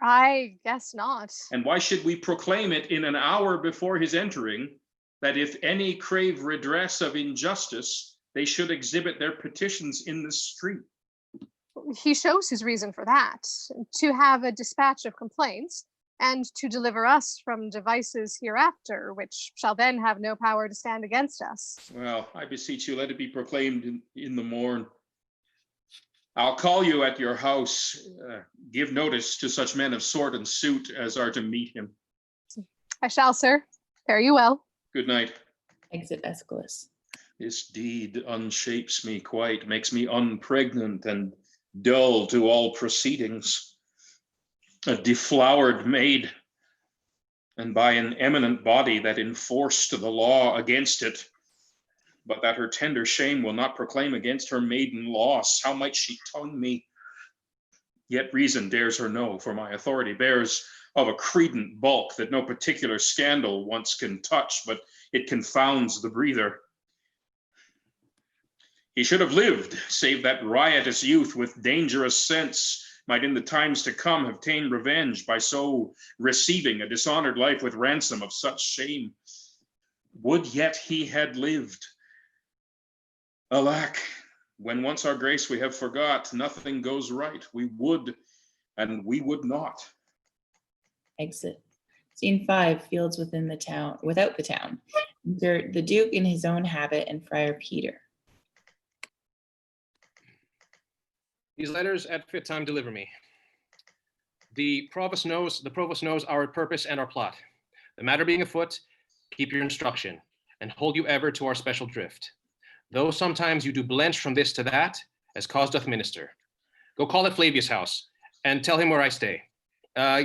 I guess not. And why should we proclaim it in an hour before his entering, that if any crave redress of injustice, they should exhibit their petitions in the street? He shows his reason for that, to have a dispatch of complaints, and to deliver us from devices hereafter, which shall then have no power to stand against us. Well, I beseech you, let it be proclaimed in the morn. I'll call you at your house. Give notice to such men of sword and suit as are to meet him. I shall, sir. Fare you well. Good night. Exit Aeschylus. This deed unshapes me quite, makes me unpregnant and dull to all proceedings. A deflowered maid, and by an eminent body that enforced the law against it, but that her tender shame will not proclaim against her maiden loss. How might she tongue me? Yet reason dares her no, for my authority bears of a credent bulk that no particular scandal once can touch, but it confounds the breather. He should have lived, save that riotous youth with dangerous sense might in the times to come have ta'en revenge by so receiving a dishonored life with ransom of such shame. Would yet he had lived. Alack, when once our grace we have forgot, nothing goes right. We would, and we would not. Exit. Scene 5, fields within the town, without the town. Enter the Duke in his own habit and Friar Peter. These letters at fit time deliver me. The provost knows our purpose and our plot. The matter being afoot, keep your instruction, and hold you ever to our special drift. Though sometimes you do blench from this to that, as cause doth minister. Go call at Flavius' house, and tell him where I stay.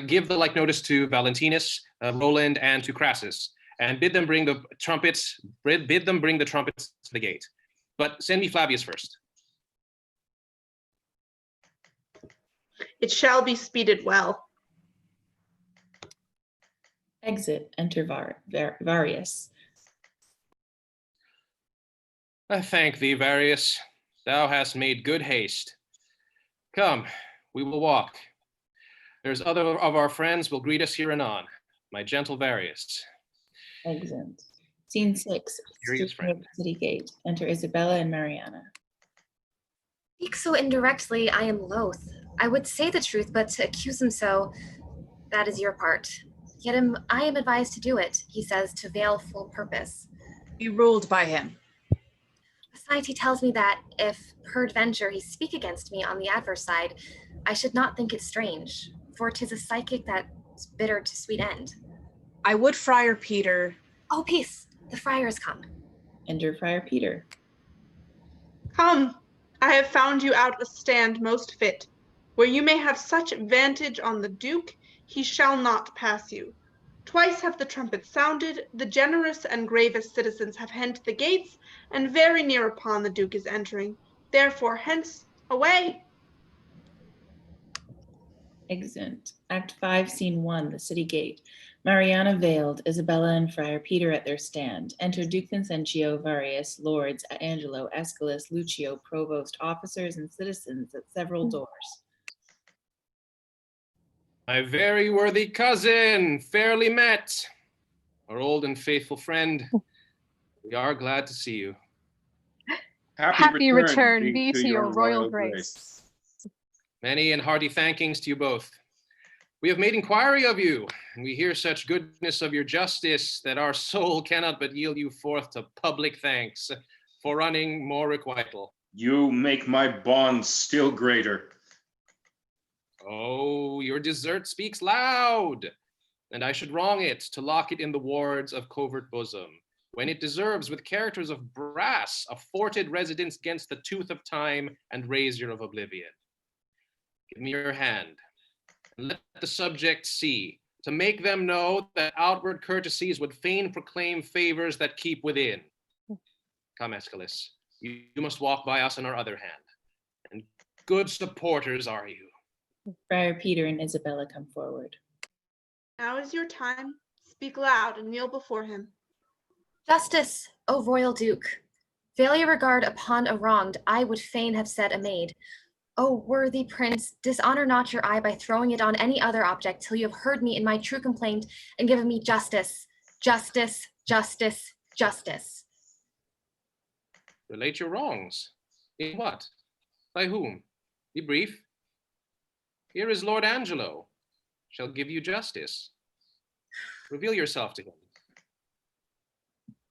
Give the like notice to Valentinus, Roland, and to Crassus, and bid them bring the trumpets to the gate. But send me Flavius first. It shall be speeded well. Exit. Enter Varius. I thank thee, Varius. Thou hast made good haste. Come, we will walk. There's other of our friends will greet us here anon. My gentle Varius. Exit. Scene 6, city gate. Enter Isabella and Mariana. Speak so indirectly, I am loath. I would say the truth, but to accuse him so, that is your part. Yet I am advised to do it, he says, to veil full purpose. Be ruled by him. Besides, he tells me that if peradventure he speak against me on the adverse side, I should not think it strange, for 'tis a psychic that's bitter to sweet end. I would Friar Peter. Oh, peace, the friar has come. Enter Friar Peter. Come, I have found you out a stand most fit, where you may have such vantage on the Duke, he shall not pass you. Twice have the trumpets sounded, the generous and gravest citizens have hent the gates, and very near upon the Duke is entering. Therefore, hence, away. Exit. Act 5, Scene 1, the city gate. Mariana veiled, Isabella and Friar Peter at their stand. Enter Duke Vincentio, Varius, Lords, Angelo, Aeschylus, Lucio, Provost, officers, and citizens at several doors. My very worthy cousin, fairly met. Our old and faithful friend, we are glad to see you. Happy return be to your royal grace. Many and hearty thankings to you both. We have made inquiry of you, and we hear such goodness of your justice that our soul cannot but yield you forth to public thanks for running more requital. You make my bonds still greater. Oh, your desert speaks loud, and I should wrong it to lock it in the wards of covert bosom, when it deserves with characters of brass a forted residence against the tooth of time and razor of oblivion. Give me your hand, and let the subjects see, to make them know that outward courtesies would fain proclaim favors that keep within. Come, Aeschylus, you must walk by us on our other hand, and good supporters are you. Friar Peter and Isabella come forward. Now is your time. Speak loud and kneel before him. Justice, O royal Duke. Veil your regard upon a wronged, I would fain have said a maid. O worthy prince, dishonor not your eye by throwing it on any other object till you have heard me in my true complaint and given me justice, justice, justice, justice. Relate your wrongs. In what? By whom? Be brief. Here is Lord Angelo, shall give you justice. Reveal yourself to him.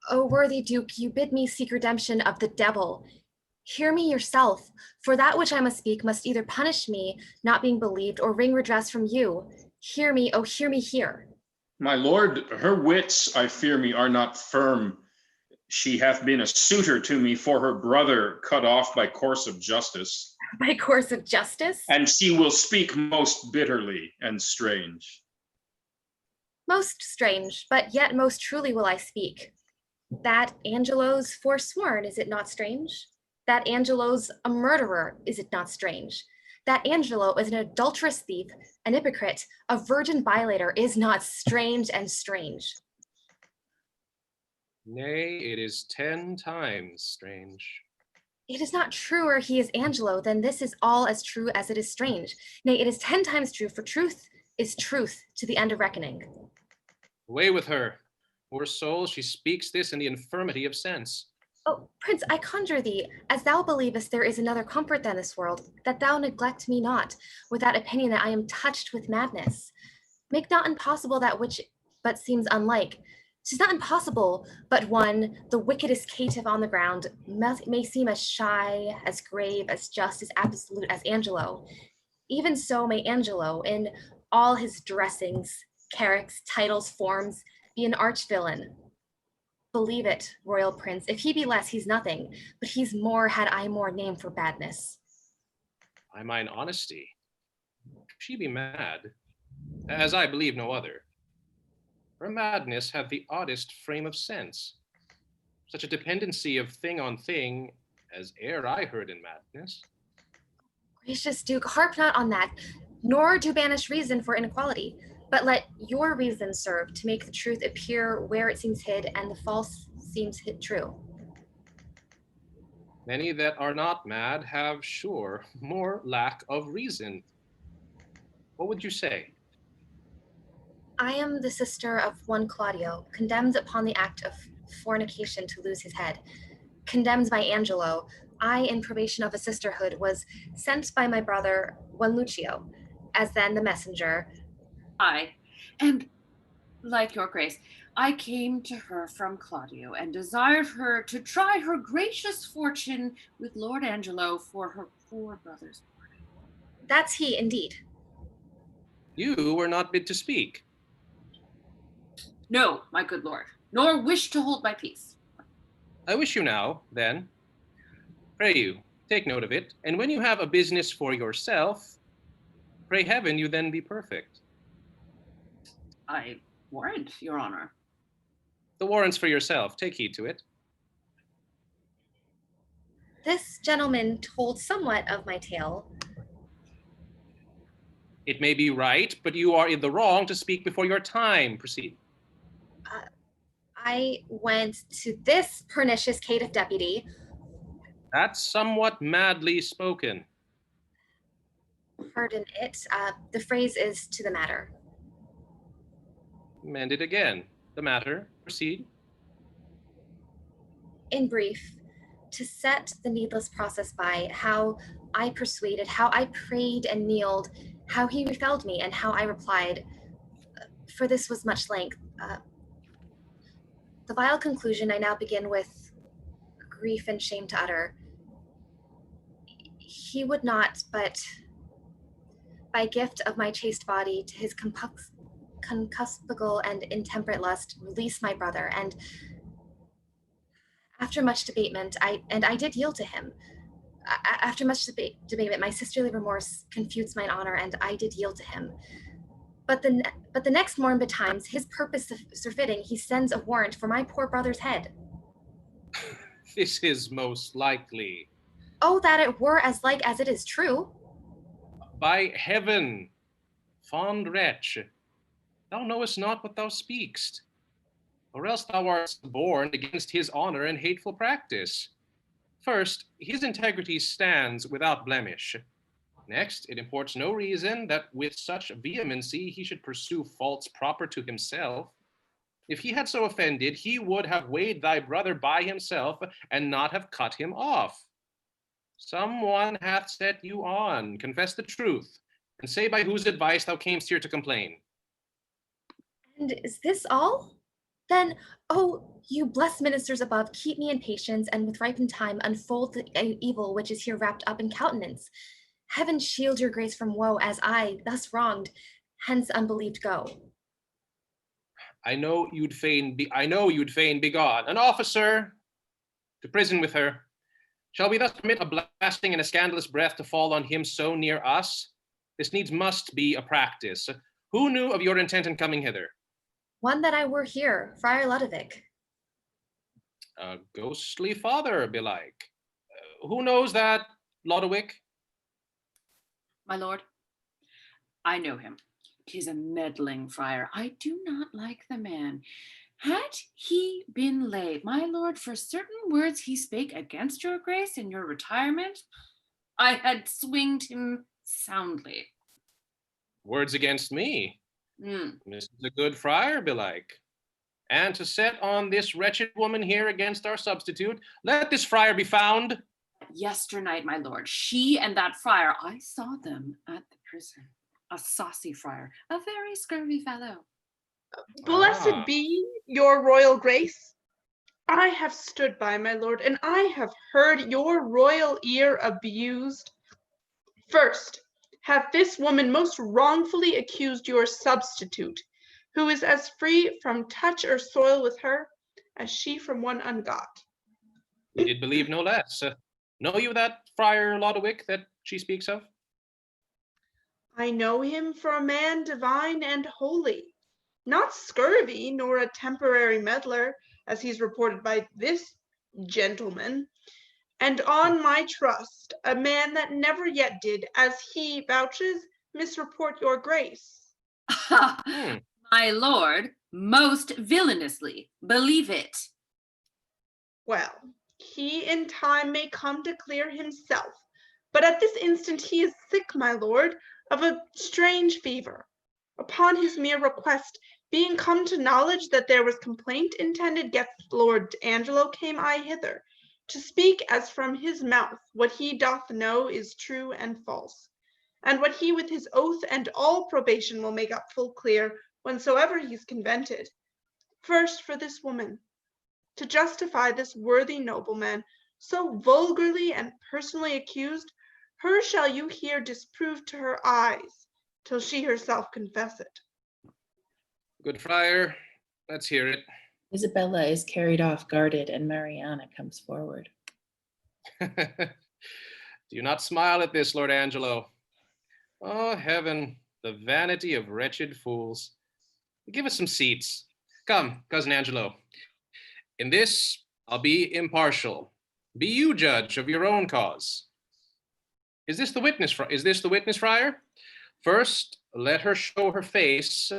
O worthy Duke, you bid me seek redemption of the devil. Hear me yourself, for that which I must speak must either punish me, not being believed, or wring redress from you. Hear me, oh, hear me here. My lord, her wits, I fear me, are not firm. She hath been a suitor to me for her brother cut off by course of justice. By course of justice? And she will speak most bitterly and strange. Most strange, but yet most truly will I speak. That Angelo's forsworn, is it not strange? That Angelo's a murderer, is it not strange? That Angelo is an adulterous thief, an hypocrite, a virgin violator, is not strange and strange. Nay, it is 10 times strange. It is not truer he is Angelo, then this is all as true as it is strange. Nay, it is 10 times true, for truth is truth to the end of reckoning. Away with her. Poor soul, she speaks this in the infirmity of sense. Oh, Prince, I conjure thee, as thou believest there is another comfort than this world, that thou neglect me not, with that opinion that I am touched with madness. Make not impossible that which but seems unlike. 'Tis not impossible, but one, the wickedest caitiff on the ground, may seem as shy, as grave, as just, as absolute as Angelo. Even so may Angelo, in all his dressings, characters, titles, forms, be an arch villain. Believe it, royal prince, if he be less, he's nothing, but he's more had I more name for badness. By mine honesty, she be mad, as I believe no other. Her madness hath the oddest frame of sense, such a dependency of thing on thing as e'er I heard in madness. Gracious Duke, harp not on that, nor do banish reason for inequality, but let your reason serve to make the truth appear where it seems hid and the false seems hid true. Many that are not mad have, sure, more lack of reason. What would you say? I am the sister of one Claudio, condemned upon the act of fornication to lose his head. Condemned by Angelo, I, in probation of a sisterhood, was sent by my brother, one Lucio, as then the messenger. Aye, and like your grace, I came to her from Claudio and desired her to try her gracious fortune with Lord Angelo for her poor brother's pardon. That's he, indeed. You were not bid to speak. No, my good lord, nor wish to hold my peace. I wish you now, then. Pray you, take note of it, and when you have a business for yourself, pray heaven you then be perfect. I warrant, your honor. The warrant's for yourself, take heed to it. This gentleman told somewhat of my tale. It may be right, but you are in the wrong to speak before your time. Proceed. I went to this pernicious caitiff deputy. That's somewhat madly spoken. Pardon it. The phrase is to the matter. Mend it again. The matter. Proceed. In brief, to set the needless process by, how I persuaded, how I prayed and kneeled, how he repelled me, and how I replied. For this was much length. The vile conclusion I now begin with grief and shame to utter. He would not, but by gift of my chaste body to his concupiscible and intemperate lust, release my brother, and after much debatement, I did yield to him. After much debatement, my sisterly remorse confused mine honor, and I did yield to him. But the next morn betimes, his purpose surfitting, he sends a warrant for my poor brother's head. This is most likely. Oh, that it were as like as it is true. By heaven, fond wretch, thou knowest not what thou speakst, or else thou art born against his honor and hateful practice. First, his integrity stands without blemish. Next, it imports no reason that with such vehemency he should pursue faults proper to himself. If he had so offended, he would have weighed thy brother by himself and not have cut him off. Someone hath set you on. Confess the truth, and say by whose advice thou camest here to complain. And is this all? Then, oh, you blessed ministers above, keep me in patience, and with ripened time unfold the evil which is here wrapped up in countenance. Heaven shield your grace from woe, as I, thus wronged, hence unbelieved go. I know you'd fain be gone. An officer, to prison with her. Shall we thus permit a blasting and a scandalous breath to fall on him so near us? This needs must be a practice. Who knew of your intent in coming hither? One that I were here, Friar Ludovic. A ghostly father, belike. Who knows that, Lodowick? My lord, I know him. 'Tis a meddling friar. I do not like the man. Had he been laid, my lord, for certain words he spake against your grace in your retirement, I had swinged him soundly. Words against me? Mm. This is a good friar, belike. And to set on this wretched woman here against our substitute, let this friar be found. Yesternight, my lord, she and that friar, I saw them at the prison. A saucy friar, a very scurvy fellow. Blessed be your royal grace. I have stood by, my lord, and I have heard your royal ear abused. First, hath this woman most wrongfully accused your substitute, who is as free from touch or soil with her as she from one ungot. We did believe no less. Know you that Friar Lodowick that she speaks of? I know him for a man divine and holy, not scurvy nor a temporary meddler, as he's reported by this gentleman, and on my trust, a man that never yet did, as he vouches, misreport your grace. My lord, most villainously, believe it. Well, he in time may come to clear himself, but at this instant he is sick, my lord, of a strange fever. Upon his mere request, being come to knowledge that there was complaint intended against Lord Angelo, came I hither, to speak as from his mouth what he doth know is true and false, and what he with his oath and all probation will make up full clear whensoever he's convented. First for this woman, to justify this worthy nobleman, so vulgarly and personally accused, her shall you hear disproved to her eyes, till she herself confess it. Good friar, let's hear it. Isabella is carried off guarded, and Mariana comes forward. Do not smile at this, Lord Angelo. Oh, heaven, the vanity of wretched fools. Give us some seats. Come, cousin Angelo. In this, I'll be impartial. Be you judge of your own cause. Is this the witness, friar? First, let her show her face,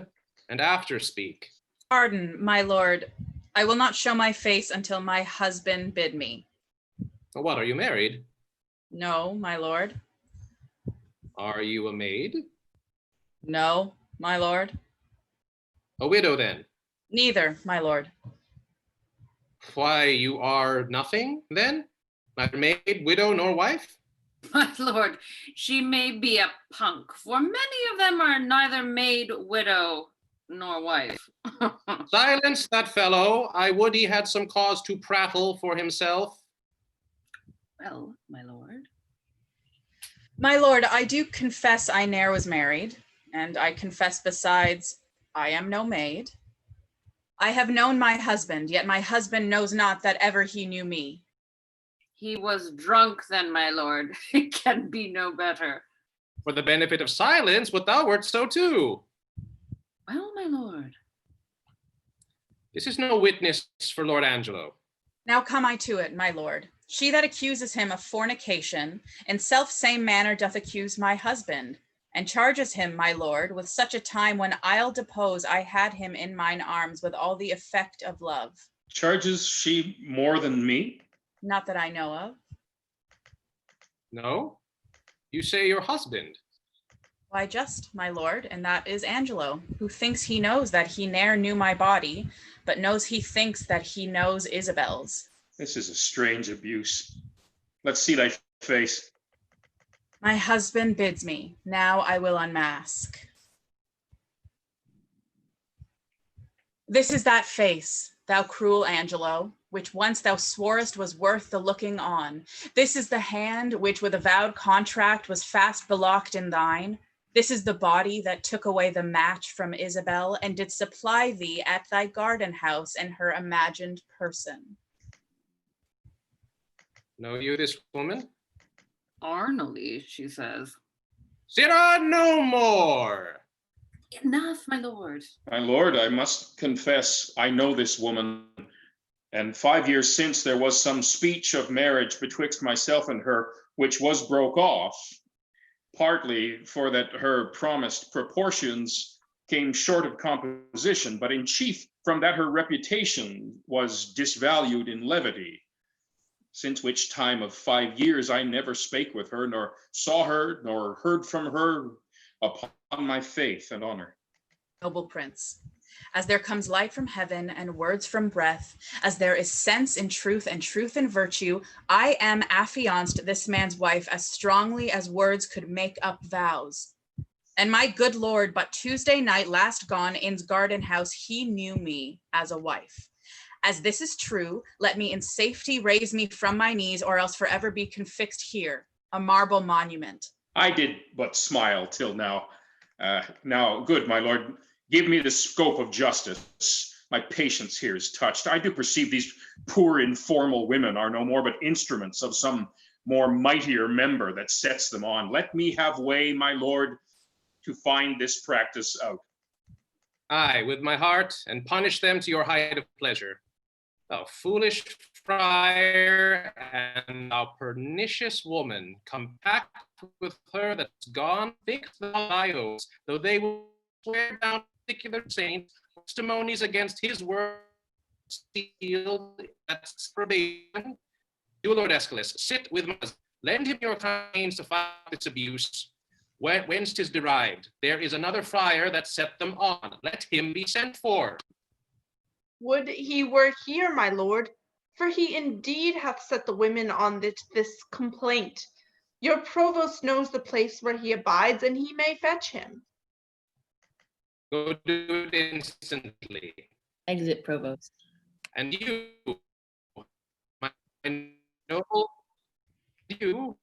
and after speak. Pardon, my lord. I will not show my face until my husband bid me. What, are you married? No, my lord. Are you a maid? No, my lord. A widow, then? Neither, my lord. Why, you are nothing, then? Neither maid, widow, nor wife? My lord, she may be a punk, for many of them are neither maid, widow, nor wife. Silence that fellow. I would he had some cause to prattle for himself. Well, my lord. My lord, I do confess I ne'er was married, and I confess besides, I am no maid. I have known my husband, yet my husband knows not that ever he knew me. He was drunk then, my lord. It can be no better. For the benefit of silence, what thou wert so too. Well, my lord. This is no witness for Lord Angelo. Now come I to it, my lord. She that accuses him of fornication, in self-same manner doth accuse my husband, and charges him, my lord, with such a time when I'll depose I had him in mine arms with all the effect of love. Charges she more than me? Not that I know of. No? You say your husband? Why, just, my lord, and that is Angelo, who thinks he knows that he ne'er knew my body, but knows he thinks that he knows Isabel's. This is a strange abuse. Let's see thy face. My husband bids me. Now I will unmask. This is that face, thou cruel Angelo, which once thou sworest was worth the looking on. This is the hand which with a vowed contract was fast belocked in thine. This is the body that took away the match from Isabel and did supply thee at thy garden house in her imagined person. Know you this woman? Arnally, she says. Sirrah, no more. Enough, my lord. My lord, I must confess, I know this woman. And 5 years since there was some speech of marriage betwixt myself and her, which was broke off, partly for that her promised proportions came short of composition, but in chief from that her reputation was disvalued in levity, since which time of 5 years I never spake with her, nor saw her, nor heard from her, upon my faith and honor. Noble prince, as there comes light from heaven and words from breath, as there is sense in truth and truth in virtue, I am affianced this man's wife as strongly as words could make up vows. And my good lord, but Tuesday night last gone in's garden house, he knew me as a wife. As this is true, let me in safety raise me from my knees, or else forever be confixed here, a marble monument. I did but smile till now. Now, good my lord, give me the scope of justice. My patience here is touched. I do perceive these poor informal women are no more but instruments of some more mightier member that sets them on. Let me have way, my lord, to find this practice out. Aye, with my heart, and punish them to your height of pleasure. Thou foolish friar, and thou pernicious woman, compact with her that's gone, think thou thy oaths, though they will swear down particular saints, testimonies against his word sealed, that's probation. You, Lord Aeschylus, sit with us, lend him your pains to fight this abuse. Whence 'tis derived, there is another friar that set them on. Let him be sent for. Would he were here, my lord, for he indeed hath set the women on this complaint. Your provost knows the place where he abides, and he may fetch him. Go do it instantly. Exit provost. And you, my noble,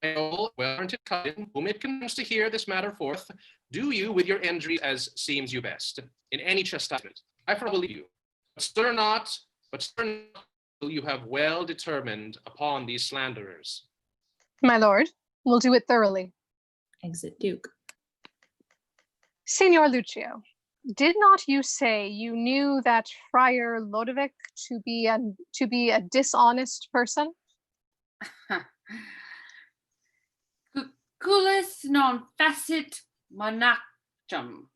well-warranted cousin, whom it comes to hear this matter forth, do you with your injuries as seems you best. In any chastisement, I believe you. But stir not till you have well determined upon these slanderers. My lord, we'll do it thoroughly. Exit Duke. Signor Lucio, did not you say you knew that Friar Lodovick to be a dishonest person? Culus non facit monachum.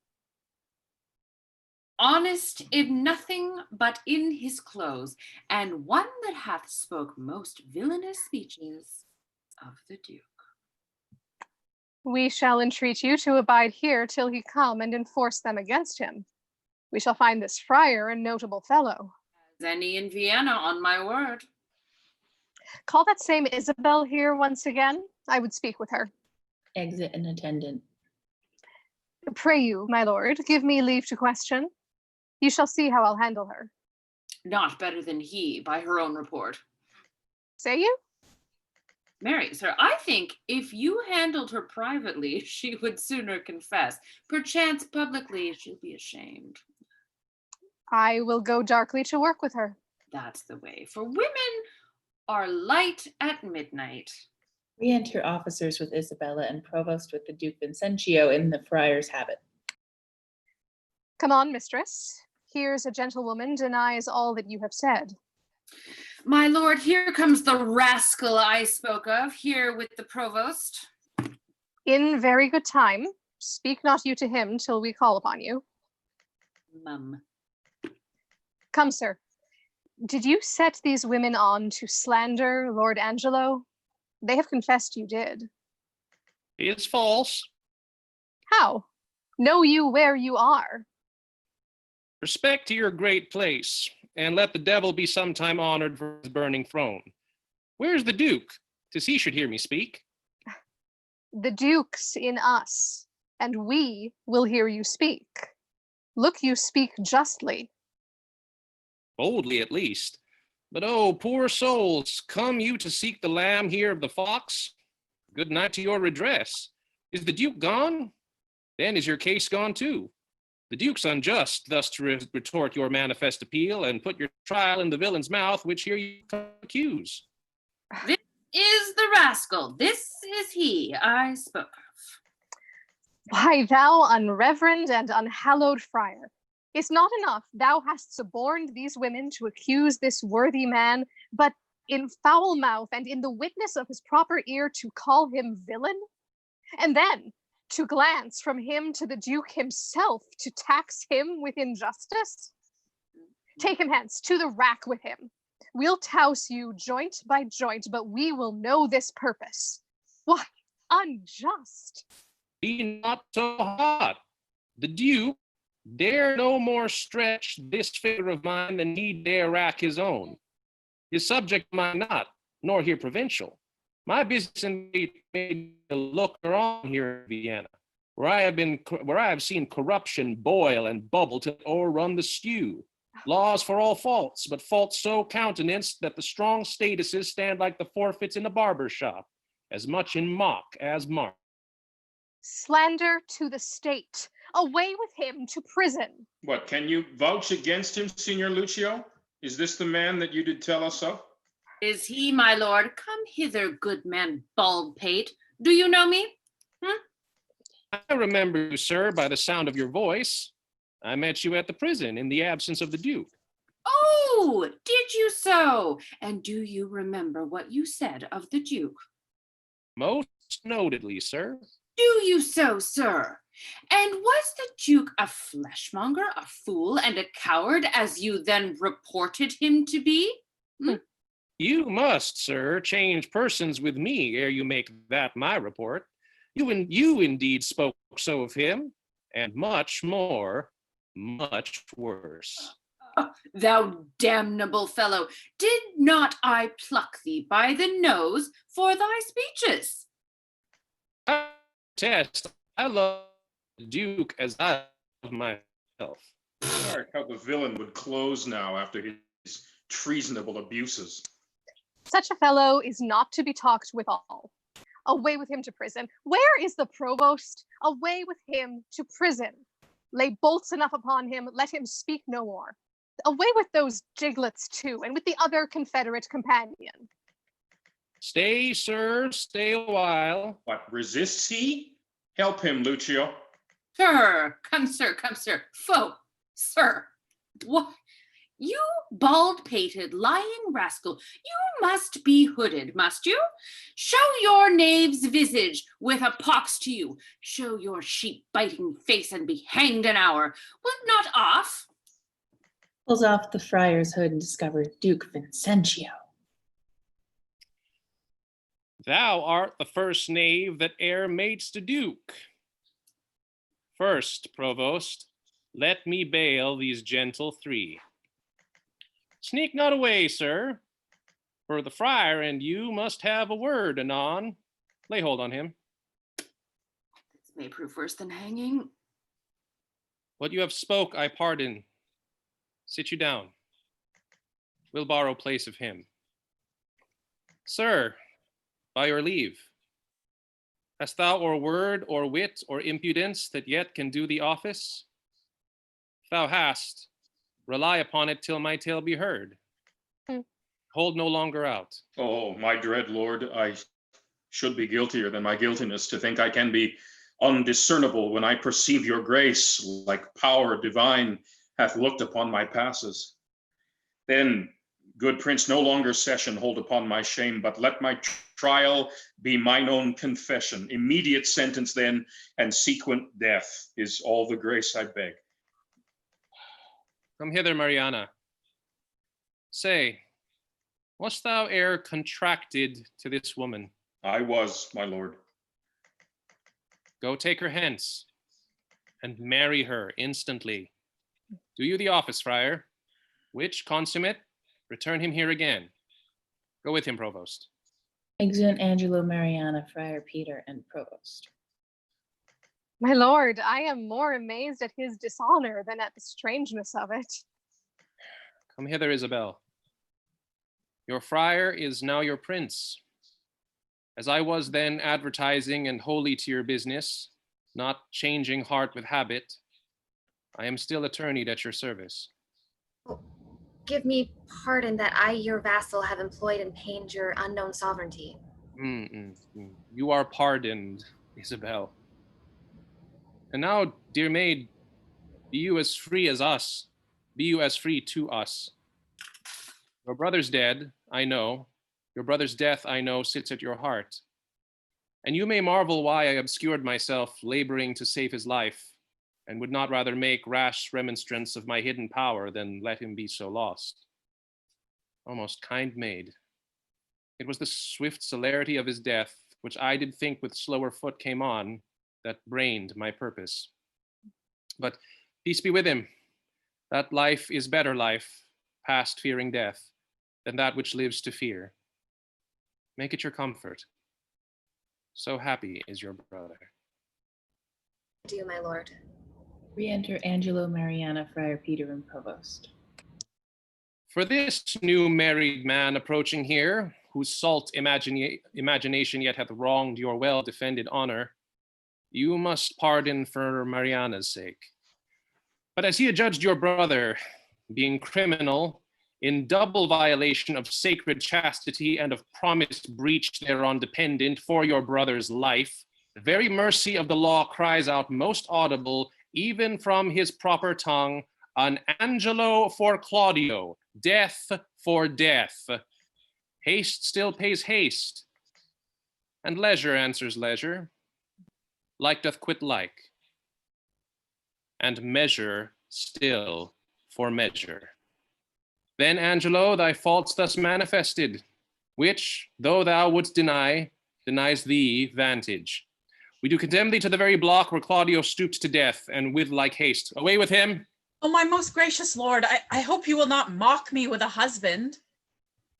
Honest in nothing but in his clothes, and one that hath spoke most villainous speeches of the Duke. We shall entreat you to abide here till he come and enforce them against him. We shall find this friar a notable fellow. As any in Vienna, on my word. Call that same Isabel here once again. I would speak with her. Exit an attendant. Pray you, my lord, give me leave to question. You shall see how I'll handle her. Not better than he, by her own report. Say you? Marry, sir, I think if you handled her privately, she would sooner confess. Perchance publicly she'll be ashamed. I will go darkly to work with her. That's the way, for women are light at midnight. Re-enter officers with Isabella and provost with the Duke Vincentio in the friar's habit. Come on, mistress. Here's a gentlewoman denies all that you have said. My lord, here comes the rascal I spoke of, here with the provost. In very good time. Speak not you to him till we call upon you. Mum. Come, sir. Did you set these women on to slander Lord Angelo? They have confessed you did. It's false. How? Know you where you are? Respect to your great place, and let the devil be sometime honored for his burning throne. Where's the Duke? 'Tis he should hear me speak. The Duke's in us, and we will hear you speak. Look you speak justly. Boldly at least. But oh, poor souls, come you to seek the lamb here of the fox? Good night to your redress. Is the Duke gone? Then is your case gone too. The Duke's unjust thus to retort your manifest appeal and put your trial in the villain's mouth, which here you accuse. This is the rascal. This is he I spoke of. Why, thou unreverend and unhallowed friar, is not enough thou hast suborned these women to accuse this worthy man, but in foul mouth and in the witness of his proper ear to call him villain? And then, To glance from him to the Duke himself, to tax him with injustice? Take him hence, to the rack with him. We'll touse you joint by joint, but we will know this purpose. Why, unjust. Be not so hot. The Duke dare no more stretch this finger of mine than he dare rack his own. His subject am I not, nor here provincial. My business indeed made a looker on here in Vienna, where I have seen corruption boil and bubble till it o'errun the stew. Laws for all faults, but faults so countenanced that the strong statuses stand like the forfeits in a barber shop, as much in mock as mark. Slander to the state. Away with him to prison. What, can you vouch against him, Signor Lucio? Is this the man that you did tell us of? Is he, my lord? Come hither, good man, bald pate. Do you know me? I remember you, sir, by the sound of your voice. I met you at the prison in the absence of the Duke. Oh, did you so? And do you remember what you said of the Duke? Most notedly, sir. Do you so, sir? And was the Duke a fleshmonger, a fool, and a coward, as you then reported him to be? You must, sir, change persons with me ere you make that my report. You indeed spoke so of him, and much more, much worse. Thou damnable fellow, did not I pluck thee by the nose for thy speeches? I protest, I love the Duke as I love myself. Mark, how the villain would close now after his treasonable abuses. Such a fellow is not to be talked withal. Away with him to prison. Where is the provost? Away with him to prison. Lay bolts enough upon him, let him speak no more. Away with those giglets too, and with the other Confederate companion. Stay, sir, stay a while. What, resists he? Help him, Lucio. Sir, come, sir, come, sir. Foe, sir. What? You bald-pated, lying rascal, you must be hooded, must you? Show your knave's visage with a pox to you. Show your sheep-biting face and be hanged an hour. Would not off? Pulls off the friar's hood and discovers Duke Vincentio. Thou art the first knave that e'er mates to Duke. First, provost, let me bail these gentle three. Sneak not away, sir, for the friar and you must have a word anon. Lay hold on him. This may prove worse than hanging. What you have spoke, I pardon. Sit you down. We'll borrow place of him. Sir, by your leave, hast thou or word or wit or impudence that yet can do the office? If thou hast, rely upon it till my tale be heard. Hold no longer out. Oh, my dread lord, I should be guiltier than my guiltiness to think I can be undiscernible when I perceive your grace, like power divine, hath looked upon my passes. Then, good prince, no longer session hold upon my shame, but let my trial be mine own confession. Immediate sentence then, and sequent death is all the grace I beg. Come hither, Mariana. Say, wast thou e'er contracted to this woman? I was, my lord. Go take her hence, and marry her instantly. Do you the office, friar, which, consummate, return him here again. Go with him, provost. Exeunt Angelo, Mariana, Friar Peter, and Provost. My lord, I am more amazed at his dishonor than at the strangeness of it. Come hither, Isabel. Your friar is now your prince. As I was then advertising and wholly to your business, not changing heart with habit, I am still attorneyed at your service. Give me pardon that I, your vassal, have employed and pained your unknown sovereignty. You are pardoned, Isabel. And now, dear maid, be you as free as us. Be you as free to us. Your brother's dead, I know. Your brother's death, I know, sits at your heart. And you may marvel why I obscured myself, laboring to save his life, and would not rather make rash remonstrance of my hidden power than let him be so lost. O most kind maid, it was the swift celerity of his death, which I did think with slower foot came on, that brained my purpose. But peace be with him. That life is better life, past fearing death, than that which lives to fear. Make it your comfort. So happy is your brother. Do, my lord. Re-enter Angelo, Mariana, Friar Peter, and Provost. For this new married man approaching here, whose salt imagination yet hath wronged your well-defended honor, you must pardon for Mariana's sake. But as he adjudged your brother, being criminal, in double violation of sacred chastity and of promised breach thereon dependent for your brother's life, the very mercy of the law cries out most audible, even from his proper tongue, an Angelo for Claudio, death for death. Haste still pays haste, and leisure answers leisure. Like doth quit like, and measure still for measure. Then, Angelo, thy faults thus manifested, which, though thou wouldst deny, denies thee vantage. We do condemn thee to the very block where Claudio stooped to death, and with like haste. Away with him! Oh, my most gracious lord, I hope you will not mock me with a husband.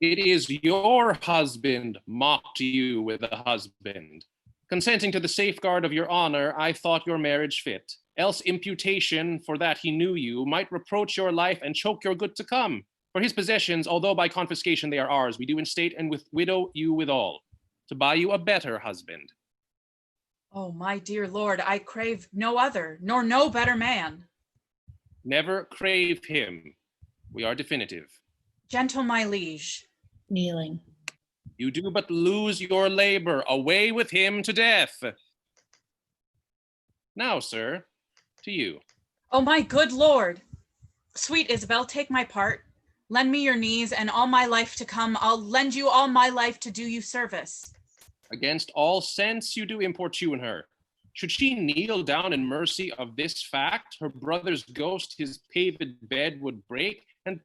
It is your husband mocked you with a husband. Consenting to the safeguard of your honor, I thought your marriage fit. Else imputation, for that he knew you, might reproach your life and choke your good to come. For his possessions, although by confiscation they are ours, we do instate and with widow you withal, to buy you a better husband. Oh, my dear lord, I crave no other, nor no better man. Never crave him. We are definitive. Gentle my liege. Kneeling. You do but lose your labor. Away with him to death. Now, sir, to you. Oh, my good lord. Sweet Isabel, take my part. Lend me your knees, and all my life to come, I'll lend you all my life to do you service. Against all sense you do importune her. Should she kneel down in mercy of this fact, her brother's ghost his paved bed would break, and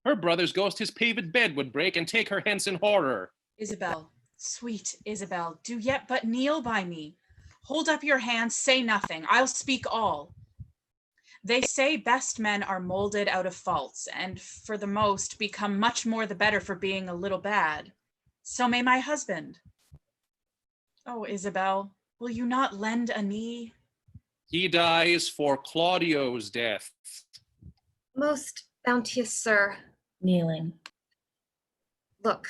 her brother's ghost his paved bed would break, and take her hence in horror. Isabel, sweet Isabel, do yet but kneel by me. Hold up your hands, say nothing, I'll speak all. They say best men are molded out of faults, and for the most become much more the better for being a little bad. So may my husband. Oh, Isabel, will you not lend a knee? He dies for Claudio's death. Most bounteous sir. Kneeling. Look,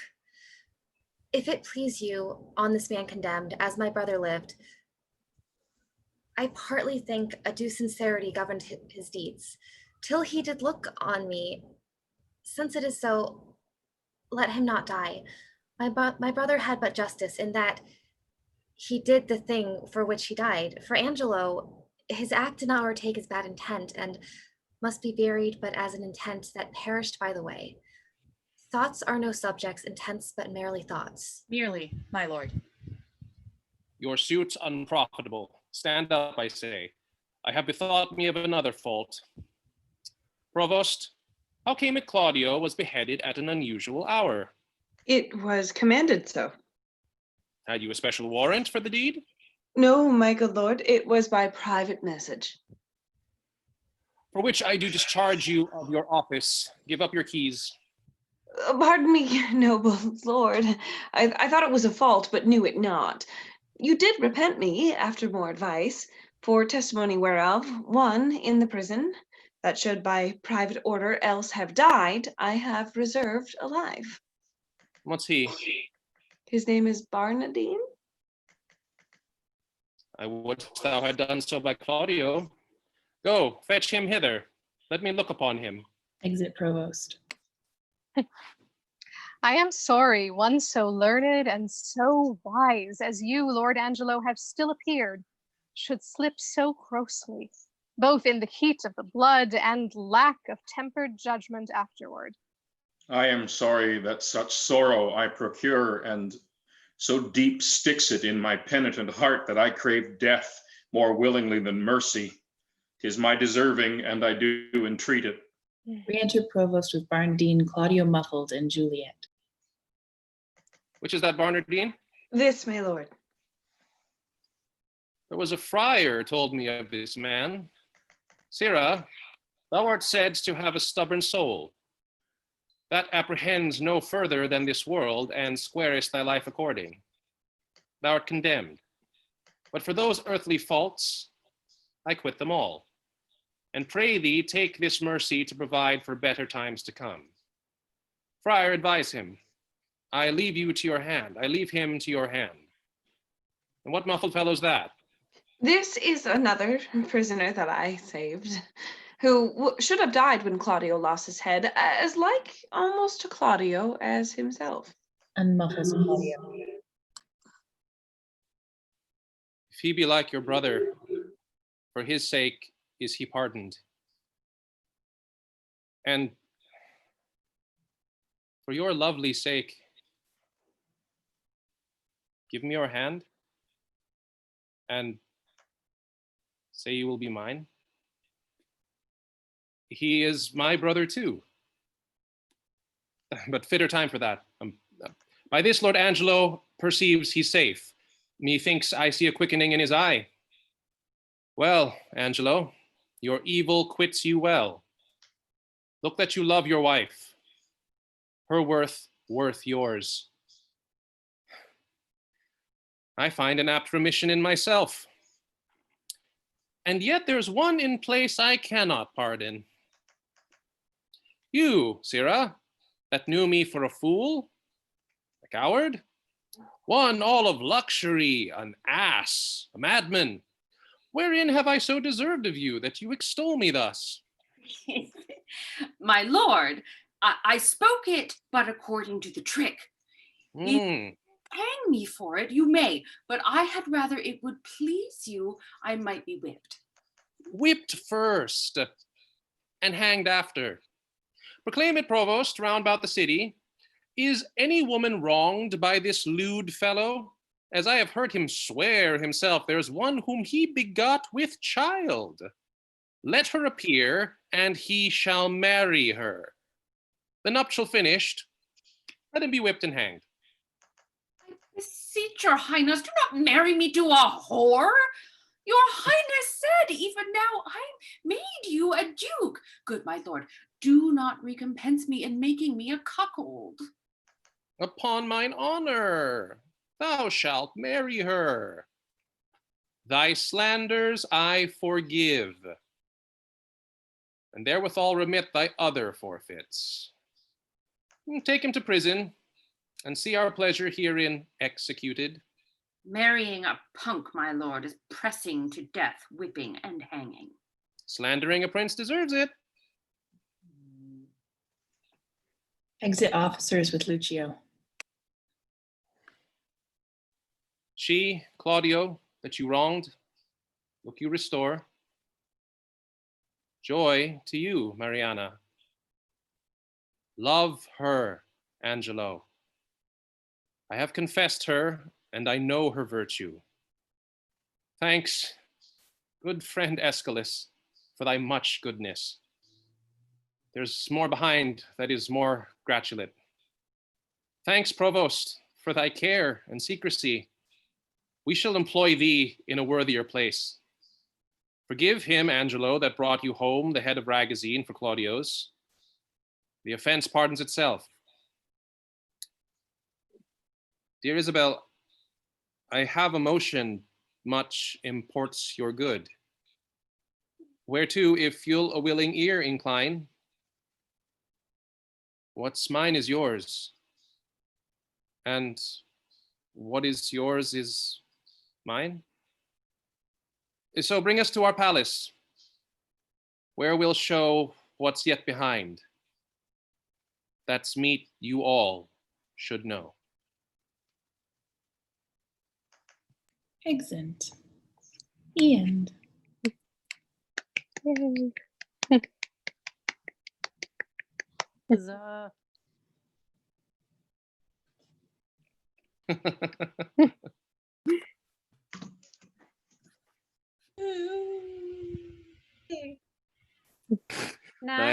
if it please you, on this man condemned, as my brother lived, I partly think a due sincerity governed his deeds, till he did look on me. Since it is so, let him not die. My brother had but justice in that he did the thing for which he died. For Angelo, his act did not overtake his bad intent, and must be buried but as an intent that perished by the way. Thoughts are no subjects, intents but merely thoughts. Merely, my lord. Your suit's unprofitable. Stand up, I say. I have bethought me of another fault. Provost, how came it Claudio was beheaded at an unusual hour? It was commanded so. Had you a special warrant for the deed? No, my good lord, it was by private message. For which I do discharge you of your office. Give up your keys. Pardon me, noble lord. I thought it was a fault, but knew it not. You did repent me, after more advice, for testimony whereof, one in the prison, that should by private order else have died, I have reserved alive. What's he? His name is Barnardine. I would thou had done so by Claudio. Go, fetch him hither. Let me look upon him. Exit Provost. I am sorry one so learned and so wise as you, Lord Angelo, have still appeared, should slip so grossly, both in the heat of the blood and lack of tempered judgment afterward. I am sorry that such sorrow I procure, and So deep sticks it in my penitent heart that I crave death more willingly than mercy. 'Tis my deserving, and I do entreat it. Re-enter Provost with Barnardine, Claudio muffled, and Juliet. Which is that, Barnardine? This, my lord. There was a friar told me of this man. Sirrah, thou art said to have a stubborn soul that apprehends no further than this world, and squarest thy life according. Thou art condemned. But for those earthly faults, I quit them all, and pray thee take this mercy to provide for better times to come. Friar, advise him. I leave you to your hand. I leave him to your hand. And what muffled fellow's that? This is another prisoner that I saved, who should have died when Claudio lost his head, as like almost to Claudio as himself. Unmuffles Claudio. If he be like your brother, for his sake is he pardoned. And for your lovely sake, give me your hand and say you will be mine. He is my brother too. But fitter time for that. By this Lord Angelo perceives he's safe. Methinks I see a quickening in his eye. Well, Angelo, your evil quits you well. Look that you love your wife. Her worth yours. I find an apt remission in myself. And yet there's one in place I cannot pardon. You, Sirrah, that knew me for a fool, a coward, one all of luxury, an ass, a madman. Wherein have I so deserved of you that you extol me thus? My lord, I spoke it but according to the trick. If hang me for it, you may, but I had rather it would please you I might be whipped. Whipped first, and hanged after. Proclaim it, provost, round about the city. Is any woman wronged by this lewd fellow? As I have heard him swear himself, there's one whom he begot with child. Let her appear, and he shall marry her. The nuptial finished, let him be whipped and hanged. I beseech your highness, do not marry me to a whore. Your highness said, even now I made you a duke. Good my lord, do not recompense me in making me a cuckold. Upon mine honor, thou shalt marry her. Thy slanders I forgive, and therewithal remit thy other forfeits. Take him to prison, and see our pleasure herein executed. Marrying a punk, my lord, is pressing to death, whipping, and hanging. Slandering a prince deserves it. Exit officers with Lucio. She, Claudio, that you wronged, look you restore. Joy to you, Mariana. Love her, Angelo. I have confessed her, and I know her virtue. Thanks, good friend Aeschylus, for thy much goodness. There's more behind that is more gratulate. Thanks, provost, for thy care and secrecy. We shall employ thee in a worthier place. Forgive him, Angelo, that brought you home the head of Ragozine for Claudio's. The offense pardons itself. Dear Isabel, I have a motion much imports your good. Whereto, if you'll a willing ear incline, what's mine is yours, and what is yours is mine. So bring us to our palace, where we'll show what's yet behind. That's meet you all should know. Exit. The end. Huzzah. Nice.